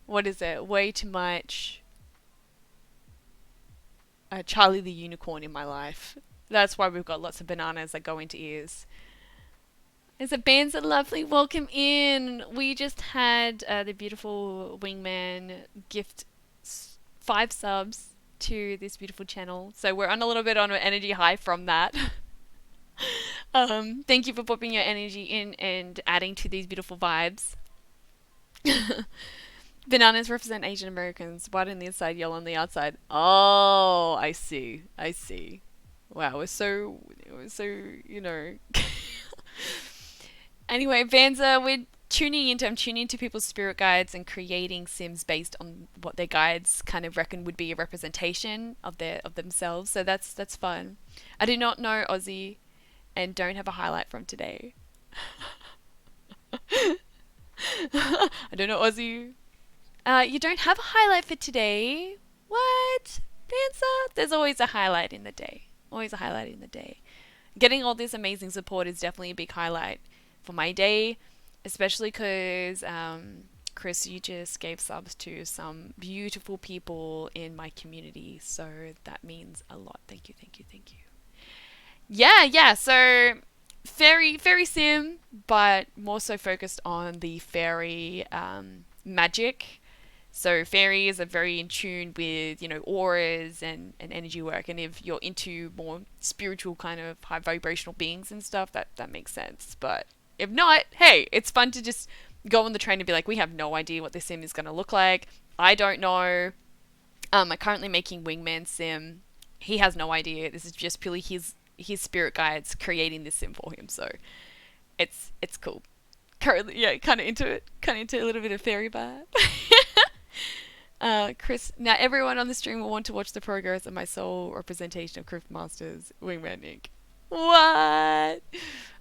What is it? Way too much. Charlie the Unicorn in my life. That's why we've got lots of bananas that go into ears. Is it Bands Are Lovely? Welcome in. We just had the beautiful Wingman gift 5 subs to this beautiful channel. So we're on a little bit on an energy high from that. Thank you for popping your energy in and adding to these beautiful vibes. Bananas represent Asian Americans. White on the inside, yellow on the outside. Oh, I see. I see. Wow, we're so, you know. Anyway, Vanza, I'm tuning into people's spirit guides and creating sims based on what their guides kind of reckon would be a representation of themselves. So that's fun. I do not know Aussie and don't have a highlight from today. I don't know Aussie. You don't have a highlight for today? What? Vanza? There's always a highlight in the day. Always a highlight in the day. Getting all this amazing support is definitely a big highlight for my day, especially because Chris, you just gave subs to some beautiful people in my community, so that means a lot. Thank you, thank you, thank you. Yeah. So fairy sim, but more so focused on the fairy magic. So fairies are very in tune with, auras and energy work. And if you're into more spiritual kind of high vibrational beings and stuff, that makes sense. But if not, hey, it's fun to just go on the train and be like, we have no idea what this sim is going to look like. I don't know. I'm currently making Wingman sim. He has no idea. This is just purely his spirit guides creating this sim for him. So it's cool. Currently, yeah, kind of into it. Kind of into a little bit of fairy vibe. Chris, now everyone on the stream will want to watch the progress of my soul representation of Crypt Masters Wingman Inc. What?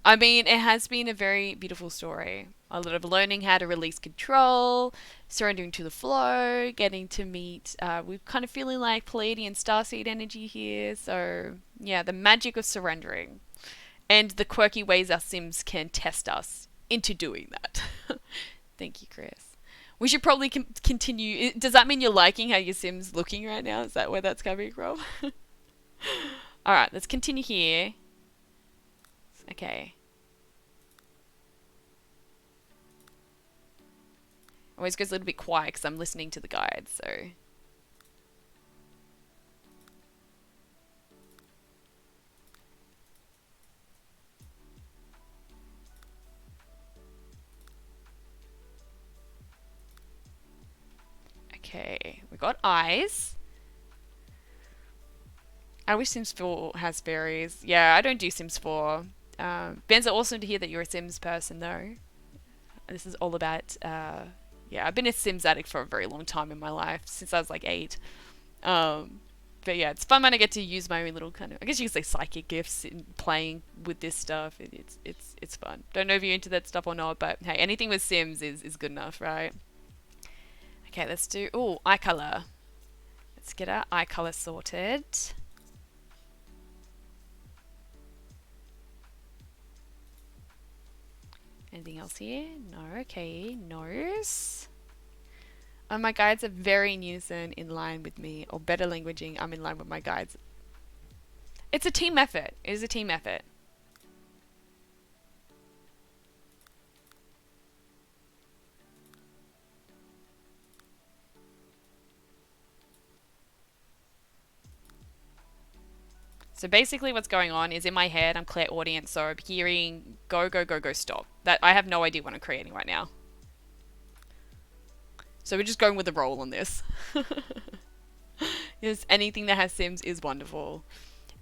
I mean, it has been a very beautiful story. A lot of learning how to release control, surrendering to the flow, getting to meet. We're kind of feeling like Pleiadian starseed energy here. So, yeah, the magic of surrendering. And the quirky ways our sims can test us into doing that. Thank you, Chris. We should probably continue. Does that mean you're liking how your sim's looking right now? Is that where that's coming from? Alright, let's continue here. Okay. Always goes a little bit quiet because I'm listening to the guide, so... Okay, we got eyes. I wish Sims 4 has fairies. Yeah, I don't do Sims 4. Ben's awesome to hear that you're a Sims person, though. This is all about... yeah, I've been a Sims addict for a very long time in my life, since I was like 8. But yeah, it's fun when I get to use my own little kind of... I guess you could say psychic gifts in playing with this stuff. It's fun. Don't know if you're into that stuff or not, but hey, anything with Sims is good enough, right? Okay, let's do... Oh, eye color. Let's get our eye color sorted. Anything else here? No. Okay. Nose. My guides are very in unison, in line with me, or better languaging, I'm in line with my guides. It's a team effort. It is a team effort. So basically what's going on is in my head, I'm clairaudient, so I'm hearing go, go, go, go, stop. That I have no idea what I'm creating right now. So we're just going with the roll on this. Yes, anything that has Sims is wonderful.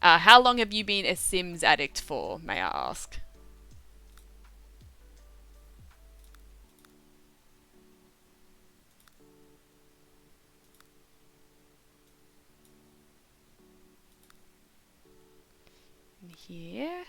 How long have you been a Sims addict for, may I ask? In here.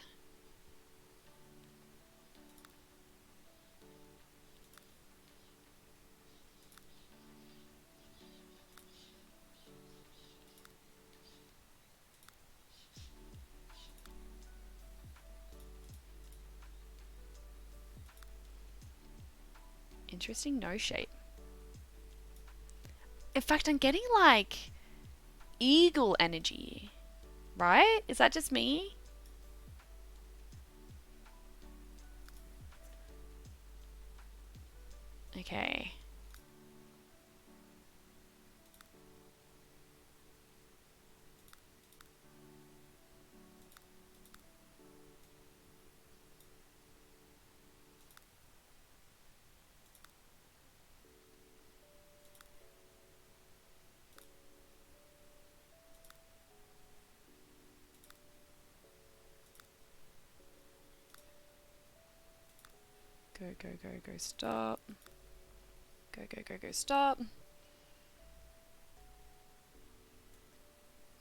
Interesting nose shape. In fact, I'm getting like eagle energy, right? Is that just me? Okay. Go, go, go, go, stop. Go, go, go, go, stop.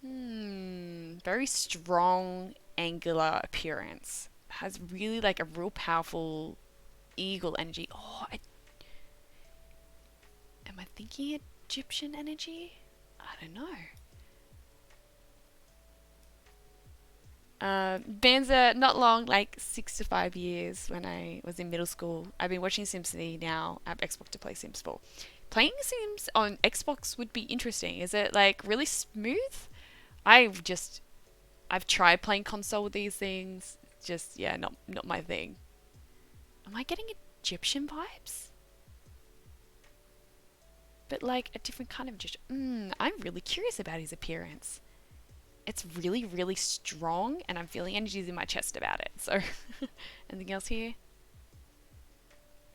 Very strong angular appearance. Has really like a real powerful eagle energy. Oh, am I thinking Egyptian energy? I don't know. Bands not long, like 6 to 5 years when I was in middle school. I've been watching SimCity now. I have Xbox to play Sims 4. Playing Sims on Xbox would be interesting. Is it like really smooth? I've tried playing console with these things. Just yeah, not my thing. Am I getting Egyptian vibes? But like a different kind of Egyptian. I'm really curious about his appearance. It's really, really strong, and I'm feeling energies in my chest about it. So, anything else here?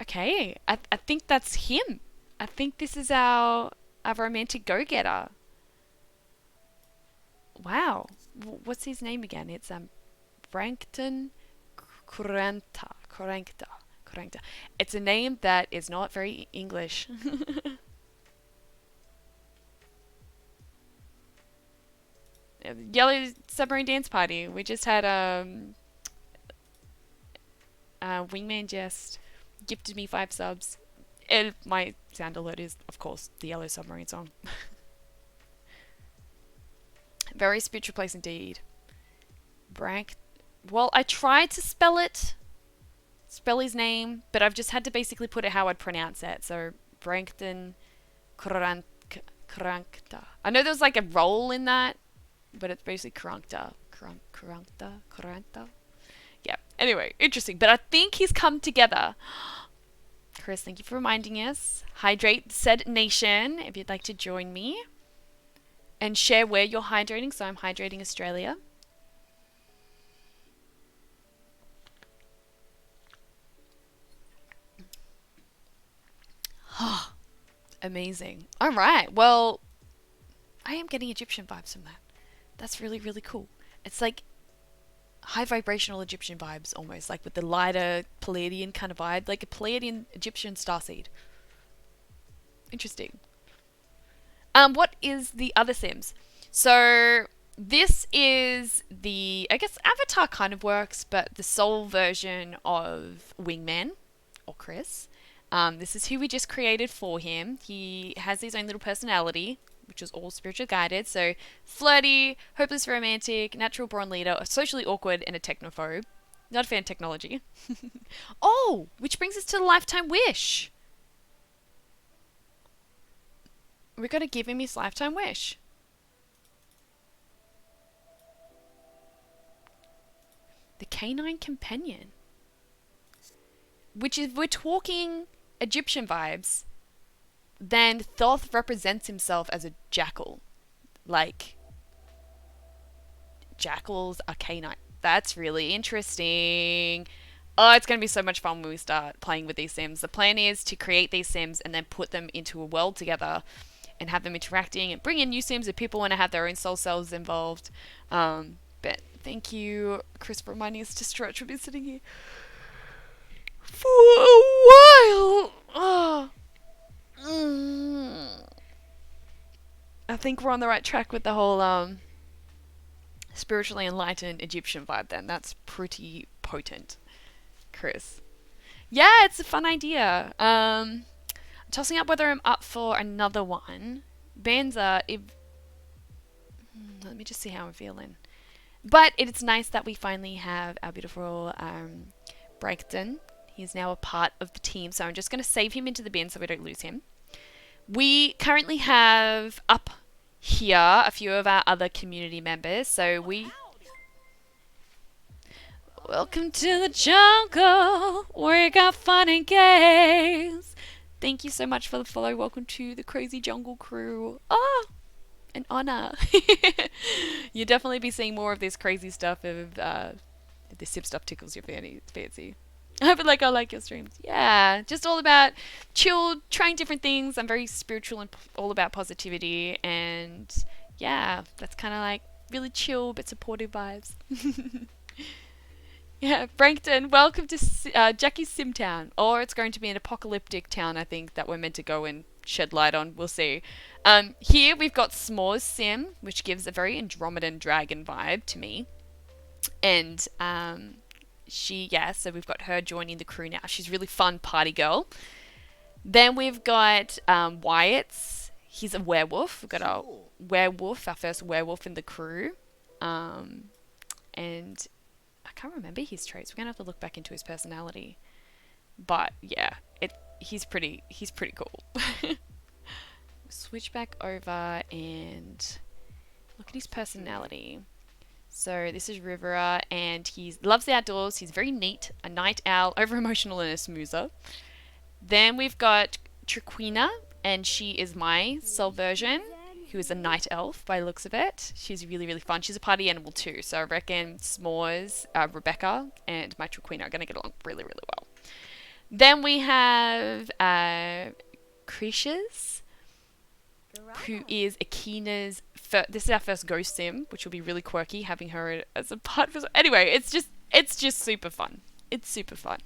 Okay, I think that's him. I think this is our romantic go-getter. Wow, what's his name again? It's Brankton Kuranta. It's a name that is not very English. Yellow Submarine Dance Party. We just had Wingman just gifted me 5 subs. And my sound alert is, of course, the Yellow Submarine song. Very spiritual place indeed. Well, I tried to spell his name, but I've just had to basically put it how I'd pronounce it. So, Brankton Krankta. I know there's like a roll in that, but it's basically Krankta. Krankta. Yeah. Anyway, interesting. But I think he's come together. Chris, thank you for reminding us. Hydrate said nation, if you'd like to join me. And share where you're hydrating. So I'm hydrating Australia. Amazing. All right. Well, I am getting Egyptian vibes from that. That's really, really cool. It's like high vibrational Egyptian vibes almost, like with the lighter Palladian kind of vibe, like a Palladian Egyptian starseed. Interesting. What is the other Sims? So this is I guess Avatar kind of works, but the soul version of Wingman, or Chris. This is who we just created for him. He has his own little personality, which is all spiritual guided. So flirty, hopeless romantic, natural born leader, socially awkward, and a technophobe. Not a fan of technology. Oh, which brings us to the lifetime wish. We're going to give him his lifetime wish. The canine companion. Which is, we're talking Egyptian vibes, then Thoth represents himself as a jackal. Like, jackals are canine. That's really interesting. Oh, it's going to be so much fun when we start playing with these sims. The plan is to create these sims and then put them into a world together and have them interacting and bring in new sims if people want to have their own soul selves involved. But thank you, Chris, for reminding us to stretch. We'll be sitting here for a while. Oh. I think we're on the right track with the whole spiritually enlightened Egyptian vibe then. That's pretty potent, Chris. Yeah, it's a fun idea. Tossing up whether I'm up for another one. Banza, if... let me just see how I'm feeling. But it's nice that we finally have our beautiful Breakton. He's now a part of the team, so I'm just going to save him into the bin so we don't lose him. We currently have up here a few of our other community members, so we... Welcome to the jungle, we got fun and games. Thank you so much for the follow. Welcome to the crazy jungle crew. Oh, an honor. You'll definitely be seeing more of this crazy stuff if the sip stuff tickles your fancy. I like your streams. Yeah, just all about chill, trying different things. I'm very spiritual and all about positivity, and yeah, that's kind of like really chill but supportive vibes. Yeah, Brankton, welcome to Jackie's Simtown. Or it's going to be an apocalyptic town, I think, that we're meant to go and shed light on. We'll see. Here we've got S'mores Sim, which gives a very Andromedan dragon vibe to me. And so we've got her joining the crew now. She's a really fun party girl. Then we've got Wyatt's. He's a werewolf. We've got our werewolf, our first werewolf in the crew. And I can't remember his traits. We're gonna have to look back into his personality. But yeah, he's pretty cool. Switch back over and look at his personality. So this is Rivera, and he loves the outdoors. He's very neat, a night owl, over emotional and a smoozer. Then we've got Triquina, and she is my soul version, who is a night elf by the looks of it. She's really, really fun. She's a party animal too, so I reckon S'mores, Rebecca, and my Triquina are going to get along really, really well. Then we have Krishas, who is Akina's... this is our first ghost sim, which will be really quirky, having her as a part of... Anyway, it's just super fun. It's super fun.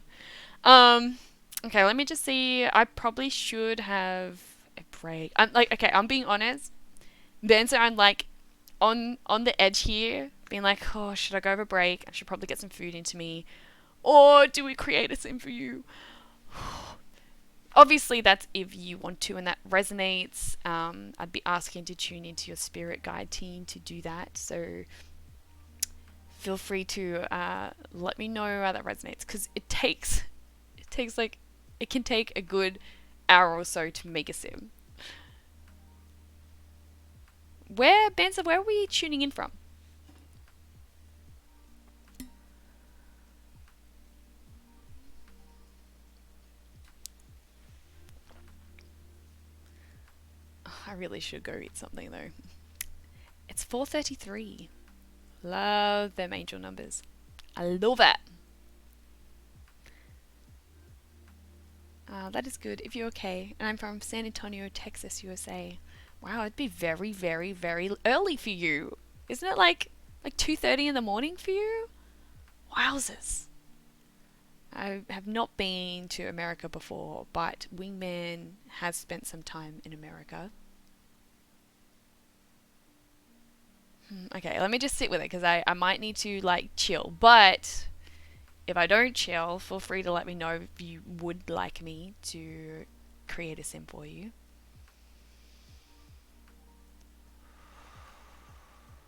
Okay, let me just see. I probably should have a break. I'm being honest. Then so I'm like on the edge here, being like, oh, should I go over break? I should probably get some food into me. Or do we create a sim for you? Obviously, that's if you want to and that resonates. I'd be asking to tune into your spirit guide team to do that. So feel free to let me know how that resonates, because it can take a good hour or so to make a sim. Where are we tuning in from? I really should go eat something though. It's 4:33. Love them angel numbers. I love it. That is good. If you're okay. And I'm from San Antonio, Texas, USA. Wow, it'd be very, very, very early for you. Isn't it like 2:30 in the morning for you? Wowzers. I have not been to America before, but Wingman has spent some time in America. Okay, let me just sit with it, because I might need to chill. But if I don't chill, feel free to let me know if you would like me to create a sim for you.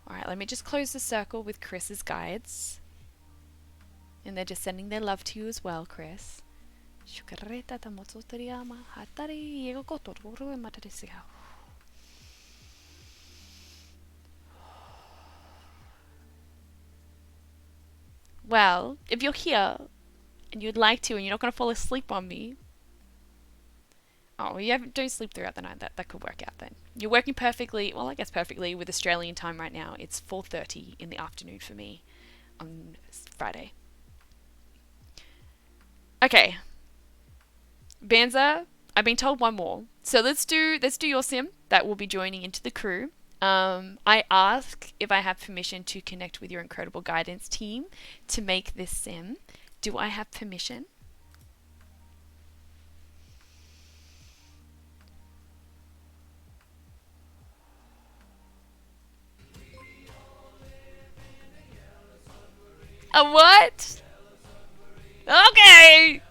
Alright, let me just close the circle with Chris's guides. And they're just sending their love to you as well, Chris. Shukareta tamotsutoriyama hatari yegokotoru matarisiga. Well, if you're here and you'd like to and you're not going to fall asleep on me, oh, don't sleep throughout the night. That could work out then. You're working perfectly, well, I guess perfectly with Australian time right now. It's 4:30 in the afternoon for me on Friday. Okay. Banza, I've been told one more. So let's do your sim that will be joining into the crew. I ask if I have permission to connect with your incredible guidance team to make this sim. Do I have permission? A what? Okay.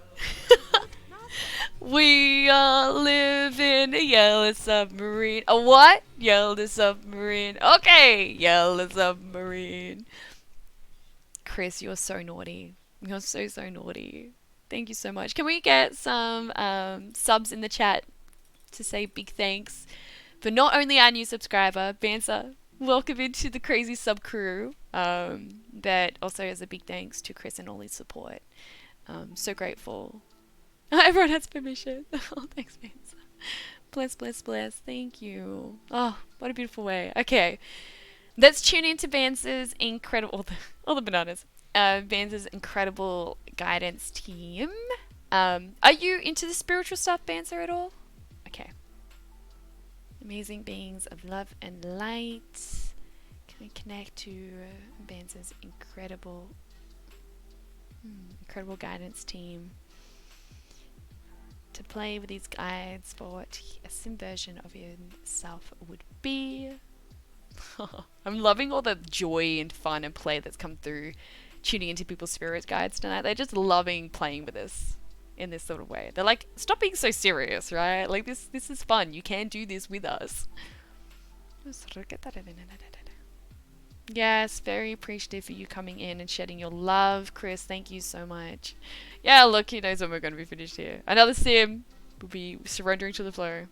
We all live in a yellow submarine. A what? Yellow submarine. Okay, yellow submarine. Chris, you're so naughty. You're so naughty. Thank you so much. Can we get some subs in the chat to say big thanks for not only our new subscriber, Bansa, welcome into the crazy sub crew, but also as a big thanks to Chris and all his support. So grateful. Everyone has permission. Oh, thanks, Bansa. Bless, bless, bless. Thank you. Oh, what a beautiful way. Okay. Let's tune into Bansa's incredible... all the bananas. Bansa's incredible guidance team. Are you into the spiritual stuff, Bansa, at all? Okay. Amazing beings of love and light. Can we connect to Bansa's incredible guidance team to play with these guides for what a sim version of yourself would be? I'm loving all the joy and fun and play that's come through tuning into people's spirit guides tonight. They're just loving playing with us in this sort of way. They're like, stop being so serious, right? Like this is fun. You can do this with us. Yes, very appreciative for you coming in and shedding your love, Chris. Thank you so much. Yeah, look, he knows when we're going to be finished here. Another sim will be surrendering to the flow.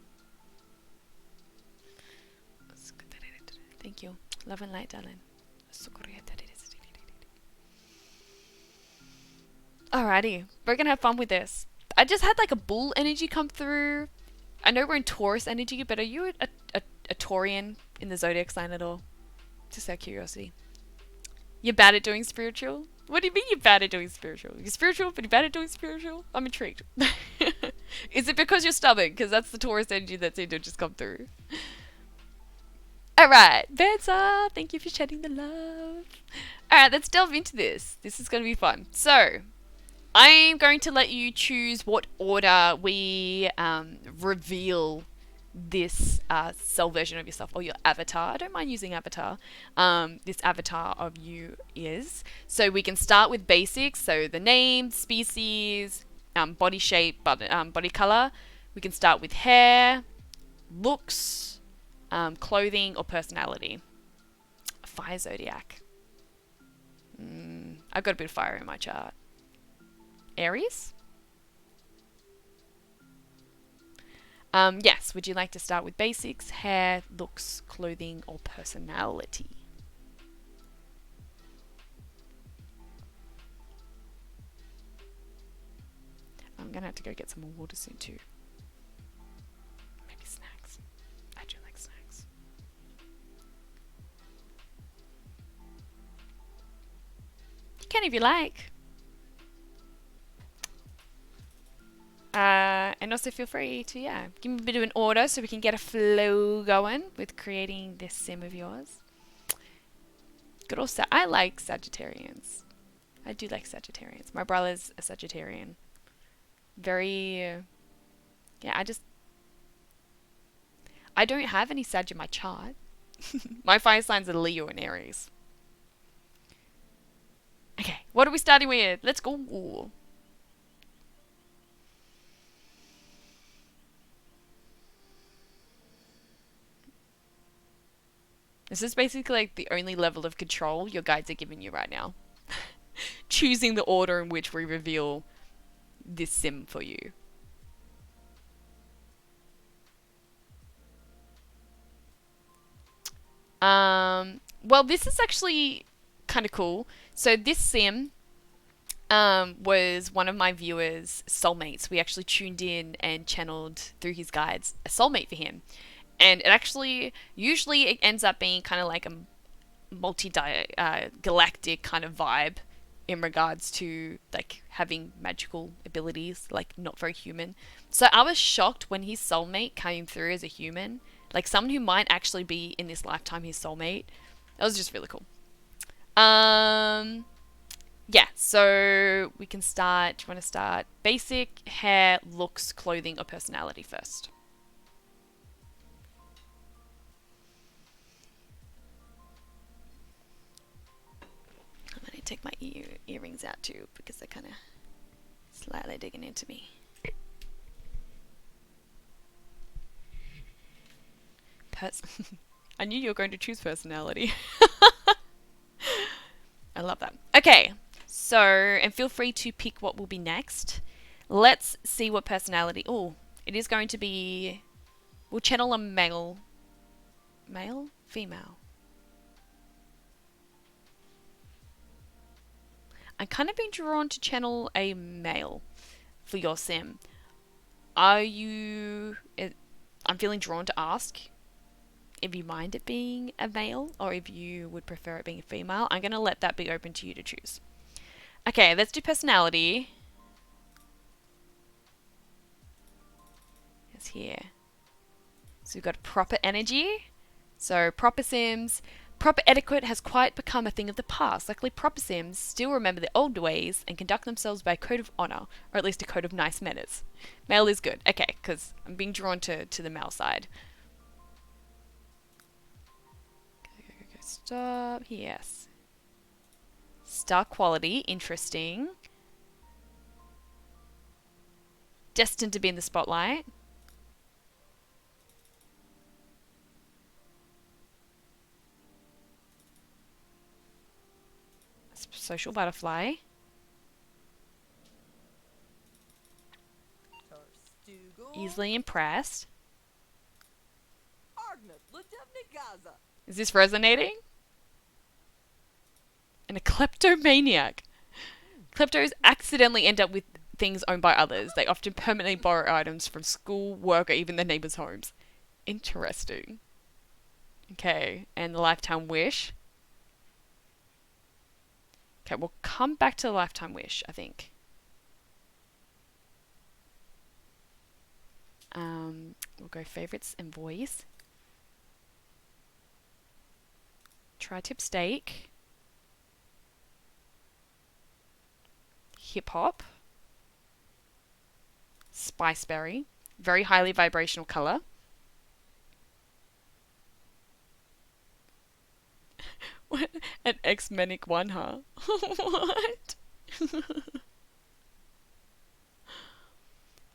Thank you. Love and light, darling. Alrighty, we're gonna have fun with this. I just had like a bull energy come through. I know we're in Taurus energy, but are you a Taurian in the zodiac sign at all? Just out of curiosity. You're bad at doing spiritual? What do you mean you're bad at doing spiritual? You're spiritual, but you're bad at doing spiritual? I'm intrigued. Is it because you're stubborn? Because that's the Taurus energy that seemed to just come through. Alright, Benza, thank you for shedding the love. Alright, let's delve into this. This is going to be fun. So, I'm going to let you choose what order we reveal this cell version of yourself, or your avatar. I don't mind using avatar. This avatar of you is. So we can start with basics. So the name, species, body shape, body color. We can start with hair, looks, clothing, or personality. Fire zodiac. I've got a bit of fire in my chart. Aries? Yes, would you like to start with basics, hair, looks, clothing, or personality? I'm going to have to go get some more water soon too. Maybe snacks. I do like snacks. You can if you like. And also feel free to, give me a bit of an order so we can get a flow going with creating this sim of yours. Good also, I like Sagittarians. I do like Sagittarians. My brother's a Sagittarian. Very, I don't have any Sag in my chart. My fire signs are Leo and Aries. Okay, what are we starting with? Let's go. This is basically like the only level of control your guides are giving you right now. choosing the order in which we reveal this sim for you. Well, this is actually kind of cool. So this sim was one of my viewers' soulmates. We actually tuned in and channeled through his guides a soulmate for him. And it actually, usually it ends up being kind of like a galactic kind of vibe in regards to like having magical abilities, like not very human. So I was shocked when his soulmate came through as a human, like someone who might actually be in this lifetime his soulmate. That was just really cool. Yeah, so we can start. Do you want to start basic hair, looks, clothing, or personality first? I'm going to take my earrings out too because they're kind of slightly digging into me. I knew you were going to choose personality. I love that. Okay, so, and feel free to pick what will be next. Let's see what personality. Oh, it is going to be. We'll channel a male. Male? Female? I'm kind of being drawn to channel a male for your sim. Are you. I'm feeling drawn to ask if you mind it being a male or if you would prefer it being a female. I'm going to let that be open to you to choose. Okay, let's do personality. It's here. So we've got proper energy. So proper sims. Proper etiquette has quite become a thing of the past. Luckily, proper sims still remember the old ways and conduct themselves by a code of honor, or at least a code of nice manners. Male is good. Okay, because I'm being drawn to the male side. Go, stop. Yes. Star quality. Interesting. Destined to be in the spotlight. Social butterfly. Easily impressed. Is this resonating? And a kleptomaniac. Kleptos accidentally end up with things owned by others. They often permanently borrow items from school, work, or even their neighbors' homes. Interesting. Okay, and the lifetime wish. Okay, we'll come back to the lifetime wish, I think. We'll go favorites and voice. Tri-tip steak. Hip hop. Spiceberry. Very highly vibrational color. What? An X-Menic one, huh? What?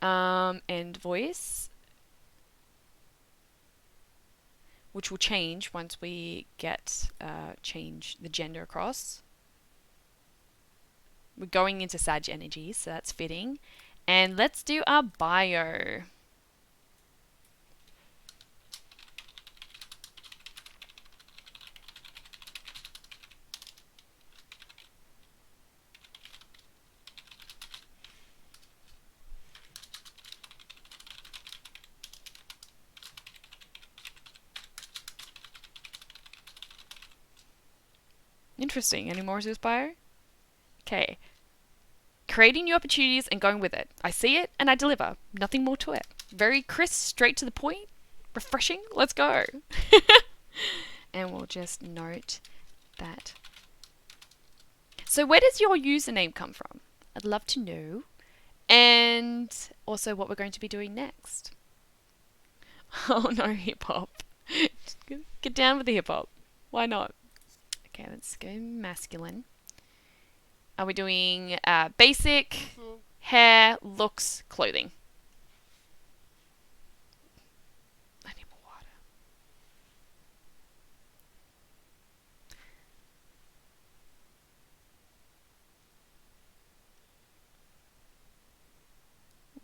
And voice, which will change once we get change the gender across. We're going into Sag energy, so that's fitting. And let's do our bio. Interesting. Any more to this bio? Okay. Creating new opportunities and going with it. I see it and I deliver. Nothing more to it. Very crisp, straight to the point. Refreshing. Let's go. And we'll just note that. So where does your username come from? I'd love to know. And also what we're going to be doing next. Oh no, hip hop. Get down with the hip hop. Why not? Okay, let's go masculine. Are we doing basic, hair, looks, clothing? I need more water.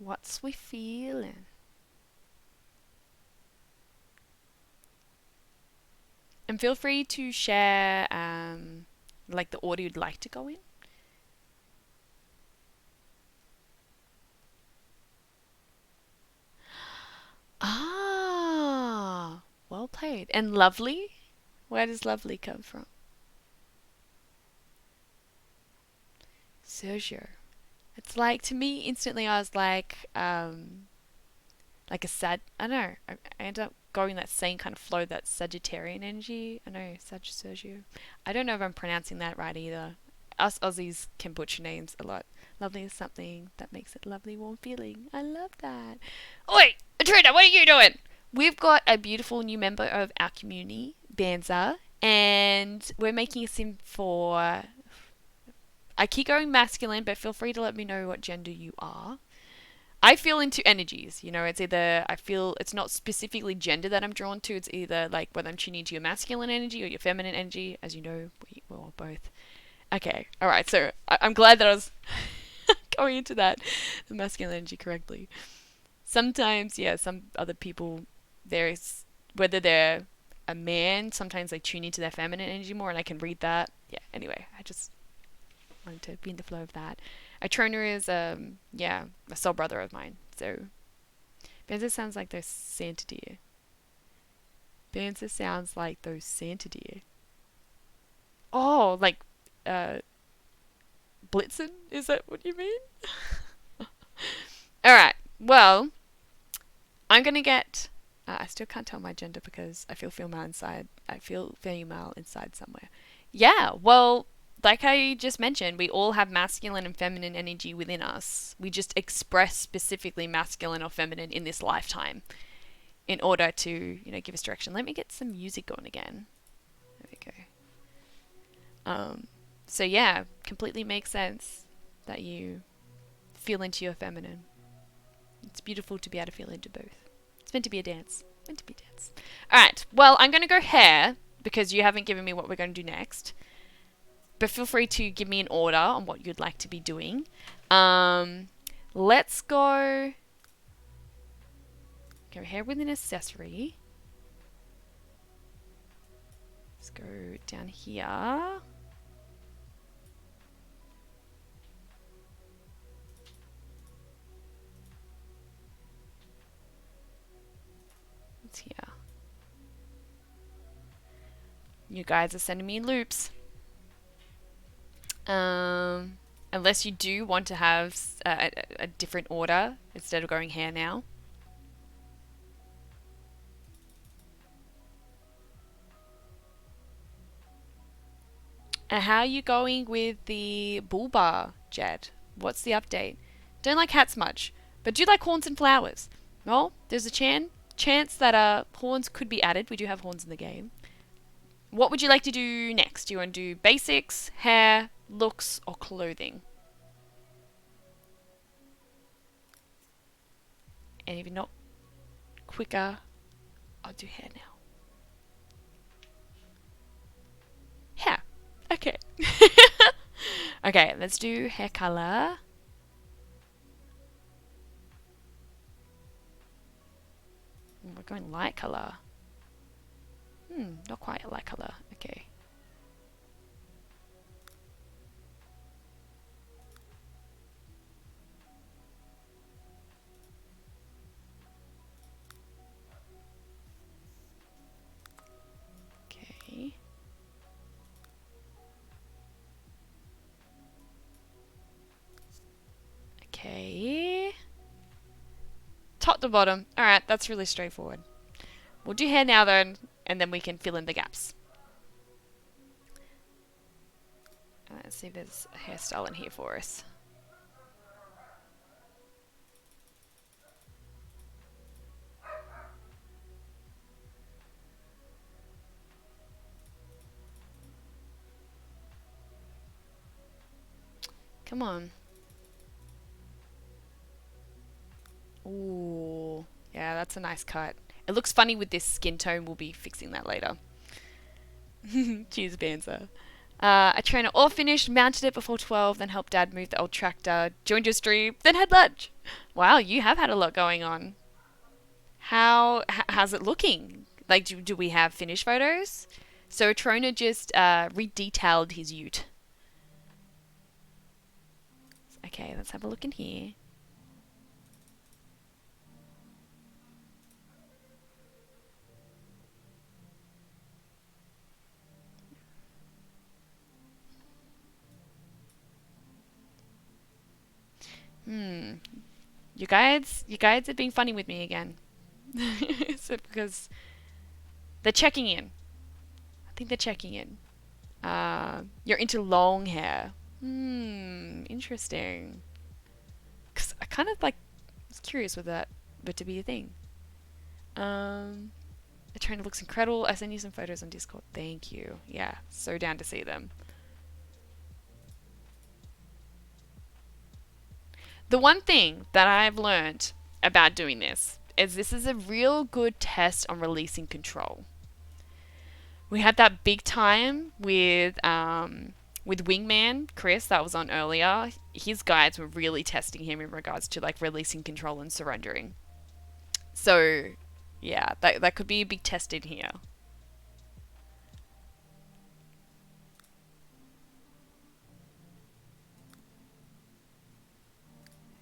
What's we feeling? And feel free to share like the order you'd like to go in. Ah, well played. And lovely? Where does lovely come from? Sergio. It's like, to me, instantly I was like a sad, I don't know, I end up going that same kind of flow, that Sagittarian energy. I know, Sergio. I don't know if I'm pronouncing that right either. Us Aussies can butcher names a lot. Lovely is something that makes it lovely, warm feeling. I love that. Oi, Trina, what are you doing? We've got a beautiful new member of our community, Banza, and we're making a sim for. I keep going masculine, but feel free to let me know what gender you are. I feel into energies. It's either I feel it's not specifically gender that I'm drawn to. It's either like whether I'm tuning into your masculine energy or your feminine energy. As you know, we're all both. Okay, all right. So I'm glad that I was going into that, the masculine energy correctly. Sometimes, yeah, some other people, there's whether they're a man, sometimes they tune into their feminine energy more, and I can read that. Yeah. Anyway, I just wanted to be in the flow of that. A trainer is, a soul brother of mine. So, Benza sounds like those Santa deer. Benza sounds like those Santa deer. Oh, like, Blitzen? Is that what you mean? Alright, well, I'm gonna get. I still can't tell my gender because I feel female inside. I feel female inside somewhere. Yeah, well, like I just mentioned, we all have masculine and feminine energy within us. We just express specifically masculine or feminine in this lifetime in order to, give us direction. Let me get some music going again. There we go. So yeah, completely makes sense that you feel into your feminine. It's beautiful to be able to feel into both. It's meant to be a dance. Meant to be a dance. Alright, well, I'm going to go hair because you haven't given me what we're going to do next. But feel free to give me an order on what you'd like to be doing. Let's go hair with an accessory. Let's go down here. What's here? You guys are sending me loops. Unless you do want to have a different order instead of going hair now. And how are you going with the bull bar, Jed? What's the update? Don't like hats much, but do like horns and flowers. Well, there's a chance that horns could be added. We do have horns in the game. What would you like to do next? Do you want to do basics, hair, looks, or clothing? And if you're not quicker, I'll do hair now. Hair. Okay. Okay, let's do hair color. We're going light color. Not quite a light color. Okay. Okay. Okay. Top to bottom. Alright, that's really straightforward. We'll do hair now then, and then we can fill in the gaps. Let's see if there's a hairstyle in here for us. Come on. Ooh. Yeah, that's a nice cut. It looks funny with this skin tone. We'll be fixing that later. Cheers, Banzer. A trainer all finished, mounted it before 12, then helped Dad move the old tractor, joined your stream, then had lunch. Wow, you have had a lot going on. How's it looking? Like, do we have finished photos? So Trona just redetailed his ute. Okay, let's have a look in here. You guys are being funny with me again. So because they're checking in. I think they're checking in. You're into long hair. Interesting. Because I kind of like was curious with that, but to be a thing. The trainer looks incredible. I sent you some photos on Discord. Thank you. Yeah, so down to see them. The one thing that I've learned about doing this is a real good test on releasing control. We had that big time with Wingman Chris that was on earlier. His guides were really testing him in regards to like releasing control and surrendering. So yeah, that could be a big test in here.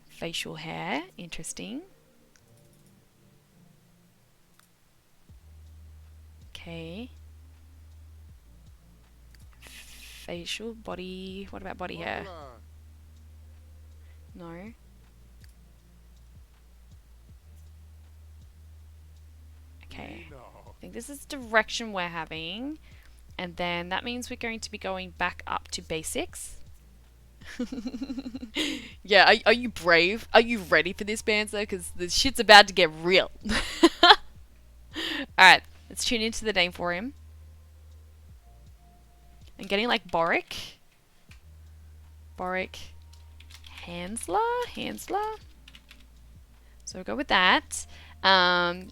Facial hair, interesting. Okay. Facial, body. What about body hair? No. Okay. I think this is the direction we're having. And then that means we're going to be going back up to basics. Yeah, are you brave? Are you ready for this, Banzer? Because the shit's about to get real. Alright, let's tune into the name for him. I'm getting like Boric. Hansler. So we'll go with that.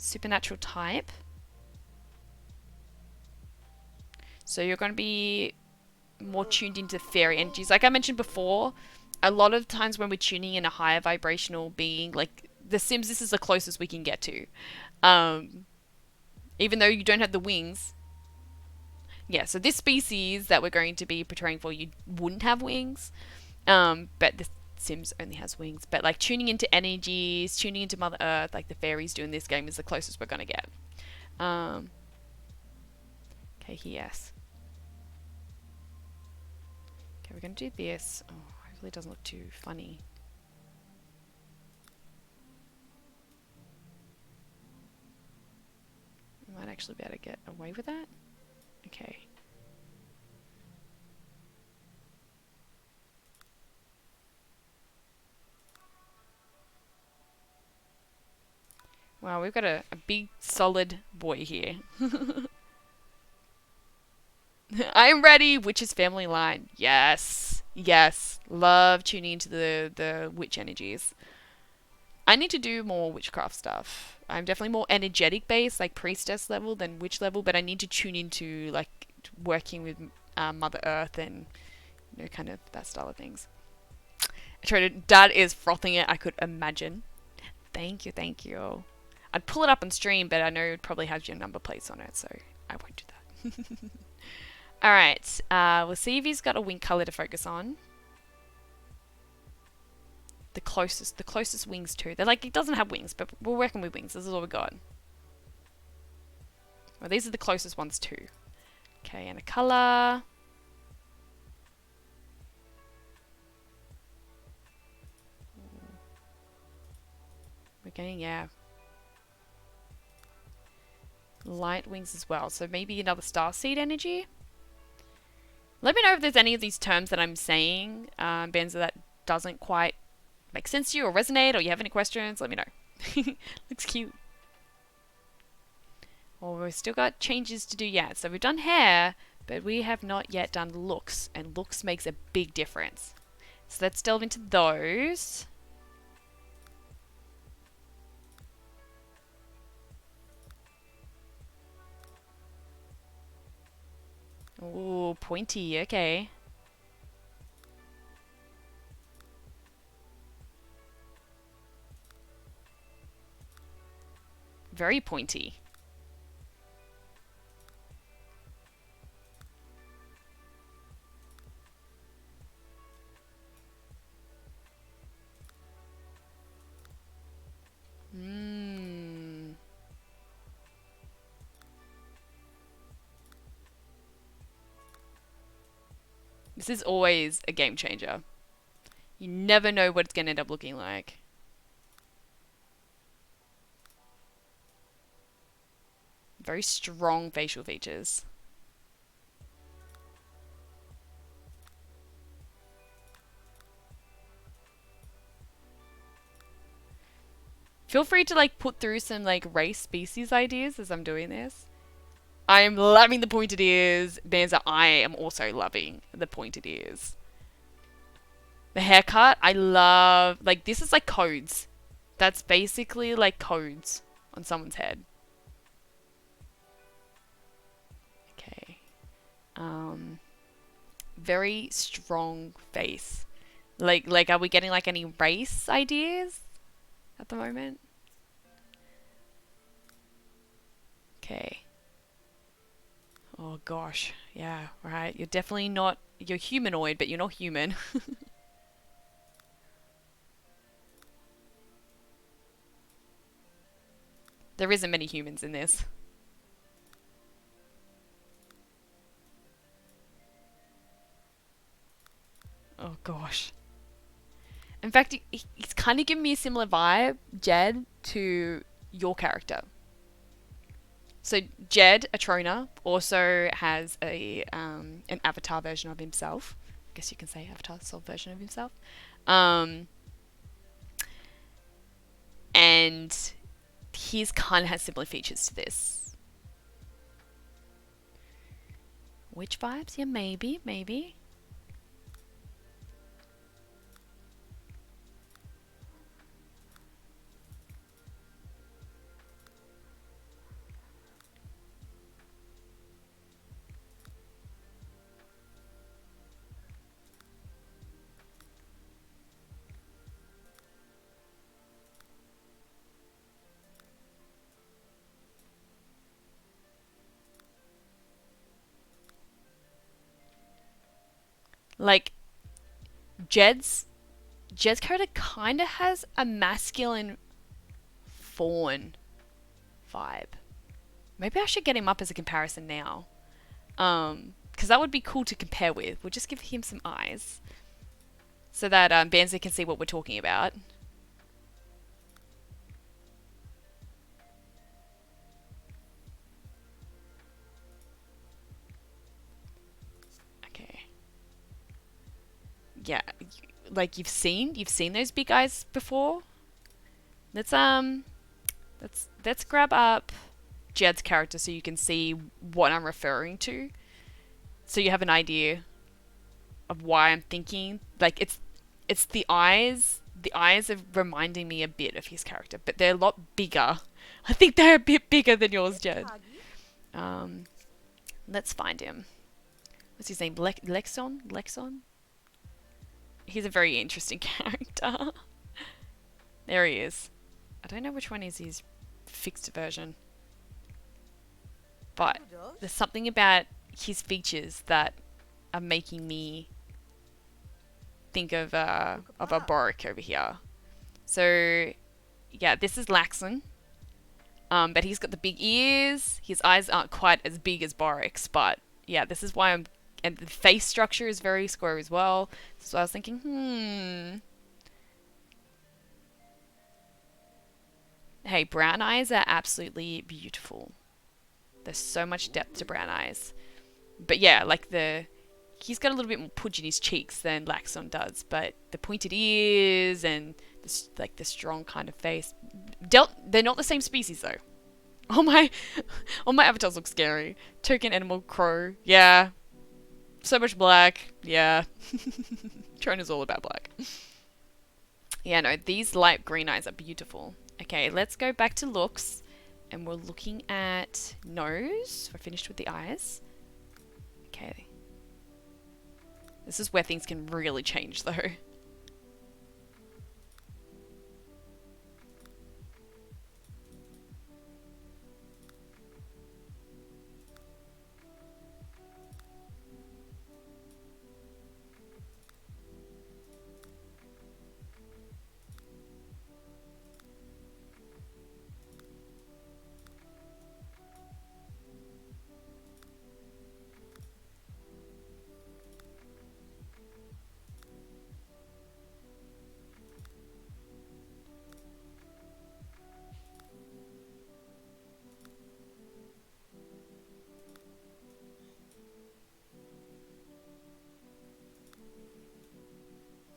Supernatural type. So you're going to be more tuned into fairy energies. Like I mentioned before, a lot of times when we're tuning in a higher vibrational being, like The Sims, this is the closest we can get to. Even though you don't have the wings. Yeah, so this species that we're going to be portraying for you wouldn't have wings. But the Sims only has wings. But like tuning into energies, tuning into Mother Earth, like the fairies do in this game, is the closest we're going to get. Okay, yes. Okay, we're going to do this. Oh, hopefully it doesn't look too funny. We might actually be able to get away with that. Okay. Wow, we've got a big, solid boy here. I'm ready, Witch's family line. Yes. Yes. Love tuning into the witch energies. I need to do more witchcraft stuff. I'm definitely more energetic based, like priestess level than witch level, but I need to tune into like working with Mother Earth and kind of that style of things. Dad is frothing it, I could imagine. Thank you, thank you. I'd pull it up on stream, but I know it probably has your number plates on it, so I won't do that. Alright, we'll see if he's got a wing colour to focus on. The closest wings too. They're like, it doesn't have wings, but we're working with wings. This is all we got. Well, these are the closest ones too. Okay, and a colour. We're getting, yeah. Light wings as well. So maybe another starseed energy. Let me know if there's any of these terms that I'm saying, Benza, that doesn't quite make sense to you or resonate, or you have any questions. Let me know. Looks cute. Well, we've still got changes to do yet. So we've done hair, but we have not yet done looks, and looks makes a big difference. So let's delve into those. Ooh, pointy. Okay. Very pointy. Hmm. This is always a game changer. You never know what it's going to end up looking like. Very strong facial features. Feel free to like put through some like race species ideas as I'm doing this. I am loving the pointed ears. Banza, I am also loving the pointed ears. The haircut, I love. Like, this is like codes. That's basically like codes on someone's head. Okay. Very strong face. Like, are we getting like any race ideas at the moment? Okay. Oh gosh, yeah, right. You're definitely not. You're humanoid, but you're not human. There isn't many humans in this. Oh gosh. In fact, he's kind of giving me a similar vibe, Jed, to your character. So Jed, Atrona, also has a an avatar version of himself. I guess you can say avatar, soul version of himself. Um, and his kind of has similar features to this. Witch vibes? Yeah, maybe, maybe. Like Jed's character kind of has a masculine fawn vibe. Maybe I should get him up as a comparison now. Because that would be cool to compare with. We'll just give him some eyes so that Banzer can see what we're talking about. Okay. Yeah, like you've seen those big eyes before. Let's grab up Jed's character so you can see what I'm referring to. So you have an idea of why I'm thinking. Like it's the eyes. The eyes are reminding me a bit of his character, but they're a lot bigger. I think they're a bit bigger than yours, Jed. Um, let's find him. What's his name? Lexon? Lexon? He's a very interesting character. There he is. I don't know which one is his fixed version. But there's something about his features that are making me think of a Boric over here. So yeah, this is Laxon. But he's got the big ears. His eyes aren't quite as big as Boric's, but yeah, this is why and the face structure is very square as well. So I was thinking, Hey, brown eyes are absolutely beautiful. There's so much depth to brown eyes. But yeah, like he's got a little bit more pudge in his cheeks than Laxon does, but the pointed ears and the strong kind of face, they're not the same species though. All my avatars look scary. Token animal crow, yeah. So much black, yeah. Trona's all about black. Yeah, no, these light green eyes are beautiful. Okay, let's go back to looks. And we're looking at nose. We're finished with the eyes. Okay. This is where things can really change though.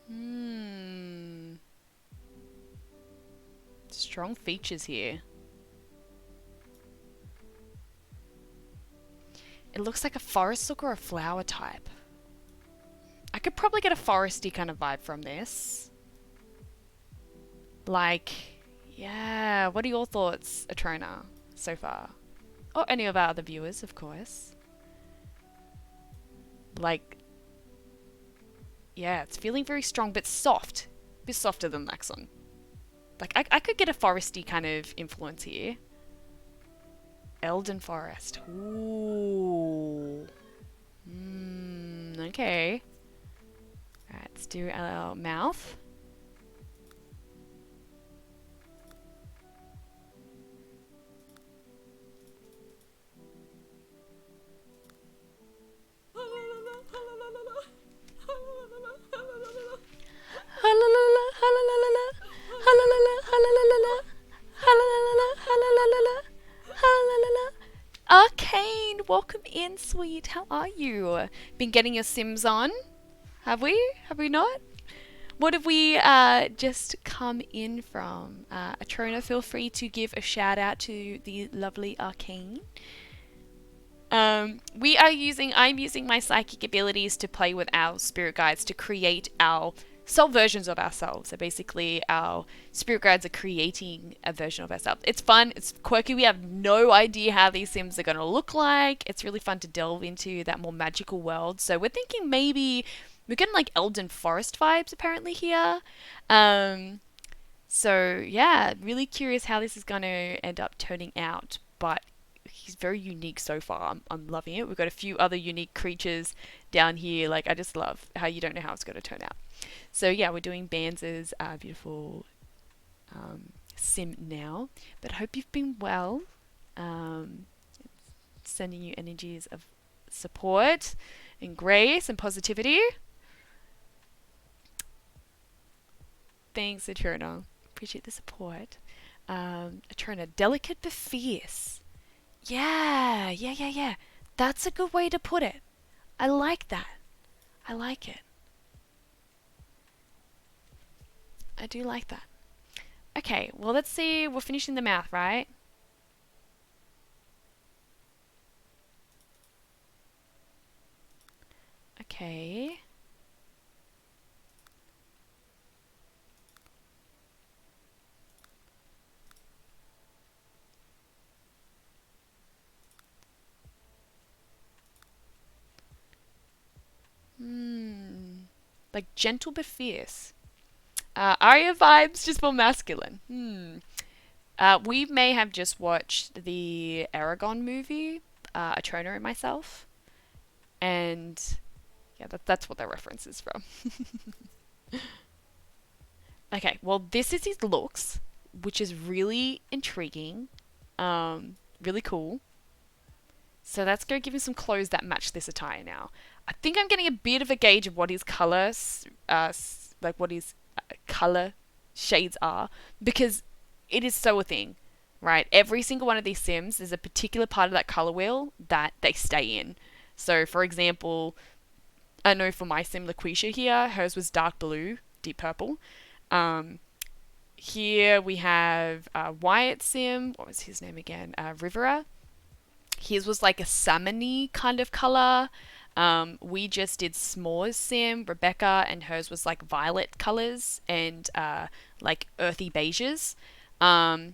Hmm. Strong features here. It looks like a forest look or a flower type. I could probably get a foresty kind of vibe from this. Like, yeah, what are your thoughts, Atrona, so far? Or any of our other viewers, of course. Like, yeah, it's feeling very strong but soft. A bit softer than Laxon. Like, I could get a foresty kind of influence here. Elden Forest. Ooh. Okay. Alright, let's do our mouth. Arcane, welcome in, sweet. How are you? Been getting your Sims on? Have we? Have we not? What have we just come in from? Atrona, feel free to give a shout out to the lovely Arcane. I'm using my psychic abilities to play with our spirit guides to create our soul versions of ourselves. So basically, our spirit guides are creating a version of ourselves. It's fun, it's quirky. We have no idea how these Sims are going to look like. It's really fun to delve into that more magical world. So we're thinking maybe we're getting like Elden Forest vibes apparently here. So yeah, really curious how this is going to end up turning out. But he's very unique so far. I'm loving it. We've got a few other unique creatures down here. Like, I just love how you don't know how it's going to turn out. So yeah, we're doing Banz's beautiful sim now. But hope you've been well. Sending you energies of support and grace and positivity. Thanks, Eterna. Appreciate the support. Eterna, delicate but fierce. Yeah. That's a good way to put it. I like that. I like it. I do like that. Okay, well, let's see. We're finishing the mouth, right? Okay. Like gentle but fierce. Arya vibes, just more masculine. We may have just watched the Aragon movie, Atrona and myself. And yeah, that's what that reference is from. Okay, well, this is his looks, which is really intriguing. Really cool. So let's go give him some clothes that match this attire now. I think I'm getting a bit of a gauge of what his colors, like what his color shades are, because it is so a thing, right? Every single one of these Sims, there's a particular part of that color wheel that they stay in. So, for example, I know for my Sim LaQuisha here, hers was dark blue, deep purple. Here we have Wyatt Sim. What was his name again? Rivera. His was like a salmony kind of color. We just did S'mores Sim, Rebecca, and hers was like violet colors and like earthy beiges.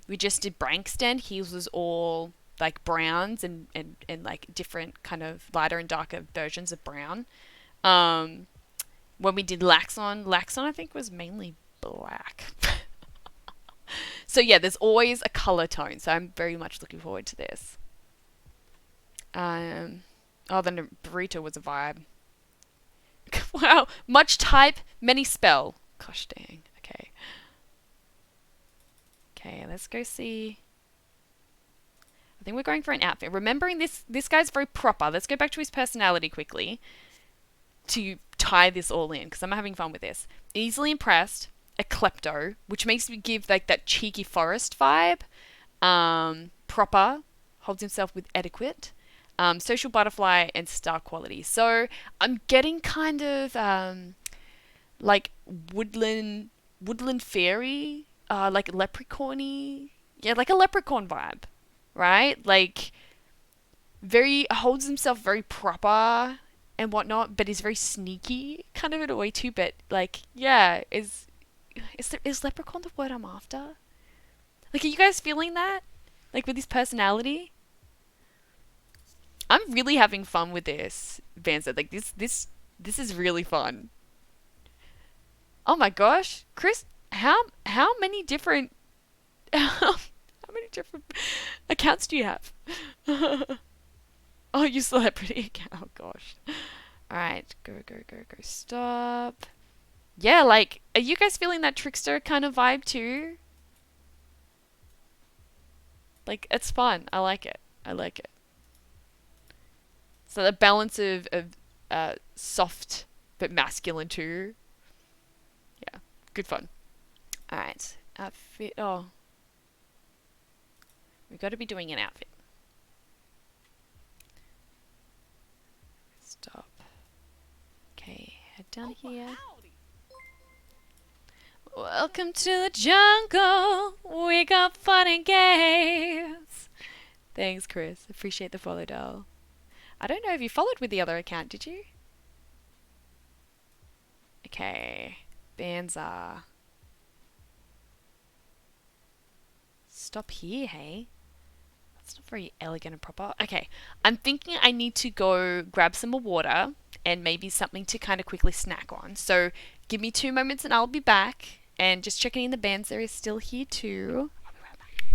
We just did Brankston. His was all like browns and like different kind of lighter and darker versions of brown. when we did Laxon I think was mainly black. So yeah, there's always a color tone. So I'm very much looking forward to this. Oh, then burrito was a vibe. Wow, much type, many spell. Gosh dang. Okay. Okay, let's go see. I think we're going for an outfit. Remembering this guy's very proper. Let's go back to his personality quickly to tie this all in because I'm having fun with this. Easily impressed, a klepto, which makes me give like that cheeky forest vibe. Proper, holds himself with etiquette. Social butterfly and star quality. So I'm getting kind of like woodland fairy, like leprechaun-y. Yeah, like a leprechaun vibe, right? Like very holds himself very proper and whatnot, but is very sneaky, kind of in a way too. But like, yeah, is leprechaun the word I'm after? Like, are you guys feeling that? Like with his personality? I'm really having fun with this, Vanza. Like this is really fun. Oh my gosh, Chris, how many different how many different accounts do you have? Oh, you celebrity account. Oh gosh. All right, go. Stop. Yeah, like, are you guys feeling that trickster kind of vibe too? Like, it's fun. I like it. So the balance of soft but masculine too. Yeah, good fun. All right, outfit. Oh, we've got to be doing an outfit. Stop. Okay, head down here. Welcome to the jungle. We got fun and games. Thanks, Chris. Appreciate the follow, doll. I don't know if you followed with the other account, did you? Okay. Banza. Stop here, hey? That's not very elegant and proper. Okay. I'm thinking I need to go grab some more water and maybe something to kind of quickly snack on. So give me 2 moments and I'll be back. And just checking in the Banza is still here too. I'll be right back.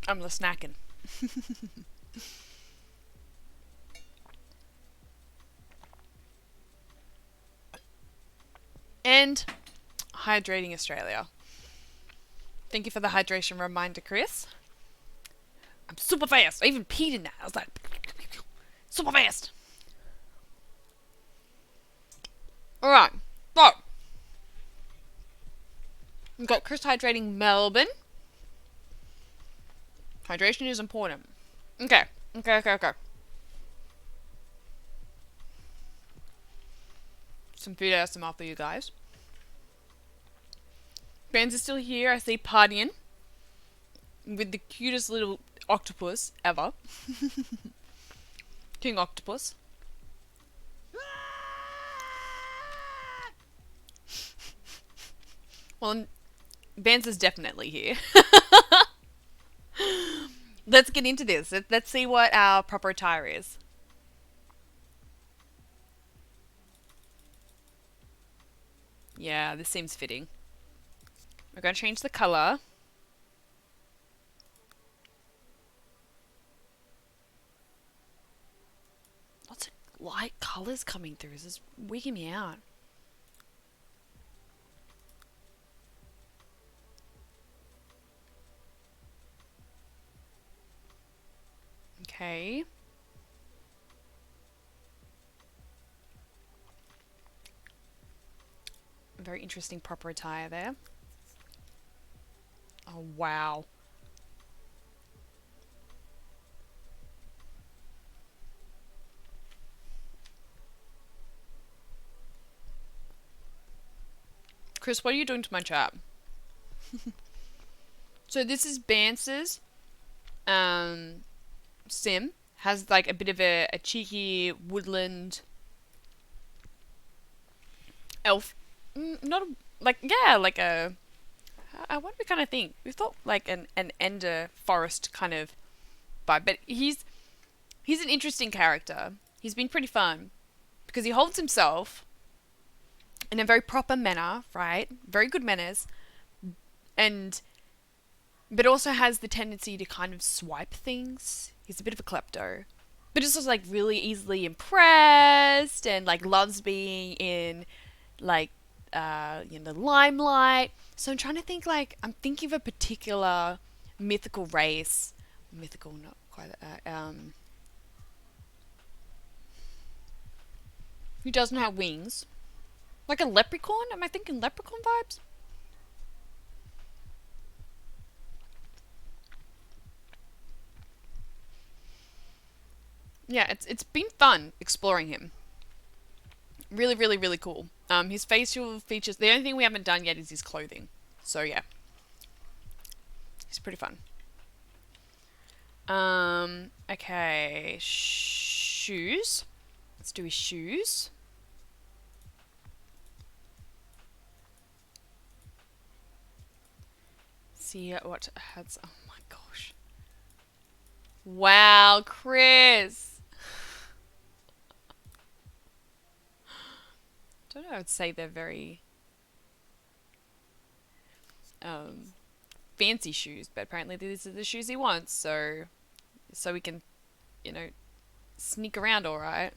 I'm the snacking. And hydrating Australia. Thank you for the hydration reminder, Chris. I'm super fast. I even peed in that. I was like, super fast. Alright, so We've got Chris hydrating Melbourne. Hydration is important. Okay. Some food ASMR for you guys. Fans are still here. I see partying with the cutest little octopus ever. King Octopus. Well, Vance is definitely here. Let's get into this. Let's see what our proper attire is. Yeah, this seems fitting. We're going to change the colour. Lots of light colours coming through. This is wigging me out. Okay. Very interesting proper attire there. Oh, wow. Chris, what are you doing to my chat? So this is Bance's sim. Has like a bit of a cheeky woodland elf. Not a, like, yeah, like a... what do we kind of think? We thought like an Ender forest kind of vibe. But he's an interesting character. He's been pretty fun. Because he holds himself in a very proper manner, right? Very good manners. But also has the tendency to kind of swipe things. He's a bit of a klepto. But just also like really easily impressed and like loves being in like the limelight. So I'm trying to think, like, I'm thinking of a particular mythical race. Mythical, not quite that. Who doesn't have wings? Like a leprechaun? Am I thinking leprechaun vibes? Yeah, it's been fun exploring him. Really, really, really cool. His facial features, the only thing we haven't done yet is his clothing. So yeah. He's pretty fun. Okay. Shoes. Let's do his shoes. See what has... Oh my gosh. Wow, Chris. Don't know, I would say they're very fancy shoes, but apparently these are the shoes he wants, so we can, sneak around all right.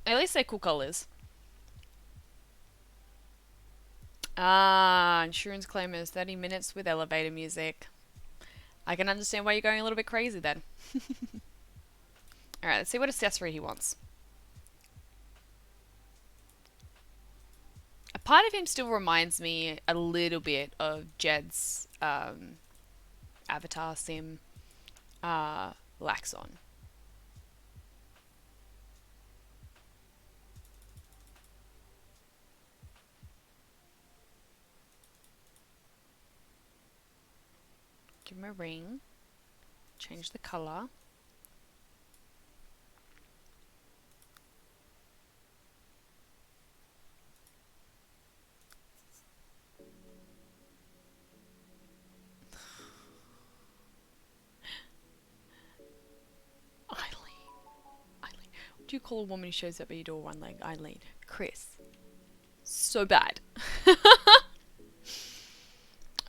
At least they're cool colors. Ah, insurance claim is 30 minutes with elevator music. I can understand why you're going a little bit crazy then. Alright, let's see what accessory he wants. A part of him still reminds me a little bit of Jed's avatar sim, Laxon. Give him a ring. Change the colour. Eileen. What do you call a woman who shows up at your door one leg? Eileen. Chris. So bad.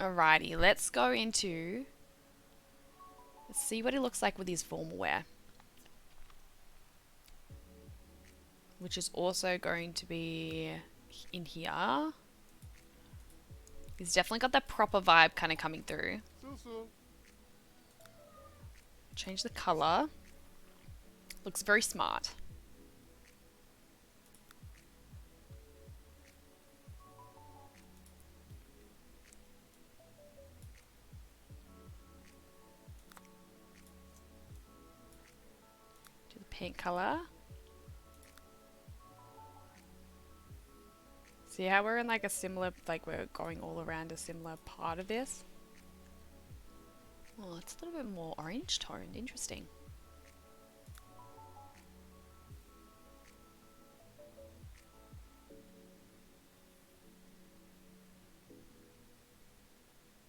Alrighty, let's go into... Let's see what he looks like with his formal wear. Which is also going to be in here. He's definitely got that proper vibe kind of coming through. Change the color. Looks very smart. Do the pink color. See how we're in like a similar, like we're going all around a similar part of this? Oh, it's a little bit more orange toned. Interesting.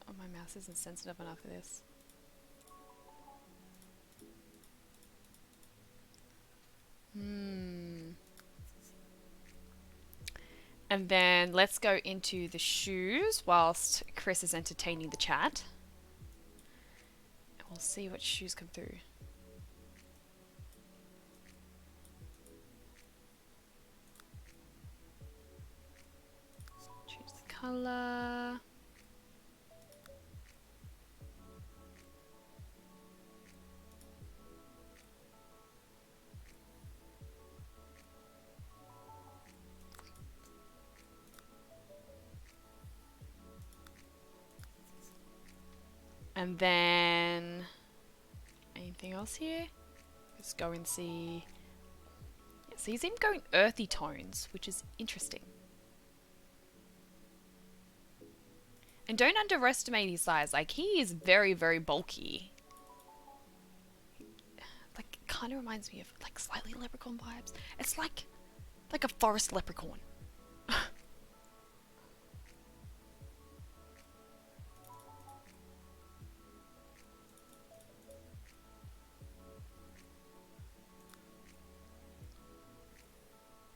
Oh, my mouse isn't sensitive enough for this. And then let's go into the shoes whilst Chris is entertaining the chat. And we'll see what shoes come through. Change the colour. And then anything else here? Let's go and see. Yeah, so he's even going earthy tones, which is interesting. And don't underestimate his size. Like, he is very, very bulky. Like, it kind of reminds me of like slightly leprechaun vibes. It's like a forest leprechaun.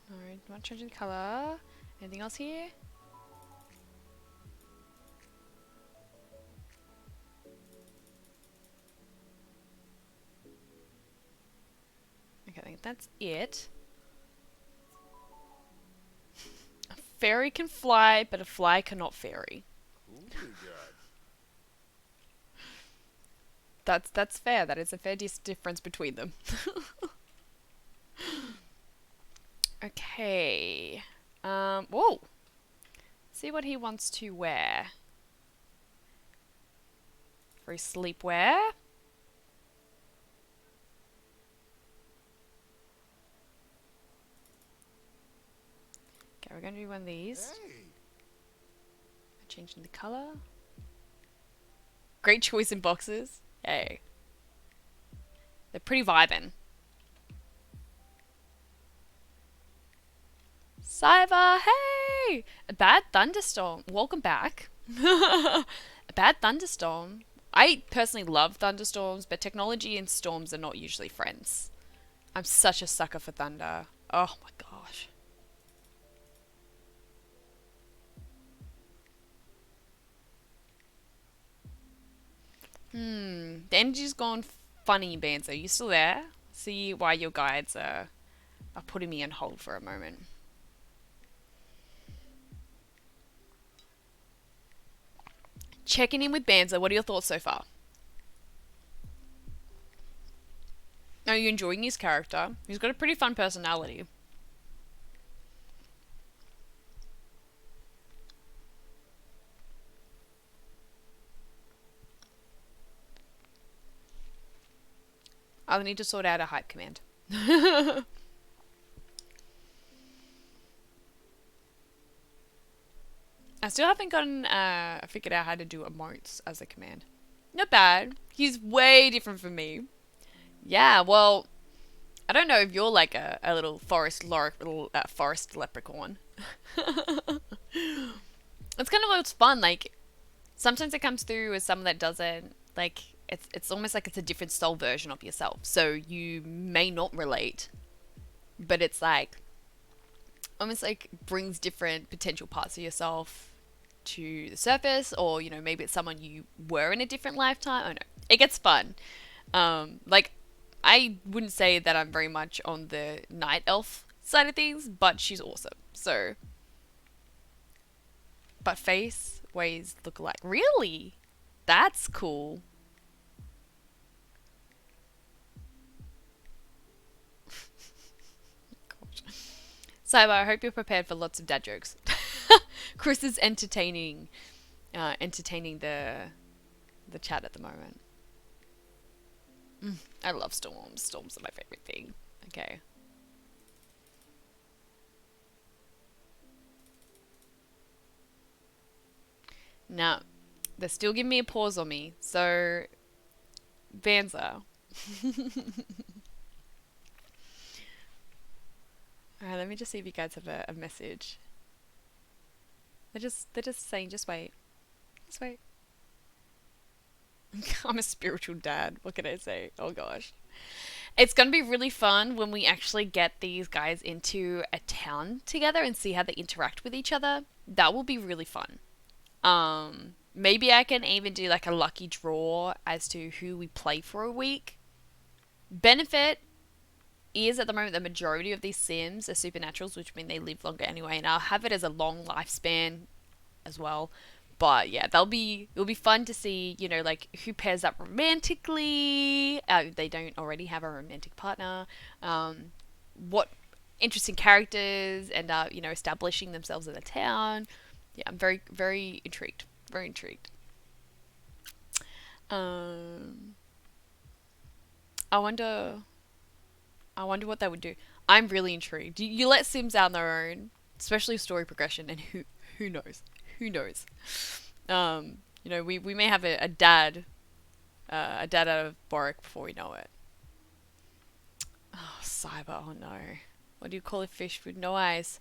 Alright, not changing colour. Anything else here? Okay, I think that's it. A fairy can fly, but a fly cannot fairy. That's fair. That is a fair difference between them. Okay. Whoa. See what he wants to wear. For his sleepwear. Okay, we're going to do one of these. Hey. Changing the colour. Great choice in boxes. Hey. They're pretty vibing. Cyber, hey! A bad thunderstorm. Welcome back. A bad thunderstorm. I personally love thunderstorms, but technology and storms are not usually friends. I'm such a sucker for thunder. Oh my gosh. The energy's gone funny, Banzo. You still there? See why your guides are putting me on hold for a moment. Checking in with Banzo. What are your thoughts so far? Are you enjoying his character? He's got a pretty fun personality. I'll need to sort out a hype command. I still haven't gotten figured out how to do emotes as a command. Not bad. He's way different from me. Yeah, well, I don't know if you're like a little forest leprechaun. It's kind of what's fun. Like, sometimes it comes through as someone that doesn't. Like, it's almost like it's a different soul version of yourself. So you may not relate, but it's like almost like brings different potential parts of yourself to the surface, or you know, maybe it's someone you were in a different lifetime. Oh no, it gets fun. Like I wouldn't say that I'm very much on the night elf side of things, but she's awesome. So, but face, ways look alike. Really? That's cool. Cyber, I hope you're prepared for lots of dad jokes. Chris is entertaining the chat at the moment. I love storms. Storms are my favorite thing. Okay. Now, they're still giving me a pause on me, so Banza. Alright, let me just see if you guys have a message. They're just saying, just wait. Just wait. I'm a spiritual dad. What can I say? Oh gosh. It's going to be really fun when we actually get these guys into a town together and see how they interact with each other. That will be really fun. Maybe I can even do like a lucky draw as to who we play for a week. Benefit is at the moment the majority of these sims are supernaturals, which mean they live longer anyway, and I'll have it as a long lifespan as well. But yeah, it'll be fun to see, you know, like who pairs up romantically. They don't already have a romantic partner. What interesting characters end up, you know, establishing themselves in the town. Yeah, I'm very, very intrigued. Very intrigued. I wonder what they would do. I'm really intrigued. You let Sims out on their own, especially story progression, and who knows? Who knows? You know, we may have a dad out of Boric before we know it. Oh, cyber. Oh no. What do you call a fish with no eyes?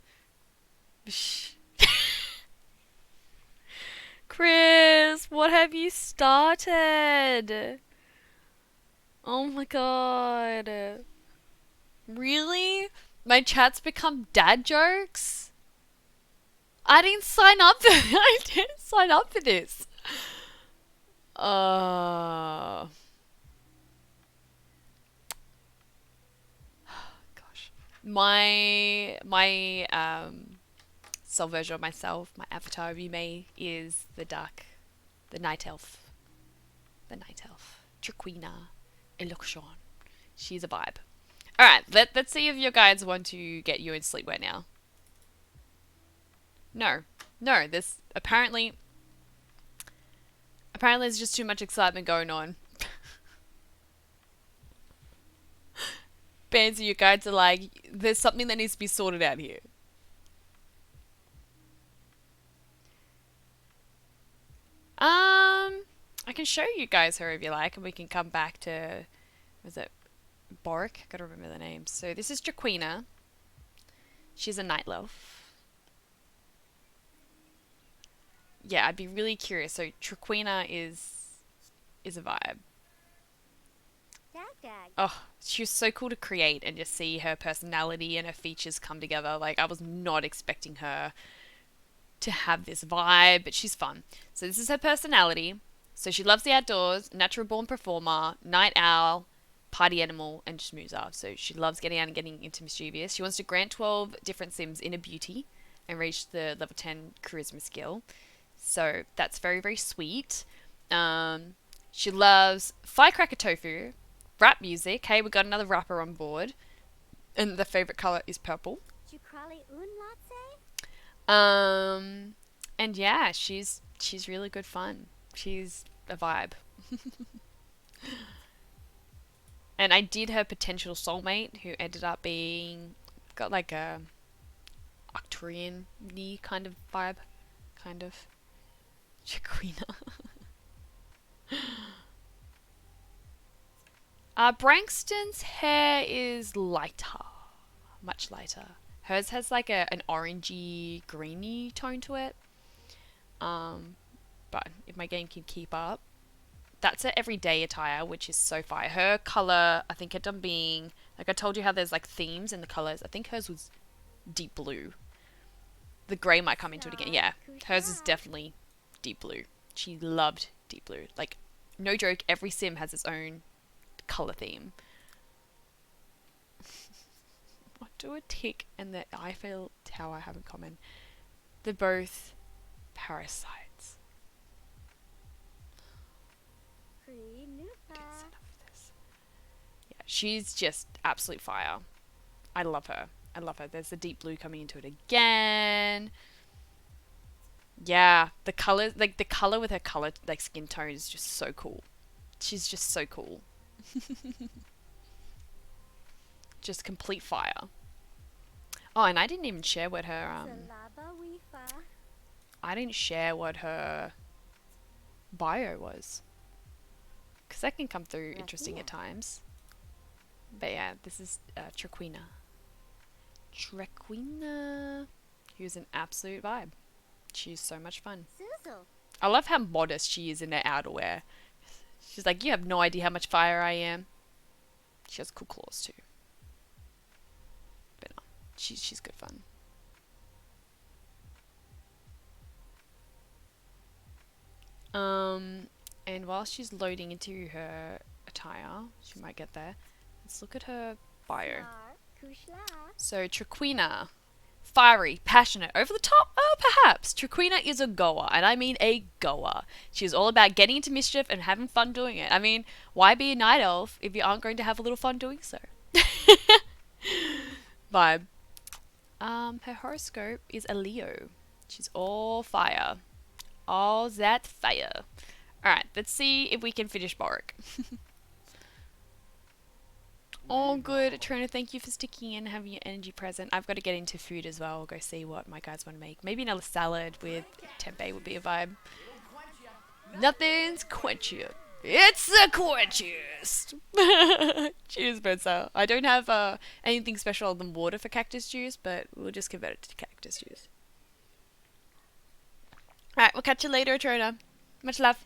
Chris, what have you started? Oh my god. Really? My chat's become dad jokes? I didn't sign up for I didn't sign up for this. Gosh. My soul version of myself, my avatar of Yume is the night elf. The night elf. Triquina Eloction. She's a vibe. Alright, let's see if your guides want to get you in sleepwear now. No, there's apparently there's just too much excitement going on. Bands of your guides are like, there's something that needs to be sorted out here. I can show you guys her if you like, and we can come back to, was it Boric? Gotta remember the name. So this is Jaquina. She's a night elf. Yeah, I'd be really curious. So Traquina is a vibe. Dag. Oh, she was so cool to create and just see her personality and her features come together. Like, I was not expecting her to have this vibe, but she's fun. So this is her personality. So she loves the outdoors, natural born performer, night owl, party animal, and schmoozer. So she loves getting out and getting into mischievous. She wants to grant 12 different sims inner beauty and reach the level 10 charisma skill. So that's very, very sweet. She loves firecracker tofu, rap music. Hey, we got another rapper on board. And the favorite color is purple. Chukrali un And yeah, she's really good fun. She's a vibe. And I did her potential soulmate, who ended up being, got like a Arcturian-y kind of vibe. Kind of. Jaquina. Brankston's hair is lighter. Much lighter. Hers has like an orangey, greeny tone to it. But if my game can keep up. That's her everyday attire, which is so fire. Her colour, I think, ended up being, like I told you how there's like themes in the colours. I think hers was deep blue. The grey might come into it again. Yeah, hers is definitely deep blue. She loved deep blue. Like, no joke, every sim has its own colour theme. What do a tick and the Eiffel Tower have in common? They're both parasites. Okay, that's enough of this. Yeah, she's just absolute fire. I love her. I love her. There's the deep blue coming into it again. Yeah, the color, like the color with her color, like skin tone is just so cool. She's just so cool. Just complete fire. Oh, and I didn't even share what her I didn't share what her bio was, because that can come through interesting at times. But yeah, this is Traquina. Traquina, who's an absolute vibe. She's so much fun. I love how modest she is in her outerwear. She's like, you have no idea how much fire I am. She has cool claws too. But no, she's good fun. And while she's loading into her attire, she might get there. Let's look at her bio. So Traquina, fiery, passionate, over the top? Oh, perhaps. Traquina is a goer, and I mean a goer. She's all about getting into mischief and having fun doing it. I mean, why be a night elf if you aren't going to have a little fun doing so? Vibe. Her horoscope is a Leo. She's all fire. All that fire. Alright, let's see if we can finish Boric. All good. Trina, thank you for sticking in and having your energy present. I've got to get into food as well. I'll go see what my guys want to make. Maybe another salad with tempeh would be a vibe. Nothing's quenchier. It's the quenchiest. Cheers, Birdsale. I don't have anything special other than water for cactus juice, but we'll just convert it to cactus juice. Alright, we'll catch you later, Trina. Much love.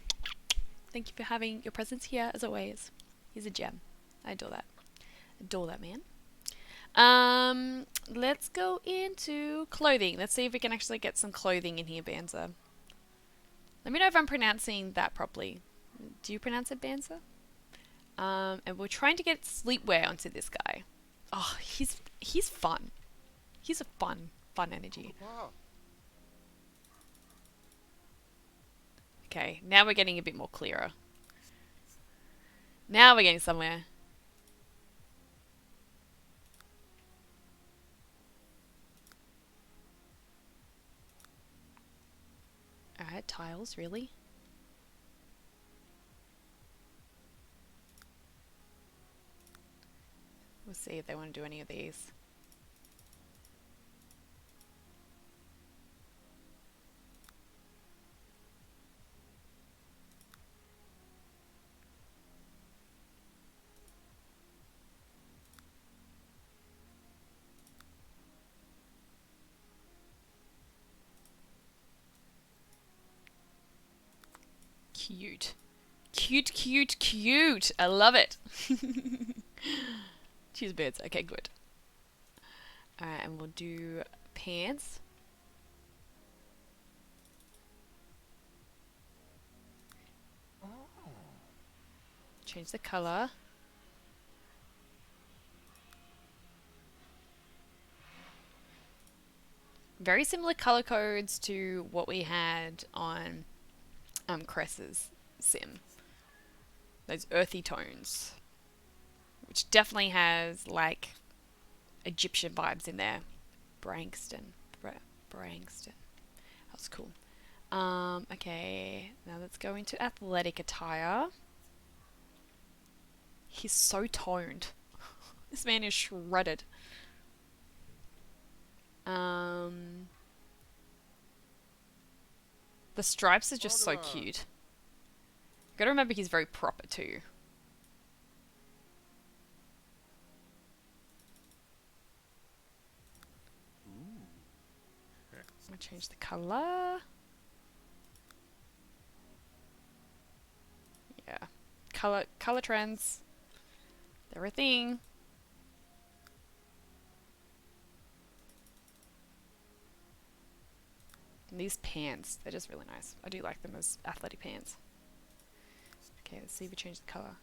Thank you for having your presence here, as always. He's a gem. I adore that. Adore that, man. Let's go into clothing. Let's see if we can actually get some clothing in here, Banza. Let me know if I'm pronouncing that properly. Do you pronounce it Banza? And we're trying to get sleepwear onto this guy. Oh, he's fun. He's a fun energy. Okay, now we're getting a bit more clearer. Now we're getting somewhere. Alright, tiles, really? We'll see if they want to do any of these. Cute. Cute, cute, cute. I love it. Cheers, birds. Okay, good. Alright, and we'll do pants. Change the color. Very similar color codes to what we had on Cress's sim. Those earthy tones. Which definitely has, like, Egyptian vibes in there. Brankston. Brankston. That's cool. Okay. Now let's go into athletic attire. He's so toned. This man is shredded. The stripes are just so cute. Gotta remember he's very proper too. I'm gonna change the color. Yeah. Color trends. They're a thing. And these pants, they're just really nice. I do like them as athletic pants. Okay, let's see if we change the colour.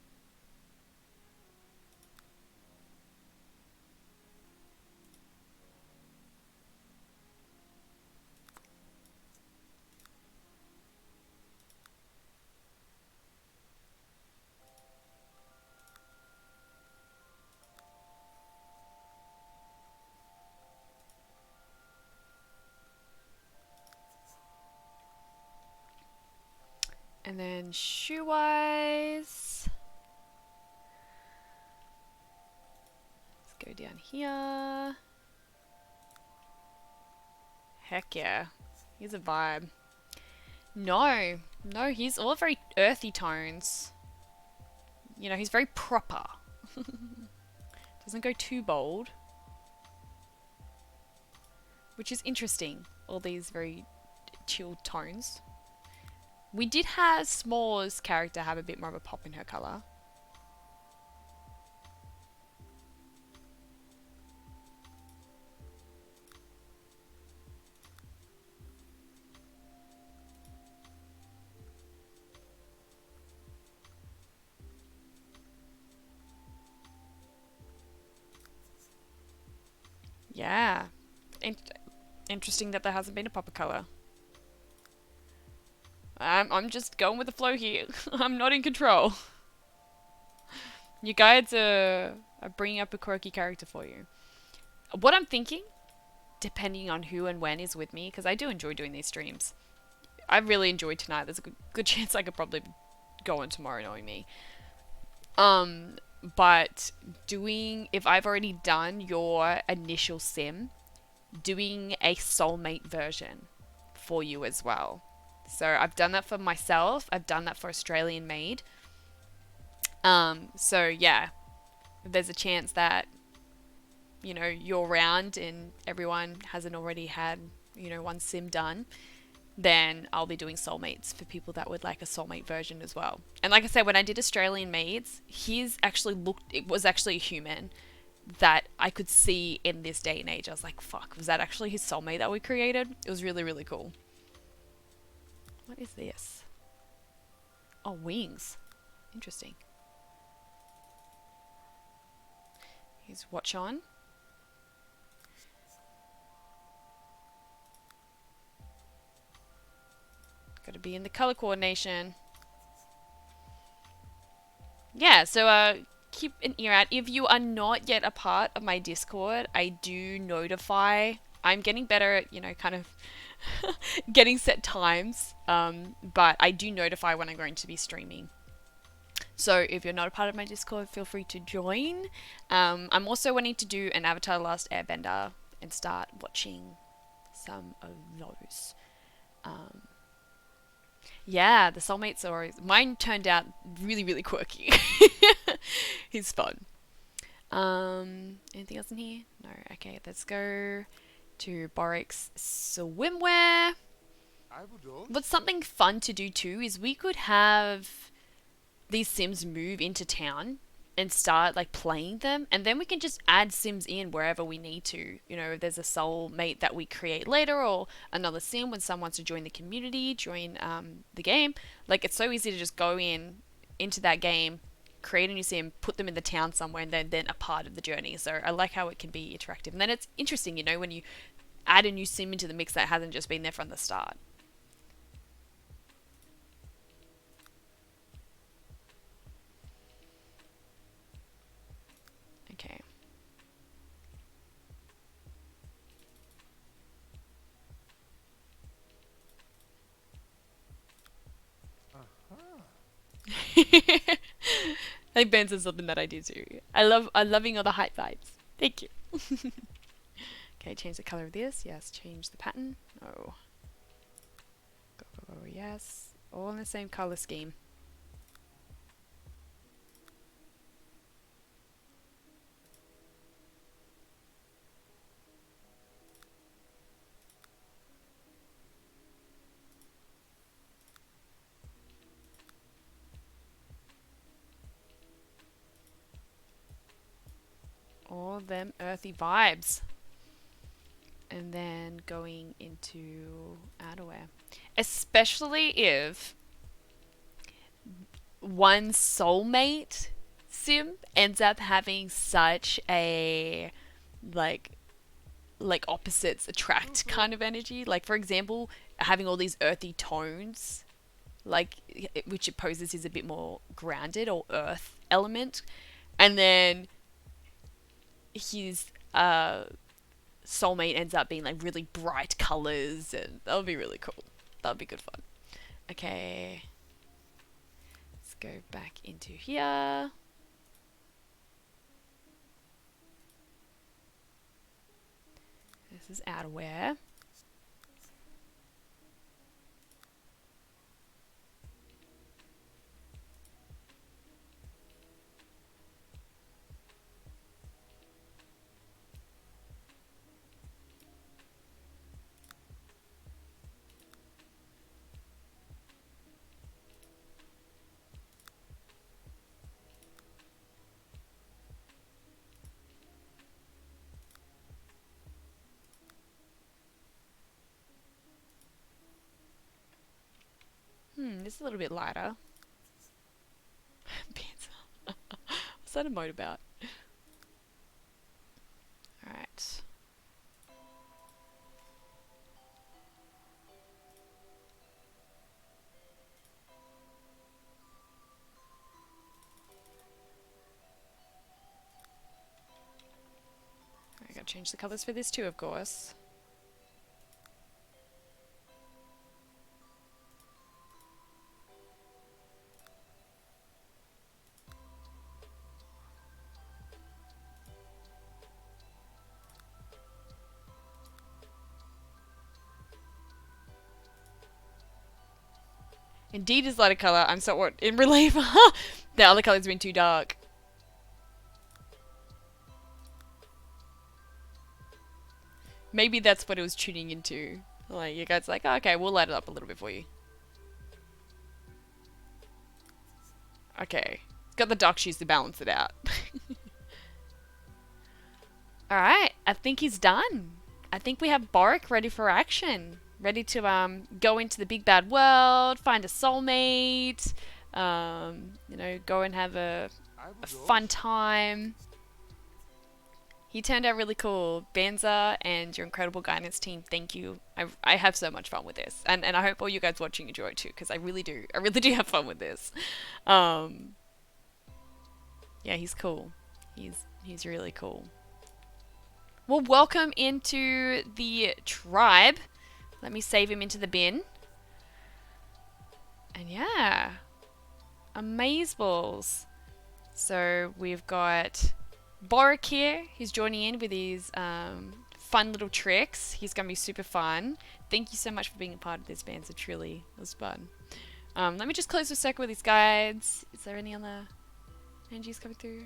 And then shoe-wise, let's go down here. Heck yeah, he's a vibe. No, no, he's all very earthy tones. You know, he's very proper. Doesn't go too bold. Which is interesting, all these very chilled tones. We did have S'more's character have a bit more of a pop in her colour. Yeah. Interesting that there hasn't been a pop of colour. I'm just going with the flow here. I'm not in control. You guides are bringing up a quirky character for you. What I'm thinking, depending on who and when is with me, because I do enjoy doing these streams. I really enjoyed tonight. There's a good chance I could probably go on tomorrow knowing me. But if I've already done your initial sim, doing a soulmate version for you as well. So I've done that for myself. I've done that for Australian Made. So yeah, there's a chance that, you know, you're around and everyone hasn't already had, you know, one sim done, then I'll be doing soulmates for people that would like a soulmate version as well. And like I said, when I did Australian Maids, it was actually a human that I could see in this day and age. I was like, fuck, was that actually his soulmate that we created? It was really, really cool. What is this? Oh, wings. Interesting. Here's watch on. Got to be in the color coordination. Yeah, so keep an ear out. If you are not yet a part of my Discord, I do notify. I'm getting better at, you know, kind of getting set times, but I do notify when I'm going to be streaming. So if you're not a part of my Discord, feel free to join. I'm also wanting to do an Avatar: The Last Airbender and start watching some of those. Yeah, the soulmate stories. Mine turned out really, really quirky. He's fun. Anything else in here? No. Okay, let's go to Borik's swimwear. What's something fun to do too is we could have these Sims move into town and start like playing them, and then we can just add Sims in wherever we need to. You know, if there's a soulmate that we create later, or another Sim when someone wants to join the community, join the game. Like, it's so easy to just go into that game, create a new Sim, put them in the town somewhere, and then a part of the journey. So I like how it can be interactive, and then it's interesting, you know, when you add a new Sim into the mix that hasn't just been there from the start. Okay. I think Ben said something that I do too. I'm loving all the hype vibes. Thank you. Okay, change the color of this. Yes, change the pattern. Oh. Go, yes. All in the same color scheme. All them earthy vibes. and then going into outerwear. Especially if one soulmate sim ends up having such a like opposites attract kind of energy. Like for example, having all these earthy tones, like which it poses is a bit more grounded or earth element, and then his soulmate ends up being like really bright colors, and that would be really cool. That would be good fun. Okay, let's go back into here. This is outerwear. This is a little bit lighter. What's that emote about? Alright. I gotta change the colours for this too, of course. Indeed is lighter colour. I'm somewhat in relief. The other colour's been too dark. Maybe that's what it was tuning into. Like, you guys are like, oh, okay, we'll light it up a little bit for you. Okay. Got the dark shoes to balance it out. Alright, I think he's done. I think we have Boric ready for action. Ready to go into the big bad world, find a soulmate, you know, go and have a fun time. He turned out really cool. Banza and your incredible guidance team, thank you. I have so much fun with this. And I hope all you guys watching enjoy it too, because I really do. I really do have fun with this. Yeah, he's cool. He's really cool. Well, welcome into the tribe. Let me save him into the bin. And yeah, amazeballs. So we've got Boric here. He's joining in with his fun little tricks. He's going to be super fun. Thank you so much for being a part of this, band. So truly, it was fun. Let me just close the circle with these guides. Is there any other energies coming through?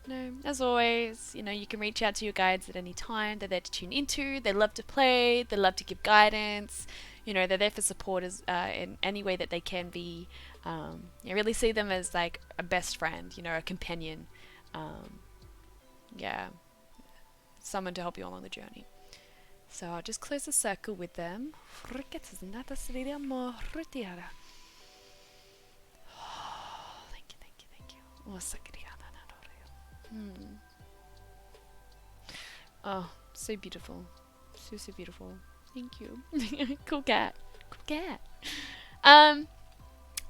No, as always, you know, you can reach out to your guides at any time. They're there to tune into. They love to play. They love to give guidance. You know, they're there for supporters in any way that they can be. You really see them as like a best friend, you know, a companion. Yeah, someone to help you along the journey. So I'll just close the circle with them. Thank you, thank you. Oh, so beautiful. So beautiful. Thank you. Cool cat. Cool cat.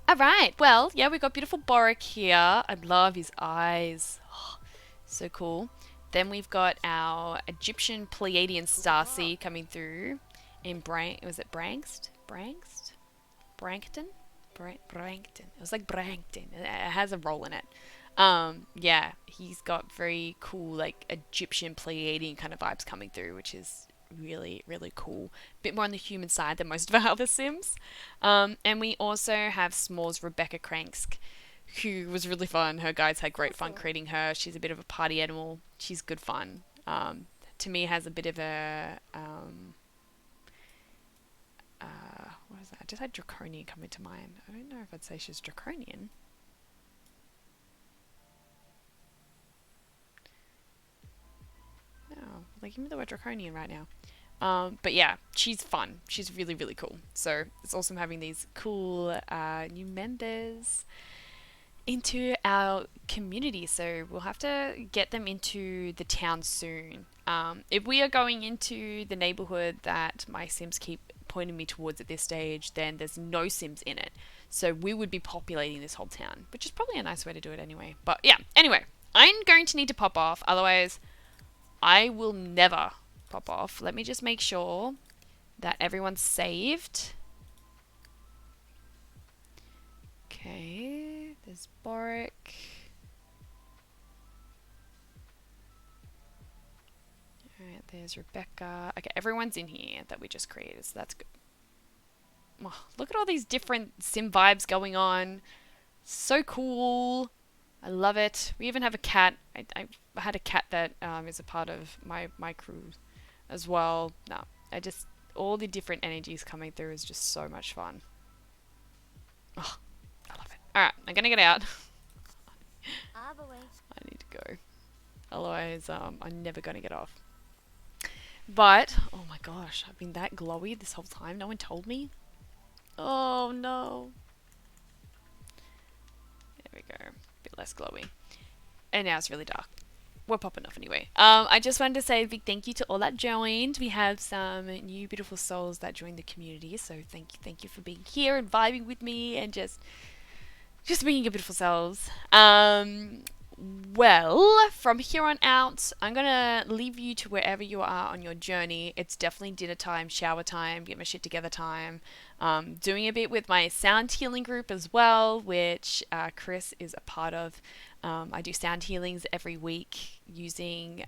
Alright, well, yeah, we've got beautiful Boric here. I love his eyes. Oh, so cool. Then we've got our Egyptian Pleiadian starseed coming through in was it Brangst? Brankton? Brankton. It was like Brankton. It has a roll in it. Yeah, he's got very cool, like, Egyptian Pleiadian kind of vibes coming through, which is really, really cool. Bit more on the human side than most of our other Sims. And we also have S'mores Rebecca Kranksk, who was really fun. Her guides had great fun creating her. She's a bit of a party animal. She's good fun. To me, has a bit of a, what is that? I just had Draconian come into mind. I don't know if I'd say she's Draconian. No, like making me the word draconian right now. But yeah, she's fun. She's really, really cool. So it's awesome having these cool new members into our community. So we'll have to get them into the town soon. If we are going into the neighborhood that my Sims keep pointing me towards at this stage, then there's no Sims in it. So we would be populating this whole town, which is probably a nice way to do it anyway. But yeah, anyway, I'm going to need to pop off. Otherwise, I will never pop off. Let me just make sure that everyone's saved. Okay, there's Boric. Alright, there's Rebecca. Okay, everyone's in here that we just created, so that's good. Oh, look at all these different sim vibes going on. So cool. I love it. We even have a cat. I had a cat that is a part of my crew as well. No, all the different energies coming through is just so much fun. Oh, I love it. Alright, I'm gonna get out. I need to go. Otherwise, I'm never gonna get off. But, oh my gosh, I've been that glowy this whole time. No one told me. Oh no. There we go. A bit less glowy. And now it's really dark. We're popping off anyway. I just wanted to say a big thank you to all that joined. We have some new beautiful souls that joined the community. So thank you for being here and vibing with me and just being your beautiful selves. Well, from here on out, I'm gonna leave you to wherever you are on your journey. It's definitely dinner time, shower time, get my shit together time. Doing a bit with my sound healing group as well, which Chris is a part of. I do sound healings every week using,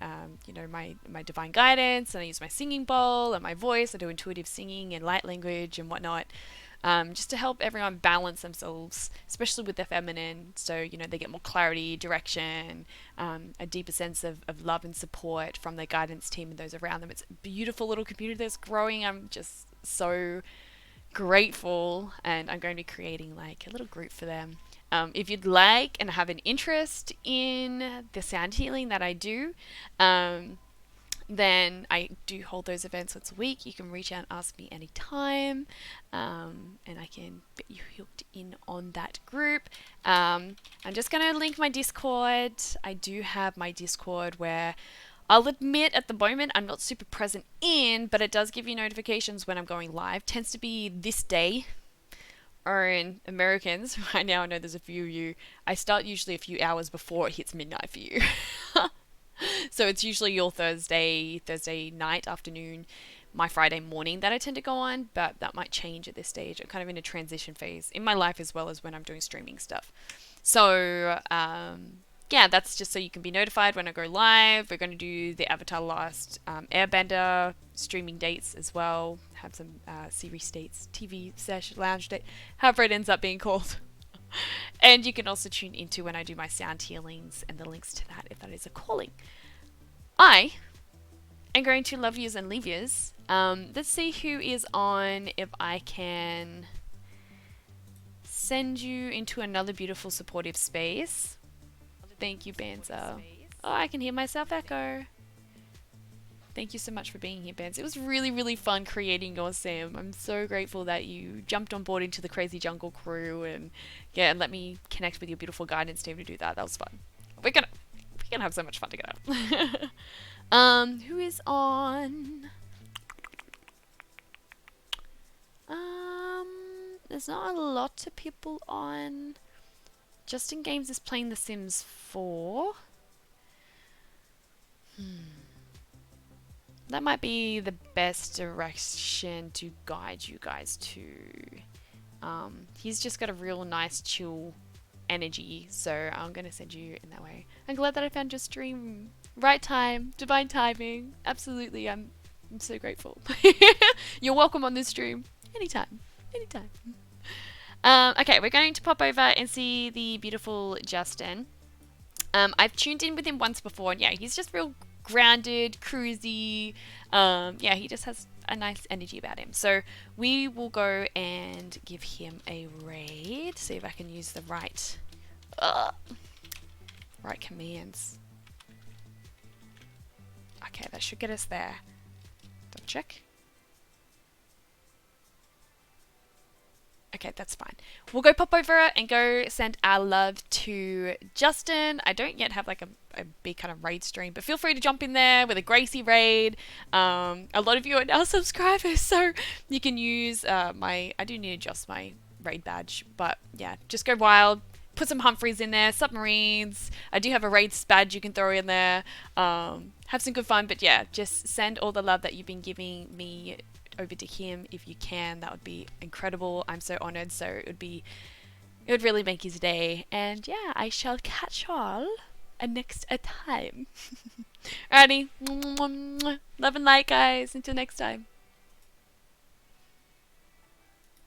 my divine guidance, and I use my singing bowl and my voice. I do intuitive singing and light language and whatnot. Just to help everyone balance themselves, especially with the feminine, so they get more clarity, direction, a deeper sense of love and support from their guidance team and those around them. It's a beautiful little community that's growing. I'm just so grateful, and I'm going to be creating like a little group for them. If you'd like and have an interest in the sound healing that I do, then I do hold those events once a week. You can reach out and ask me anytime, and I can get you hooked in on that group. I'm just going to link my Discord. I do have my Discord where I'll admit at the moment I'm not super present in, but it does give you notifications when I'm going live. Tends to be this day, or in Americans. Right now I know there's a few of you. I start usually a few hours before it hits midnight for you. So it's usually your Thursday night, afternoon, my Friday morning that I tend to go on, but that might change at this stage. I'm kind of in a transition phase in my life as well as when I'm doing streaming stuff. So, yeah, that's just so you can be notified when I go live. We're going to do the Avatar Last Airbender streaming dates as well. Have some series dates, TV session, lounge date, however it ends up being called. And you can also tune into when I do my sound healings and the links to that if that is a calling. I am going to love yous and leave yous. Let's see who is on, if I can send you into another beautiful supportive space. Thank you, Banza. Oh, I can hear myself echo. Thank you so much for being here, Banza. It was really, really fun creating your sim. I'm so grateful that you jumped on board into the Crazy Jungle crew and let me connect with your beautiful guidance team to do that. That was fun. We're gonna have so much fun together. Who is on? There's not a lot of people on. Justin Games is playing The Sims 4. That might be the best direction to guide you guys to. He's just got a real nice chill energy, so I'm going to send you in that way. I'm glad that I found your stream. Right time, divine timing. Absolutely, I'm so grateful. You're welcome on this stream. Anytime. Okay, we're going to pop over and see the beautiful Justin. I've tuned in with him once before, and yeah, he's just real grounded, cruisy. Yeah, he just has a nice energy about him. So we will go and give him a raid. See if I can use the right commands. Okay, that should get us there. Double check. Okay, that's fine. We'll go pop over and go send our love to Justin. I don't yet have like a big kind of raid stream, but feel free to jump in there with a Gracie raid. A lot of you are now subscribers, so you can use I do need to adjust my raid badge, but yeah, just go wild. Put some Humphreys in there, submarines. I do have a raids badge you can throw in there. Have some good fun, but yeah, just send all the love that you've been giving me over to him if you can. That would be incredible. I'm so honored, so it would really make his day. And yeah, I shall catch y'all next time. Alrighty, love and light, guys. Until next time.